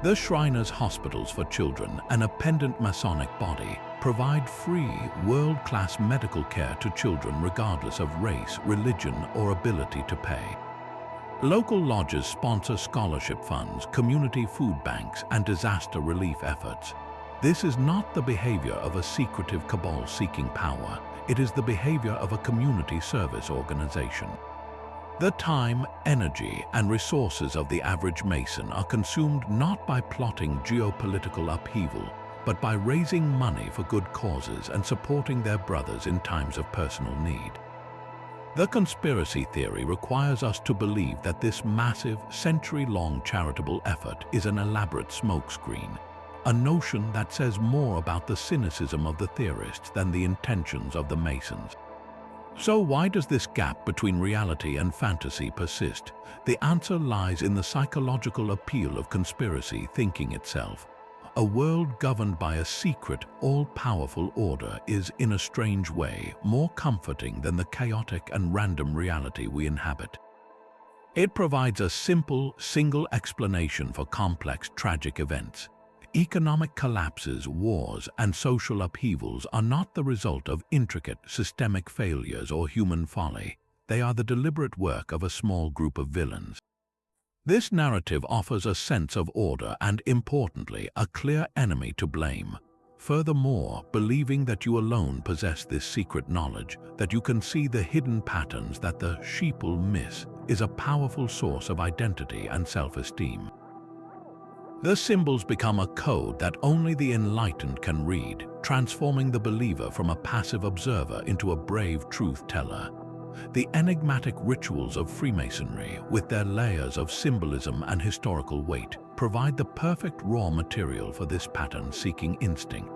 The Shriners Hospitals for Children, an appendant Masonic body, provide free, world-class medical care to children regardless of race, religion, or ability to pay. Local lodges sponsor scholarship funds, community food banks, and disaster relief efforts. This is not the behavior of a secretive cabal seeking power. It is the behavior of a community service organization. The time, energy, and resources of the average Mason are consumed not by plotting geopolitical upheaval, but by raising money for good causes and supporting their brothers in times of personal need. The conspiracy theory requires us to believe that this massive, century-long charitable effort is an elaborate smokescreen, a notion that says more about the cynicism of the theorists than the intentions of the Masons. So why does this gap between reality and fantasy persist? The answer lies in the psychological appeal of conspiracy thinking itself. A world governed by a secret, all-powerful order is, in a strange way, more comforting than the chaotic and random reality we inhabit. It provides a simple, single explanation for complex, tragic events. Economic collapses, wars, and social upheavals are not the result of intricate, systemic failures or human folly. They are the deliberate work of a small group of villains. This narrative offers a sense of order and, importantly, a clear enemy to blame. Furthermore, believing that you alone possess this secret knowledge, that you can see the hidden patterns that the sheeple miss, is a powerful source of identity and self-esteem. The symbols become a code that only the enlightened can read, transforming the believer from a passive observer into a brave truth-teller. The enigmatic rituals of Freemasonry, with their layers of symbolism and historical weight, provide the perfect raw material for this pattern-seeking instinct.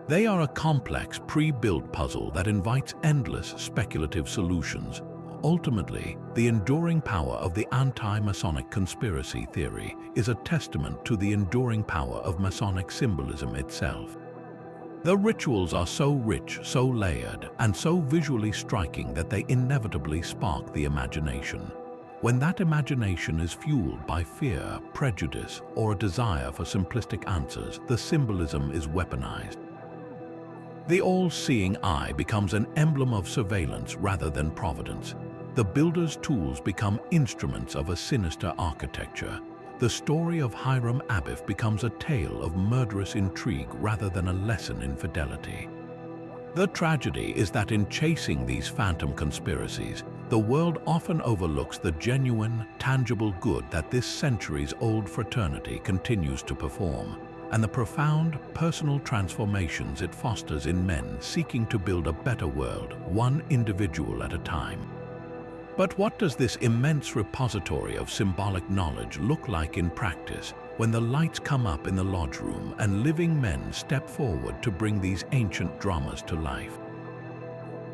They are a complex, pre-built puzzle that invites endless speculative solutions. Ultimately, the enduring power of the anti-Masonic conspiracy theory is a testament to the enduring power of Masonic symbolism itself. The rituals are so rich, so layered, and so visually striking that they inevitably spark the imagination. When that imagination is fueled by fear, prejudice, or a desire for simplistic answers, the symbolism is weaponized. The all-seeing eye becomes an emblem of surveillance rather than providence. The builder's tools become instruments of a sinister architecture. The story of Hiram Abiff becomes a tale of murderous intrigue rather than a lesson in fidelity. The tragedy is that in chasing these phantom conspiracies, the world often overlooks the genuine, tangible good that this centuries-old fraternity continues to perform, and the profound, personal transformations it fosters in men seeking to build a better world, one individual at a time. But what does this immense repository of symbolic knowledge look like in practice when the lights come up in the lodge room and living men step forward to bring these ancient dramas to life?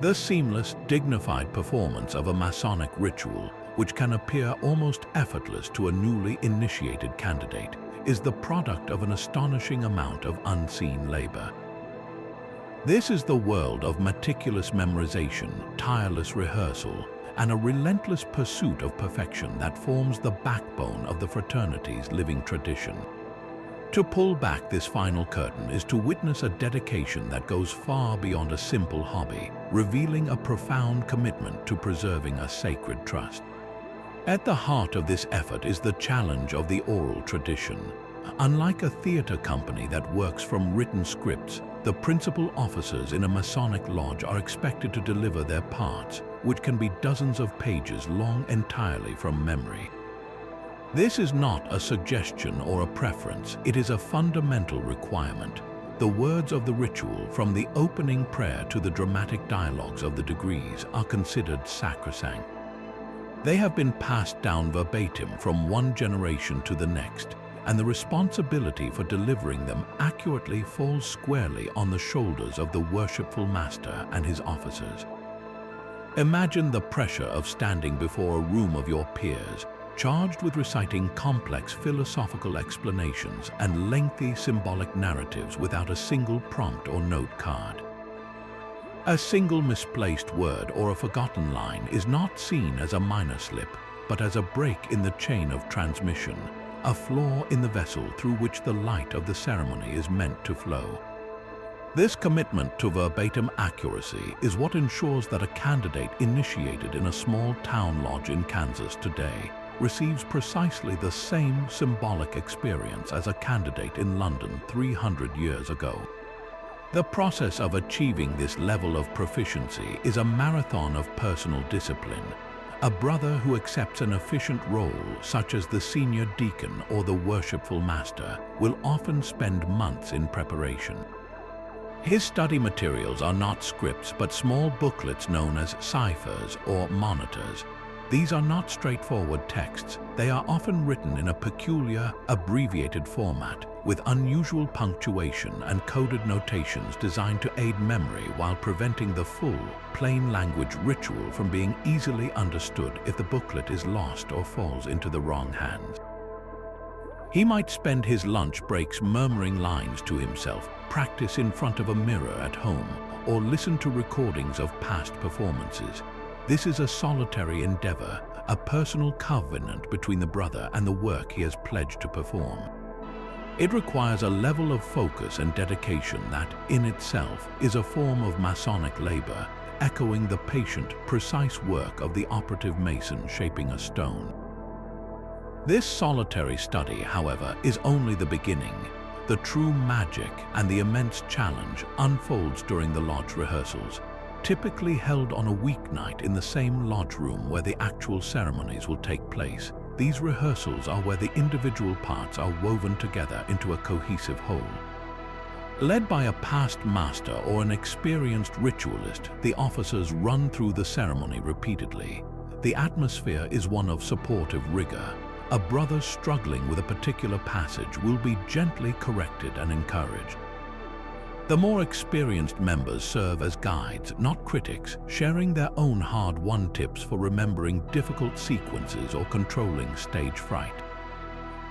The seamless, dignified performance of a Masonic ritual, which can appear almost effortless to a newly initiated candidate, is the product of an astonishing amount of unseen labor. This is the world of meticulous memorization, tireless rehearsal, and a relentless pursuit of perfection that forms the backbone of the fraternity's living tradition. To pull back this final curtain is to witness a dedication that goes far beyond a simple hobby, revealing a profound commitment to preserving a sacred trust. At the heart of this effort is the challenge of the oral tradition. Unlike a theater company that works from written scripts, the principal officers in a Masonic lodge are expected to deliver their parts, which can be dozens of pages long entirely from memory. This is not a suggestion or a preference, it is a fundamental requirement. The words of the ritual, from the opening prayer to the dramatic dialogues of the degrees, are considered sacrosanct. They have been passed down verbatim from one generation to the next, and the responsibility for delivering them accurately falls squarely on the shoulders of the worshipful master and his officers. Imagine the pressure of standing before a room of your peers, charged with reciting complex philosophical explanations and lengthy symbolic narratives without a single prompt or note card. A single misplaced word or a forgotten line is not seen as a minor slip, but as a break in the chain of transmission, a flaw in the vessel through which the light of the ceremony is meant to flow. This commitment to verbatim accuracy is what ensures that a candidate initiated in a small town lodge in Kansas today receives precisely the same symbolic experience as a candidate in London 300 years ago. The process of achieving this level of proficiency is a marathon of personal discipline. A brother who accepts an efficient role, such as the senior deacon or the worshipful master, will often spend months in preparation. His study materials are not scripts, but small booklets known as ciphers or monitors. These are not straightforward texts. They are often written in a peculiar, abbreviated format, with unusual punctuation and coded notations designed to aid memory while preventing the full, plain language ritual from being easily understood if the booklet is lost or falls into the wrong hands. He might spend his lunch breaks murmuring lines to himself, practice in front of a mirror at home, or listen to recordings of past performances. This is a solitary endeavor, a personal covenant between the brother and the work he has pledged to perform. It requires a level of focus and dedication that, in itself, is a form of Masonic labor, echoing the patient, precise work of the operative mason shaping a stone. This solitary study, however, is only the beginning. The true magic and the immense challenge unfolds during the lodge rehearsals, typically held on a weeknight in the same lodge room where the actual ceremonies will take place. These rehearsals are where the individual parts are woven together into a cohesive whole. Led by a past master or an experienced ritualist, the officers run through the ceremony repeatedly. The atmosphere is one of supportive rigor. A brother struggling with a particular passage will be gently corrected and encouraged. The more experienced members serve as guides, not critics, sharing their own hard-won tips for remembering difficult sequences or controlling stage fright.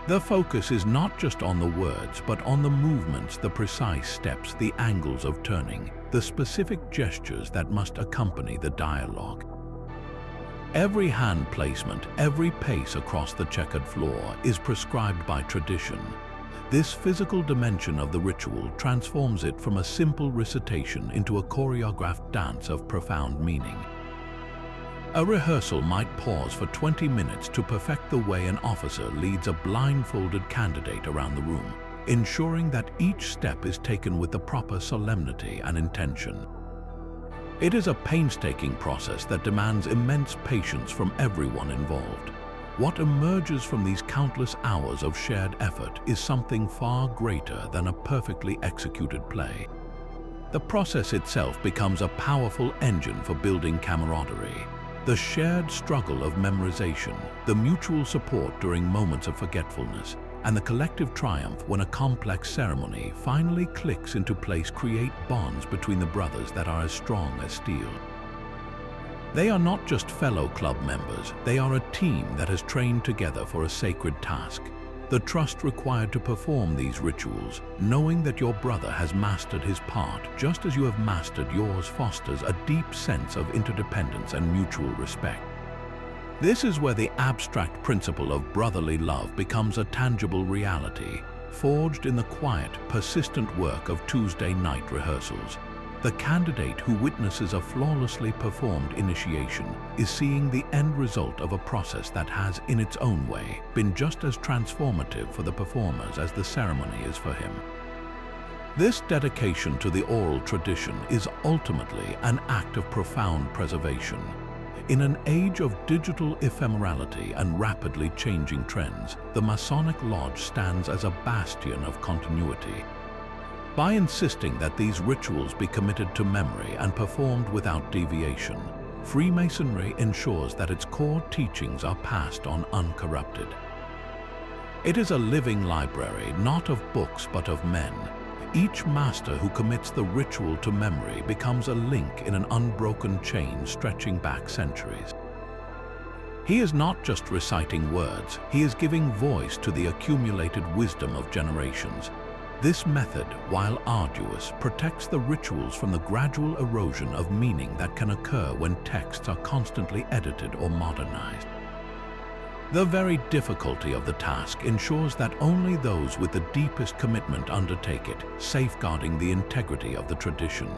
The focus is not just on the words, but on the movements, the precise steps, the angles of turning, the specific gestures that must accompany the dialogue. Every hand placement, every pace across the checkered floor is prescribed by tradition. This physical dimension of the ritual transforms it from a simple recitation into a choreographed dance of profound meaning. A rehearsal might pause for 20 minutes to perfect the way an officer leads a blindfolded candidate around the room, ensuring that each step is taken with the proper solemnity and intention. It is a painstaking process that demands immense patience from everyone involved. What emerges from these countless hours of shared effort is something far greater than a perfectly executed play. The process itself becomes a powerful engine for building camaraderie. The shared struggle of memorization, the mutual support during moments of forgetfulness, and the collective triumph when a complex ceremony finally clicks into place create bonds between the brothers that are as strong as steel. They are not just fellow club members, they are a team that has trained together for a sacred task. The trust required to perform these rituals, knowing that your brother has mastered his part just as you have mastered yours, fosters a deep sense of interdependence and mutual respect. This is where the abstract principle of brotherly love becomes a tangible reality, forged in the quiet, persistent work of Tuesday night rehearsals. The candidate who witnesses a flawlessly performed initiation is seeing the end result of a process that has, in its own way, been just as transformative for the performers as the ceremony is for him. This dedication to the oral tradition is ultimately an act of profound preservation. In an age of digital ephemerality and rapidly changing trends, the Masonic Lodge stands as a bastion of continuity. By insisting that these rituals be committed to memory and performed without deviation, Freemasonry ensures that its core teachings are passed on uncorrupted. It is a living library, not of books but of men. Each master who commits the ritual to memory becomes a link in an unbroken chain stretching back centuries. He is not just reciting words, he is giving voice to the accumulated wisdom of generations. This method, while arduous, protects the rituals from the gradual erosion of meaning that can occur when texts are constantly edited or modernized. The very difficulty of the task ensures that only those with the deepest commitment undertake it, safeguarding the integrity of the tradition.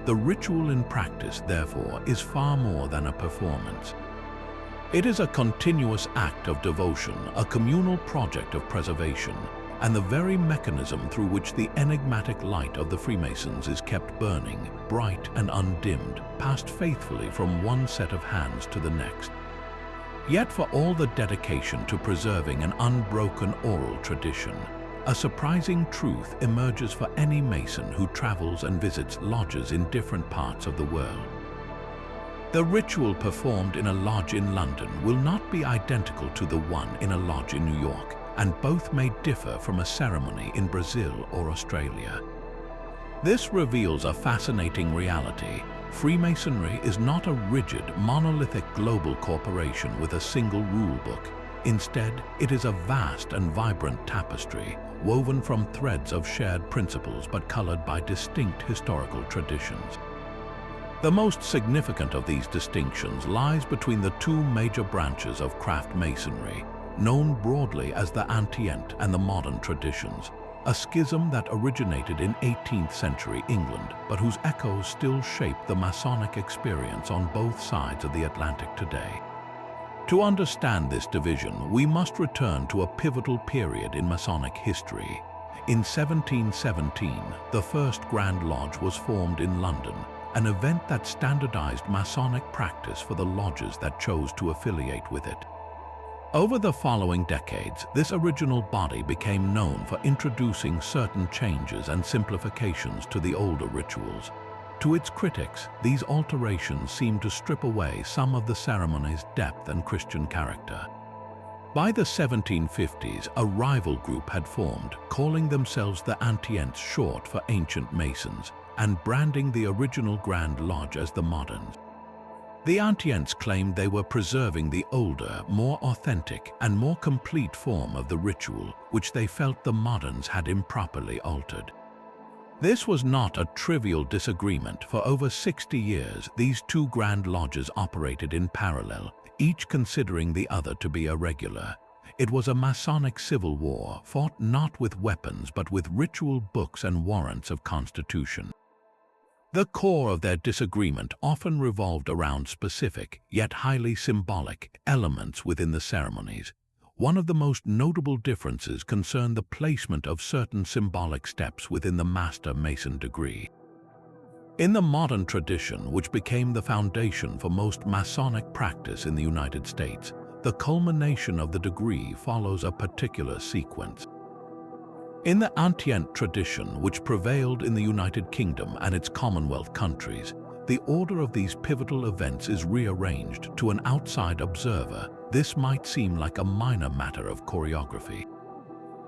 The ritual in practice, therefore, is far more than a performance. It is a continuous act of devotion, a communal project of preservation, and the very mechanism through which the enigmatic light of the Freemasons is kept burning, bright and undimmed, passed faithfully from one set of hands to the next. Yet for all the dedication to preserving an unbroken oral tradition, a surprising truth emerges for any Mason who travels and visits lodges in different parts of the world. The ritual performed in a lodge in London will not be identical to the one in a lodge in New York, and both may differ from a ceremony in Brazil or Australia. This reveals a fascinating reality. Freemasonry is not a rigid, monolithic global corporation with a single rule book. Instead, it is a vast and vibrant tapestry, woven from threads of shared principles but colored by distinct historical traditions. The most significant of these distinctions lies between the two major branches of craft masonry, known broadly as the ancient and the modern traditions, a schism that originated in 18th century England, but whose echoes still shape the Masonic experience on both sides of the Atlantic today. To understand this division, we must return to a pivotal period in Masonic history. In 1717, the first Grand Lodge was formed in London, an event that standardized Masonic practice for the lodges that chose to affiliate with it. Over the following decades, this original body became known for introducing certain changes and simplifications to the older rituals. To its critics, these alterations seemed to strip away some of the ceremony's depth and Christian character. By the 1750s, a rival group had formed, calling themselves the Antients, short for Ancient Masons, and branding the original Grand Lodge as the Moderns. The Antients claimed they were preserving the older, more authentic, and more complete form of the ritual, which they felt the Moderns had improperly altered. This was not a trivial disagreement. For over 60 years, these two Grand Lodges operated in parallel, each considering the other to be irregular. It was a Masonic civil war, fought not with weapons but with ritual books and warrants of constitution. The core of their disagreement often revolved around specific, yet highly symbolic, elements within the ceremonies. One of the most notable differences concerned the placement of certain symbolic steps within the Master Mason degree. In the modern tradition, which became the foundation for most Masonic practice in the United States, the culmination of the degree follows a particular sequence. In the Antient tradition, which prevailed in the United Kingdom and its Commonwealth countries, the order of these pivotal events is rearranged. To an outside observer, this might seem like a minor matter of choreography.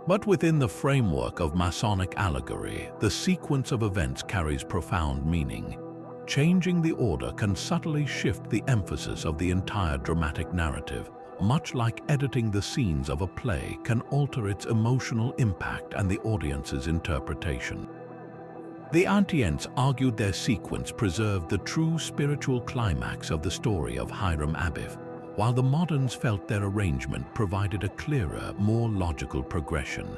But within the framework of Masonic allegory, the sequence of events carries profound meaning. Changing the order can subtly shift the emphasis of the entire dramatic narrative, much like editing the scenes of a play can alter its emotional impact and the audience's interpretation. The Antients argued their sequence preserved the true spiritual climax of the story of Hiram Abiff, while the Moderns felt their arrangement provided a clearer, more logical progression.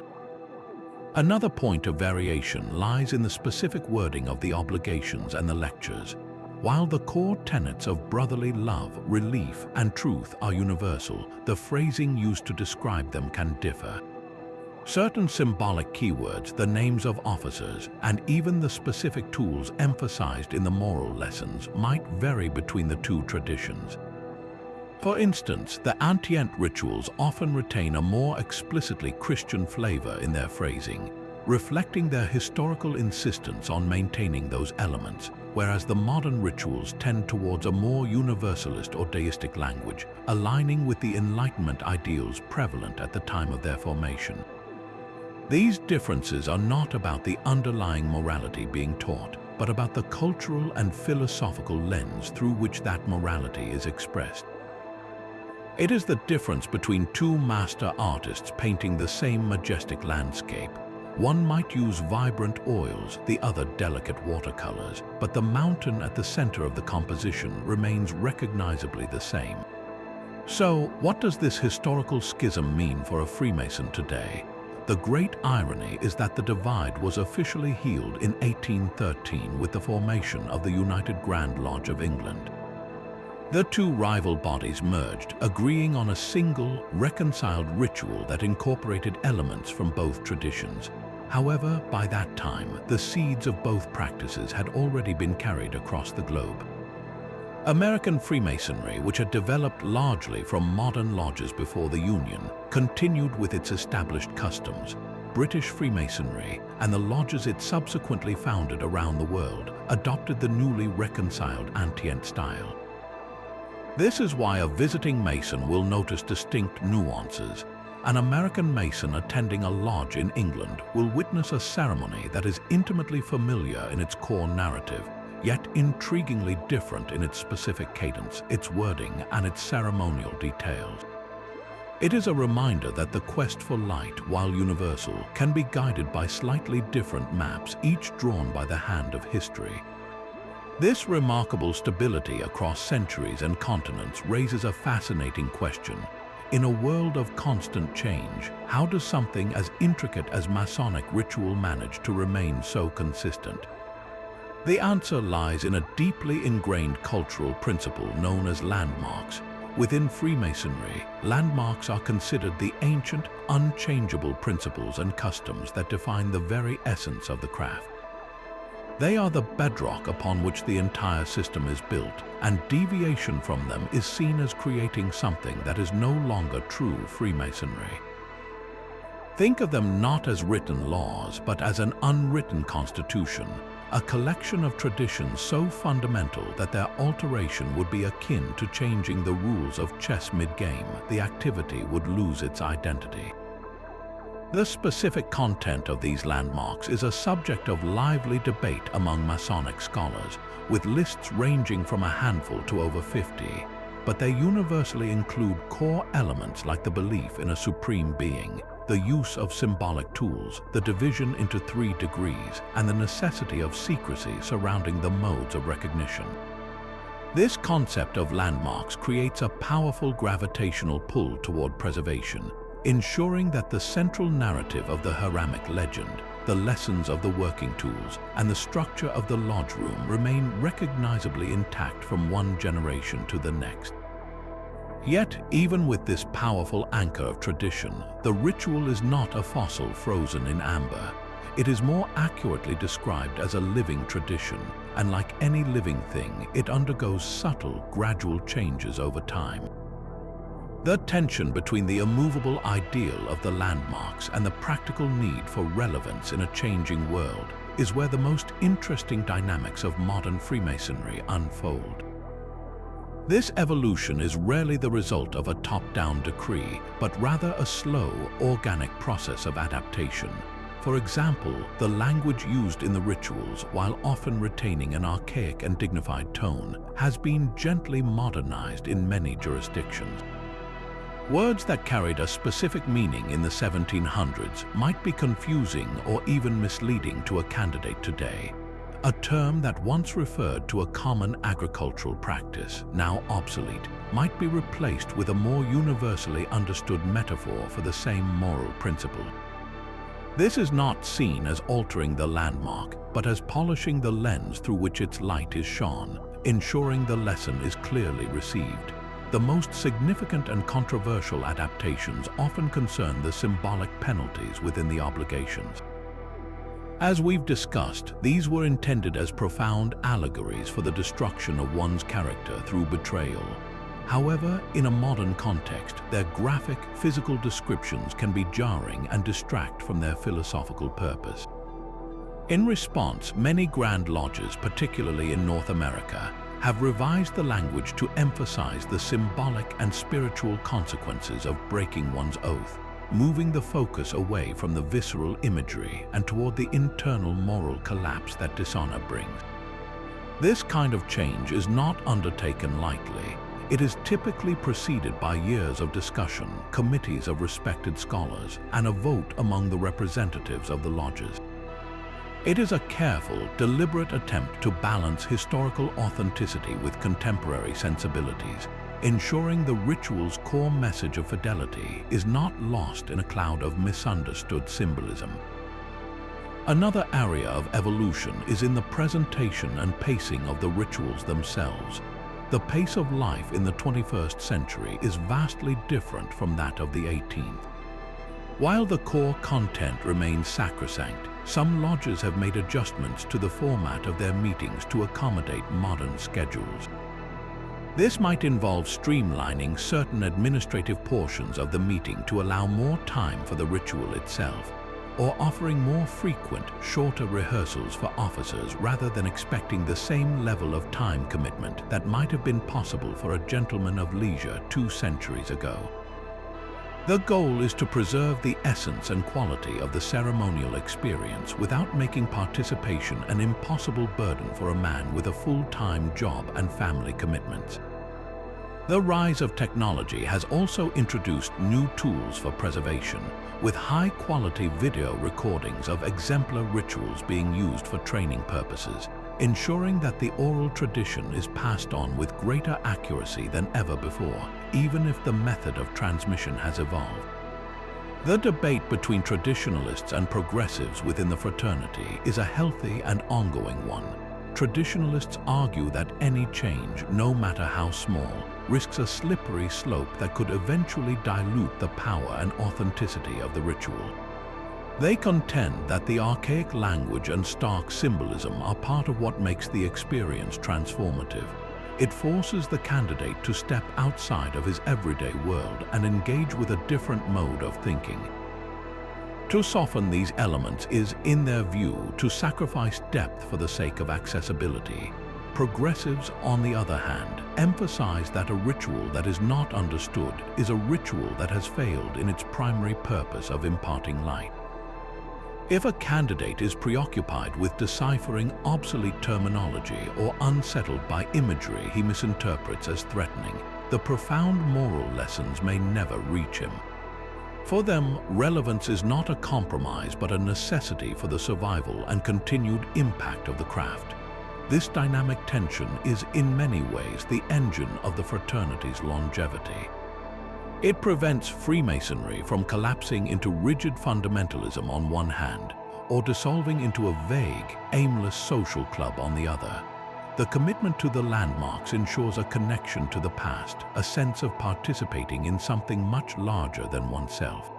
Another point of variation lies in the specific wording of the obligations and the lectures. While the core tenets of brotherly love, relief, and truth are universal, the phrasing used to describe them can differ. Certain symbolic keywords, the names of officers, and even the specific tools emphasized in the moral lessons might vary between the two traditions. For instance, the Antient rituals often retain a more explicitly Christian flavor in their phrasing, reflecting their historical insistence on maintaining those elements, whereas the modern rituals tend towards a more universalist or deistic language, aligning with the Enlightenment ideals prevalent at the time of their formation. These differences are not about the underlying morality being taught, but about the cultural and philosophical lens through which that morality is expressed. It is the difference between two master artists painting the same majestic landscape. One might use vibrant oils, the other delicate watercolors, but the mountain at the center of the composition remains recognizably the same. So, what does this historical schism mean for a Freemason today? The great irony is that the divide was officially healed in 1813 with the formation of the United Grand Lodge of England. The two rival bodies merged, agreeing on a single, reconciled ritual that incorporated elements from both traditions. However, by that time, the seeds of both practices had already been carried across the globe. American Freemasonry, which had developed largely from modern lodges before the Union, continued with its established customs. British Freemasonry, and the lodges it subsequently founded around the world, adopted the newly reconciled Antient style. This is why a visiting Mason will notice distinct nuances. An American Mason attending a lodge in England will witness a ceremony that is intimately familiar in its core narrative, yet intriguingly different in its specific cadence, its wording, and its ceremonial details. It is a reminder that the quest for light, while universal, can be guided by slightly different maps, each drawn by the hand of history. This remarkable stability across centuries and continents raises a fascinating question. In a world of constant change, how does something as intricate as Masonic ritual manage to remain so consistent? The answer lies in a deeply ingrained cultural principle known as landmarks. Within Freemasonry, landmarks are considered the ancient, unchangeable principles and customs that define the very essence of the craft. They are the bedrock upon which the entire system is built, and deviation from them is seen as creating something that is no longer true Freemasonry. Think of them not as written laws, but as an unwritten constitution, a collection of traditions so fundamental that their alteration would be akin to changing the rules of chess mid-game. The activity would lose its identity. The specific content of these landmarks is a subject of lively debate among Masonic scholars, with lists ranging from a handful to over 50, but they universally include core elements like the belief in a supreme being, the use of symbolic tools, the division into 3 degrees, and the necessity of secrecy surrounding the modes of recognition. This concept of landmarks creates a powerful gravitational pull toward preservation, ensuring that the central narrative of the Hiram Abiff Legend, the lessons of the working tools, and the structure of the lodge room remain recognizably intact from one generation to the next. Yet, even with this powerful anchor of tradition, the ritual is not a fossil frozen in amber. It is more accurately described as a living tradition, and like any living thing, it undergoes subtle, gradual changes over time. The tension between the immovable ideal of the landmarks and the practical need for relevance in a changing world is where the most interesting dynamics of modern Freemasonry unfold. This evolution is rarely the result of a top-down decree, but rather a slow, organic process of adaptation. For example, the language used in the rituals, while often retaining an archaic and dignified tone, has been gently modernized in many jurisdictions. Words that carried a specific meaning in the 1700s might be confusing or even misleading to a candidate today. A term that once referred to a common agricultural practice, now obsolete, might be replaced with a more universally understood metaphor for the same moral principle. This is not seen as altering the landmark, but as polishing the lens through which its light is shone, ensuring the lesson is clearly received. The most significant and controversial adaptations often concern the symbolic penalties within the obligations. As we've discussed, these were intended as profound allegories for the destruction of one's character through betrayal. However, in a modern context, their graphic, physical descriptions can be jarring and distract from their philosophical purpose. In response, many Grand Lodges, particularly in North America, have revised the language to emphasize the symbolic and spiritual consequences of breaking one's oath, moving the focus away from the visceral imagery and toward the internal moral collapse that dishonor brings. This kind of change is not undertaken lightly. It is typically preceded by years of discussion, committees of respected scholars, and a vote among the representatives of the lodges. It is a careful, deliberate attempt to balance historical authenticity with contemporary sensibilities, ensuring the ritual's core message of fidelity is not lost in a cloud of misunderstood symbolism. Another area of evolution is in the presentation and pacing of the rituals themselves. The pace of life in the 21st century is vastly different from that of the 18th. While the core content remains sacrosanct, some lodges have made adjustments to the format of their meetings to accommodate modern schedules. This might involve streamlining certain administrative portions of the meeting to allow more time for the ritual itself, or offering more frequent, shorter rehearsals for officers rather than expecting the same level of time commitment that might have been possible for a gentleman of leisure 2 centuries ago. The goal is to preserve the essence and quality of the ceremonial experience without making participation an impossible burden for a man with a full-time job and family commitments. The rise of technology has also introduced new tools for preservation, with high-quality video recordings of exemplar rituals being used for training purposes, ensuring that the oral tradition is passed on with greater accuracy than ever before, even if the method of transmission has evolved. The debate between traditionalists and progressives within the fraternity is a healthy and ongoing one. Traditionalists argue that any change, no matter how small, risks a slippery slope that could eventually dilute the power and authenticity of the ritual. They contend that the archaic language and stark symbolism are part of what makes the experience transformative. It forces the candidate to step outside of his everyday world and engage with a different mode of thinking. To soften these elements is, in their view, to sacrifice depth for the sake of accessibility. Progressives, on the other hand, emphasize that a ritual that is not understood is a ritual that has failed in its primary purpose of imparting light. If a candidate is preoccupied with deciphering obsolete terminology or unsettled by imagery he misinterprets as threatening, the profound moral lessons may never reach him. For them, relevance is not a compromise but a necessity for the survival and continued impact of the craft. This dynamic tension is in many ways the engine of the fraternity's longevity. It prevents Freemasonry from collapsing into rigid fundamentalism on one hand, or dissolving into a vague, aimless social club on the other. The commitment to the landmarks ensures a connection to the past, a sense of participating in something much larger than oneself.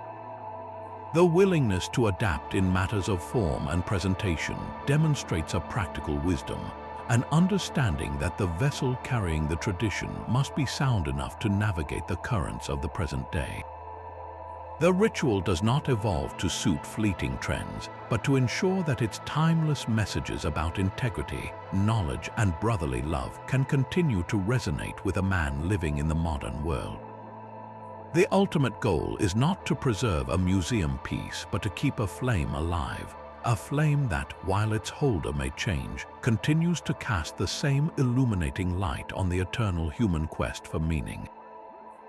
The willingness to adapt in matters of form and presentation demonstrates a practical wisdom, an understanding that the vessel carrying the tradition must be sound enough to navigate the currents of the present day. The ritual does not evolve to suit fleeting trends, but to ensure that its timeless messages about integrity, knowledge, and brotherly love can continue to resonate with a man living in the modern world. The ultimate goal is not to preserve a museum piece, but to keep a flame alive, a flame that, while its holder may change, continues to cast the same illuminating light on the eternal human quest for meaning.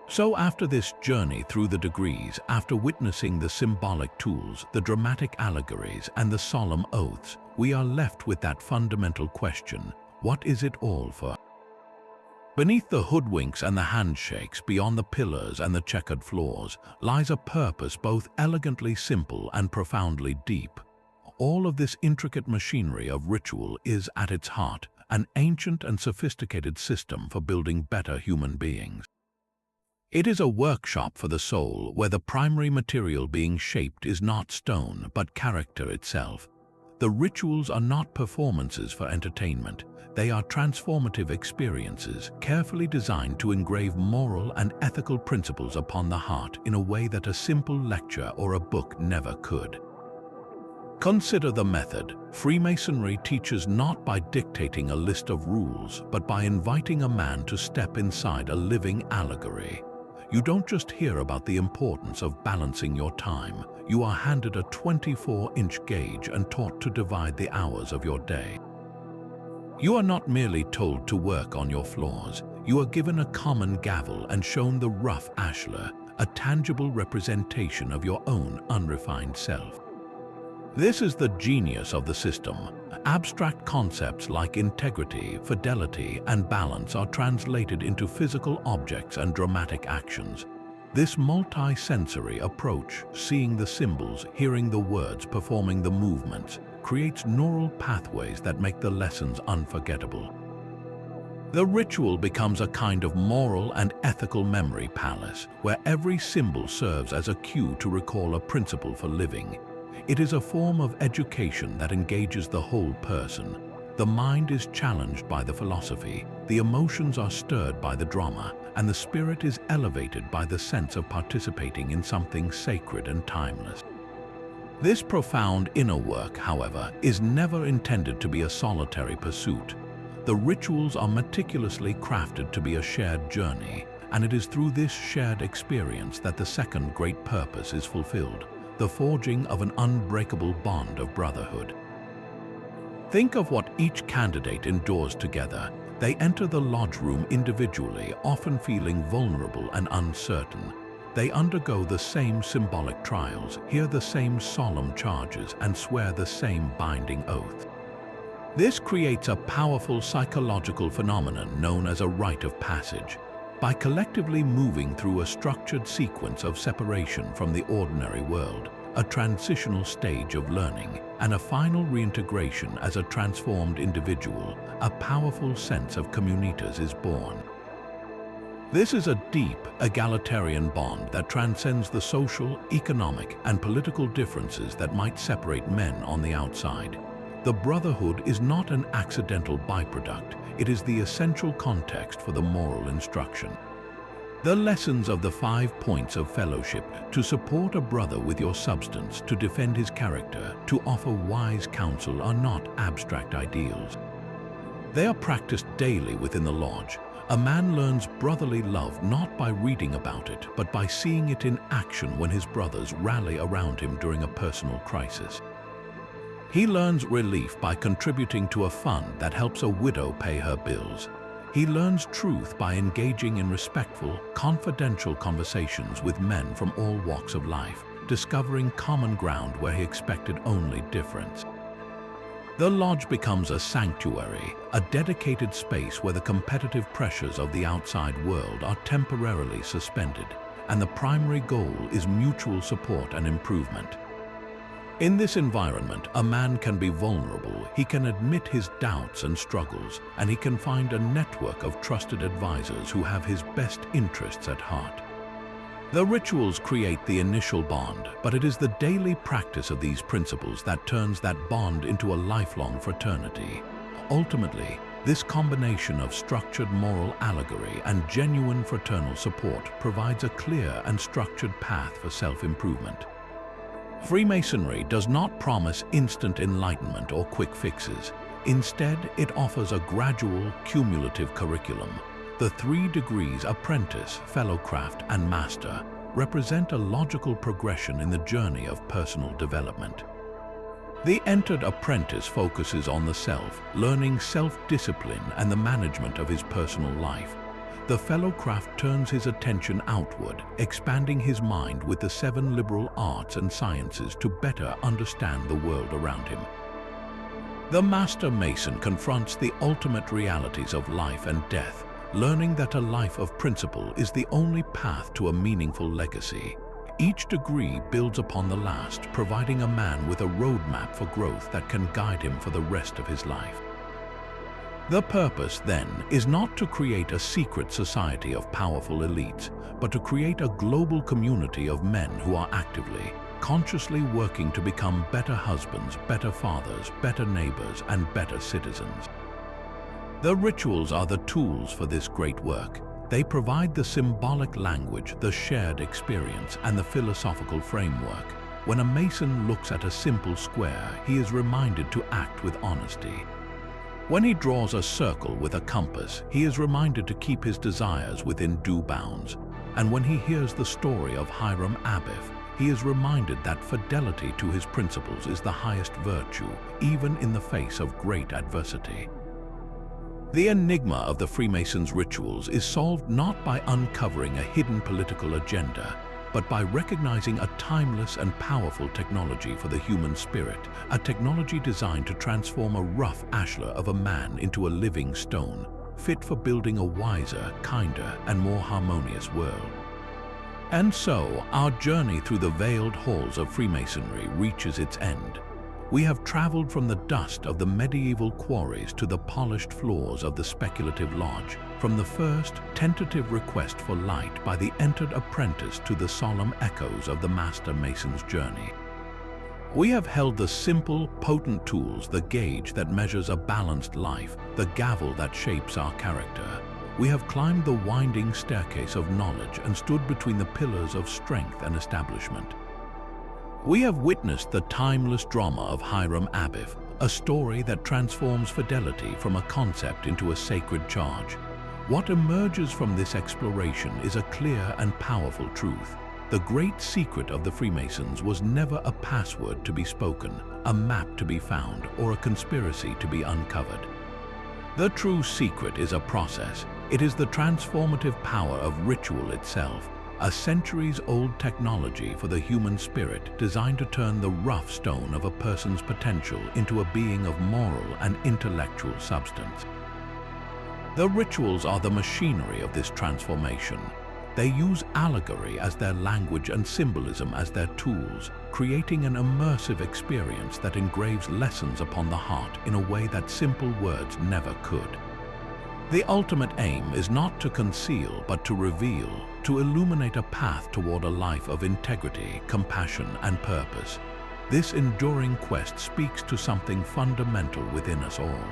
So after this journey through the degrees, after witnessing the symbolic tools, the dramatic allegories, and the solemn oaths, we are left with that fundamental question: what is it all for? Beneath the hoodwinks and the handshakes, beyond the pillars and the checkered floors, lies a purpose both elegantly simple and profoundly deep. All of this intricate machinery of ritual is, at its heart, an ancient and sophisticated system for building better human beings. It is a workshop for the soul where the primary material being shaped is not stone but character itself. The rituals are not performances for entertainment. They are transformative experiences carefully designed to engrave moral and ethical principles upon the heart in a way that a simple lecture or a book never could. Consider the method. Freemasonry teaches not by dictating a list of rules, but by inviting a man to step inside a living allegory. You don't just hear about the importance of balancing your time. You are handed a 24-inch gauge and taught to divide the hours of your day. You are not merely told to work on your flaws. You are given a common gavel and shown the rough ashlar, a tangible representation of your own unrefined self. This is the genius of the system. Abstract concepts like integrity, fidelity, and balance are translated into physical objects and dramatic actions. This multi-sensory approach, seeing the symbols, hearing the words, performing the movements, creates neural pathways that make the lessons unforgettable. The ritual becomes a kind of moral and ethical memory palace, where every symbol serves as a cue to recall a principle for living. It is a form of education that engages the whole person. The mind is challenged by the philosophy, the emotions are stirred by the drama, and the spirit is elevated by the sense of participating in something sacred and timeless. This profound inner work, however, is never intended to be a solitary pursuit. The rituals are meticulously crafted to be a shared journey, and it is through this shared experience that the second great purpose is fulfilled: the forging of an unbreakable bond of brotherhood. Think of what each candidate endures together. They enter the lodge room individually, often feeling vulnerable and uncertain. They undergo the same symbolic trials, hear the same solemn charges, and swear the same binding oath. This creates a powerful psychological phenomenon known as a rite of passage. By collectively moving through a structured sequence of separation from the ordinary world, a transitional stage of learning, and a final reintegration as a transformed individual, a powerful sense of communitas is born. This is a deep, egalitarian bond that transcends the social, economic, and political differences that might separate men on the outside. The brotherhood is not an accidental byproduct, it is the essential context for the moral instruction. The lessons of the 5 points of fellowship: to support a brother with your substance, to defend his character, to offer wise counsel, are not abstract ideals. They are practiced daily within the lodge. A man learns brotherly love not by reading about it, but by seeing it in action when his brothers rally around him during a personal crisis. He learns relief by contributing to a fund that helps a widow pay her bills. He learns truth by engaging in respectful, confidential conversations with men from all walks of life, discovering common ground where he expected only difference. The lodge becomes a sanctuary, a dedicated space where the competitive pressures of the outside world are temporarily suspended, and the primary goal is mutual support and improvement. In this environment, a man can be vulnerable, he can admit his doubts and struggles, and he can find a network of trusted advisors who have his best interests at heart. The rituals create the initial bond, but it is the daily practice of these principles that turns that bond into a lifelong fraternity. Ultimately, this combination of structured moral allegory and genuine fraternal support provides a clear and structured path for self-improvement. Freemasonry does not promise instant enlightenment or quick fixes. Instead, it offers a gradual, cumulative curriculum. The 3 degrees: apprentice, fellowcraft, and master represent a logical progression in the journey of personal development. The Entered Apprentice focuses on the self, learning self-discipline and the management of his personal life. The fellowcraft turns his attention outward, expanding his mind with the 7 liberal arts and sciences to better understand the world around him. The Master Mason confronts the ultimate realities of life and death, learning that a life of principle is the only path to a meaningful legacy. Each degree builds upon the last, providing a man with a roadmap for growth that can guide him for the rest of his life. The purpose, then, is not to create a secret society of powerful elites, but to create a global community of men who are actively, consciously working to become better husbands, better fathers, better neighbors, and better citizens. The rituals are the tools for this great work. They provide the symbolic language, the shared experience, and the philosophical framework. When a Mason looks at a simple square, he is reminded to act with honesty. When he draws a circle with a compass, he is reminded to keep his desires within due bounds. And when he hears the story of Hiram Abiff, he is reminded that fidelity to his principles is the highest virtue, even in the face of great adversity. The enigma of the Freemasons' rituals is solved not by uncovering a hidden political agenda, but by recognizing a timeless and powerful technology for the human spirit, a technology designed to transform a rough ashlar of a man into a living stone, fit for building a wiser, kinder, and more harmonious world. And so, our journey through the veiled halls of Freemasonry reaches its end. We have traveled from the dust of the medieval quarries to the polished floors of the speculative lodge, from the first tentative request for light by the Entered Apprentice to the solemn echoes of the Master Mason's journey. We have held the simple, potent tools, the gauge that measures a balanced life, the gavel that shapes our character. We have climbed the winding staircase of knowledge and stood between the pillars of strength and establishment. We have witnessed the timeless drama of Hiram Abiff, a story that transforms fidelity from a concept into a sacred charge. What emerges from this exploration is a clear and powerful truth. The great secret of the Freemasons was never a password to be spoken, a map to be found, or a conspiracy to be uncovered. The true secret is a process. It is the transformative power of ritual itself, a centuries-old technology for the human spirit designed to turn the rough stone of a person's potential into a being of moral and intellectual substance. The rituals are the machinery of this transformation. They use allegory as their language and symbolism as their tools, creating an immersive experience that engraves lessons upon the heart in a way that simple words never could. The ultimate aim is not to conceal, but to reveal, to illuminate a path toward a life of integrity, compassion, and purpose. This enduring quest speaks to something fundamental within us all.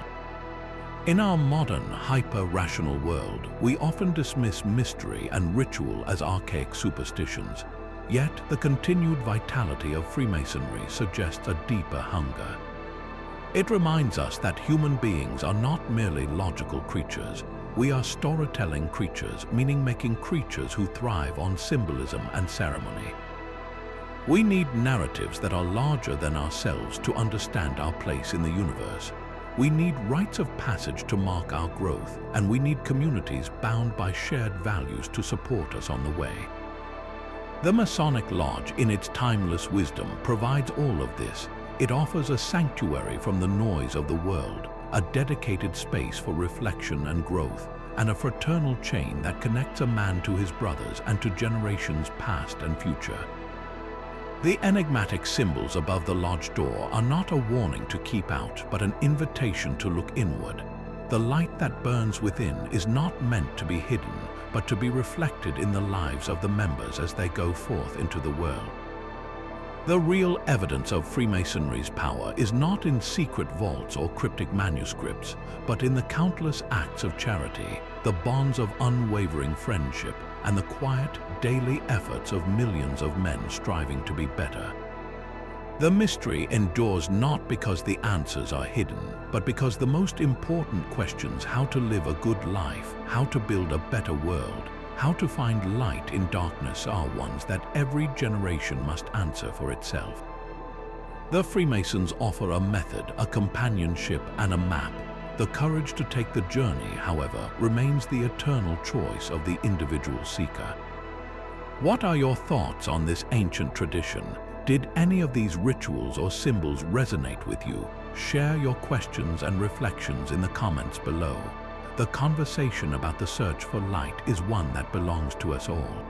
In our modern, hyper-rational world, we often dismiss mystery and ritual as archaic superstitions. Yet, the continued vitality of Freemasonry suggests a deeper hunger. It reminds us that human beings are not merely logical creatures. We are storytelling creatures, meaning-making creatures who thrive on symbolism and ceremony. We need narratives that are larger than ourselves to understand our place in the universe. We need rites of passage to mark our growth, and we need communities bound by shared values to support us on the way. The Masonic Lodge, in its timeless wisdom, provides all of this. It offers a sanctuary from the noise of the world, a dedicated space for reflection and growth, and a fraternal chain that connects a man to his brothers and to generations past and future. The enigmatic symbols above the lodge door are not a warning to keep out, but an invitation to look inward. The light that burns within is not meant to be hidden, but to be reflected in the lives of the members as they go forth into the world. The real evidence of Freemasonry's power is not in secret vaults or cryptic manuscripts, but in the countless acts of charity, the bonds of unwavering friendship, and the quiet, daily efforts of millions of men striving to be better. The mystery endures not because the answers are hidden, but because the most important questions, how to live a good life, how to build a better world, how to find light in darkness, are ones that every generation must answer for itself. The Freemasons offer a method, a companionship, and a map. The courage to take the journey, however, remains the eternal choice of the individual seeker. What are your thoughts on this ancient tradition? Did any of these rituals or symbols resonate with you? Share your questions and reflections in the comments below. The conversation about the search for light is one that belongs to us all.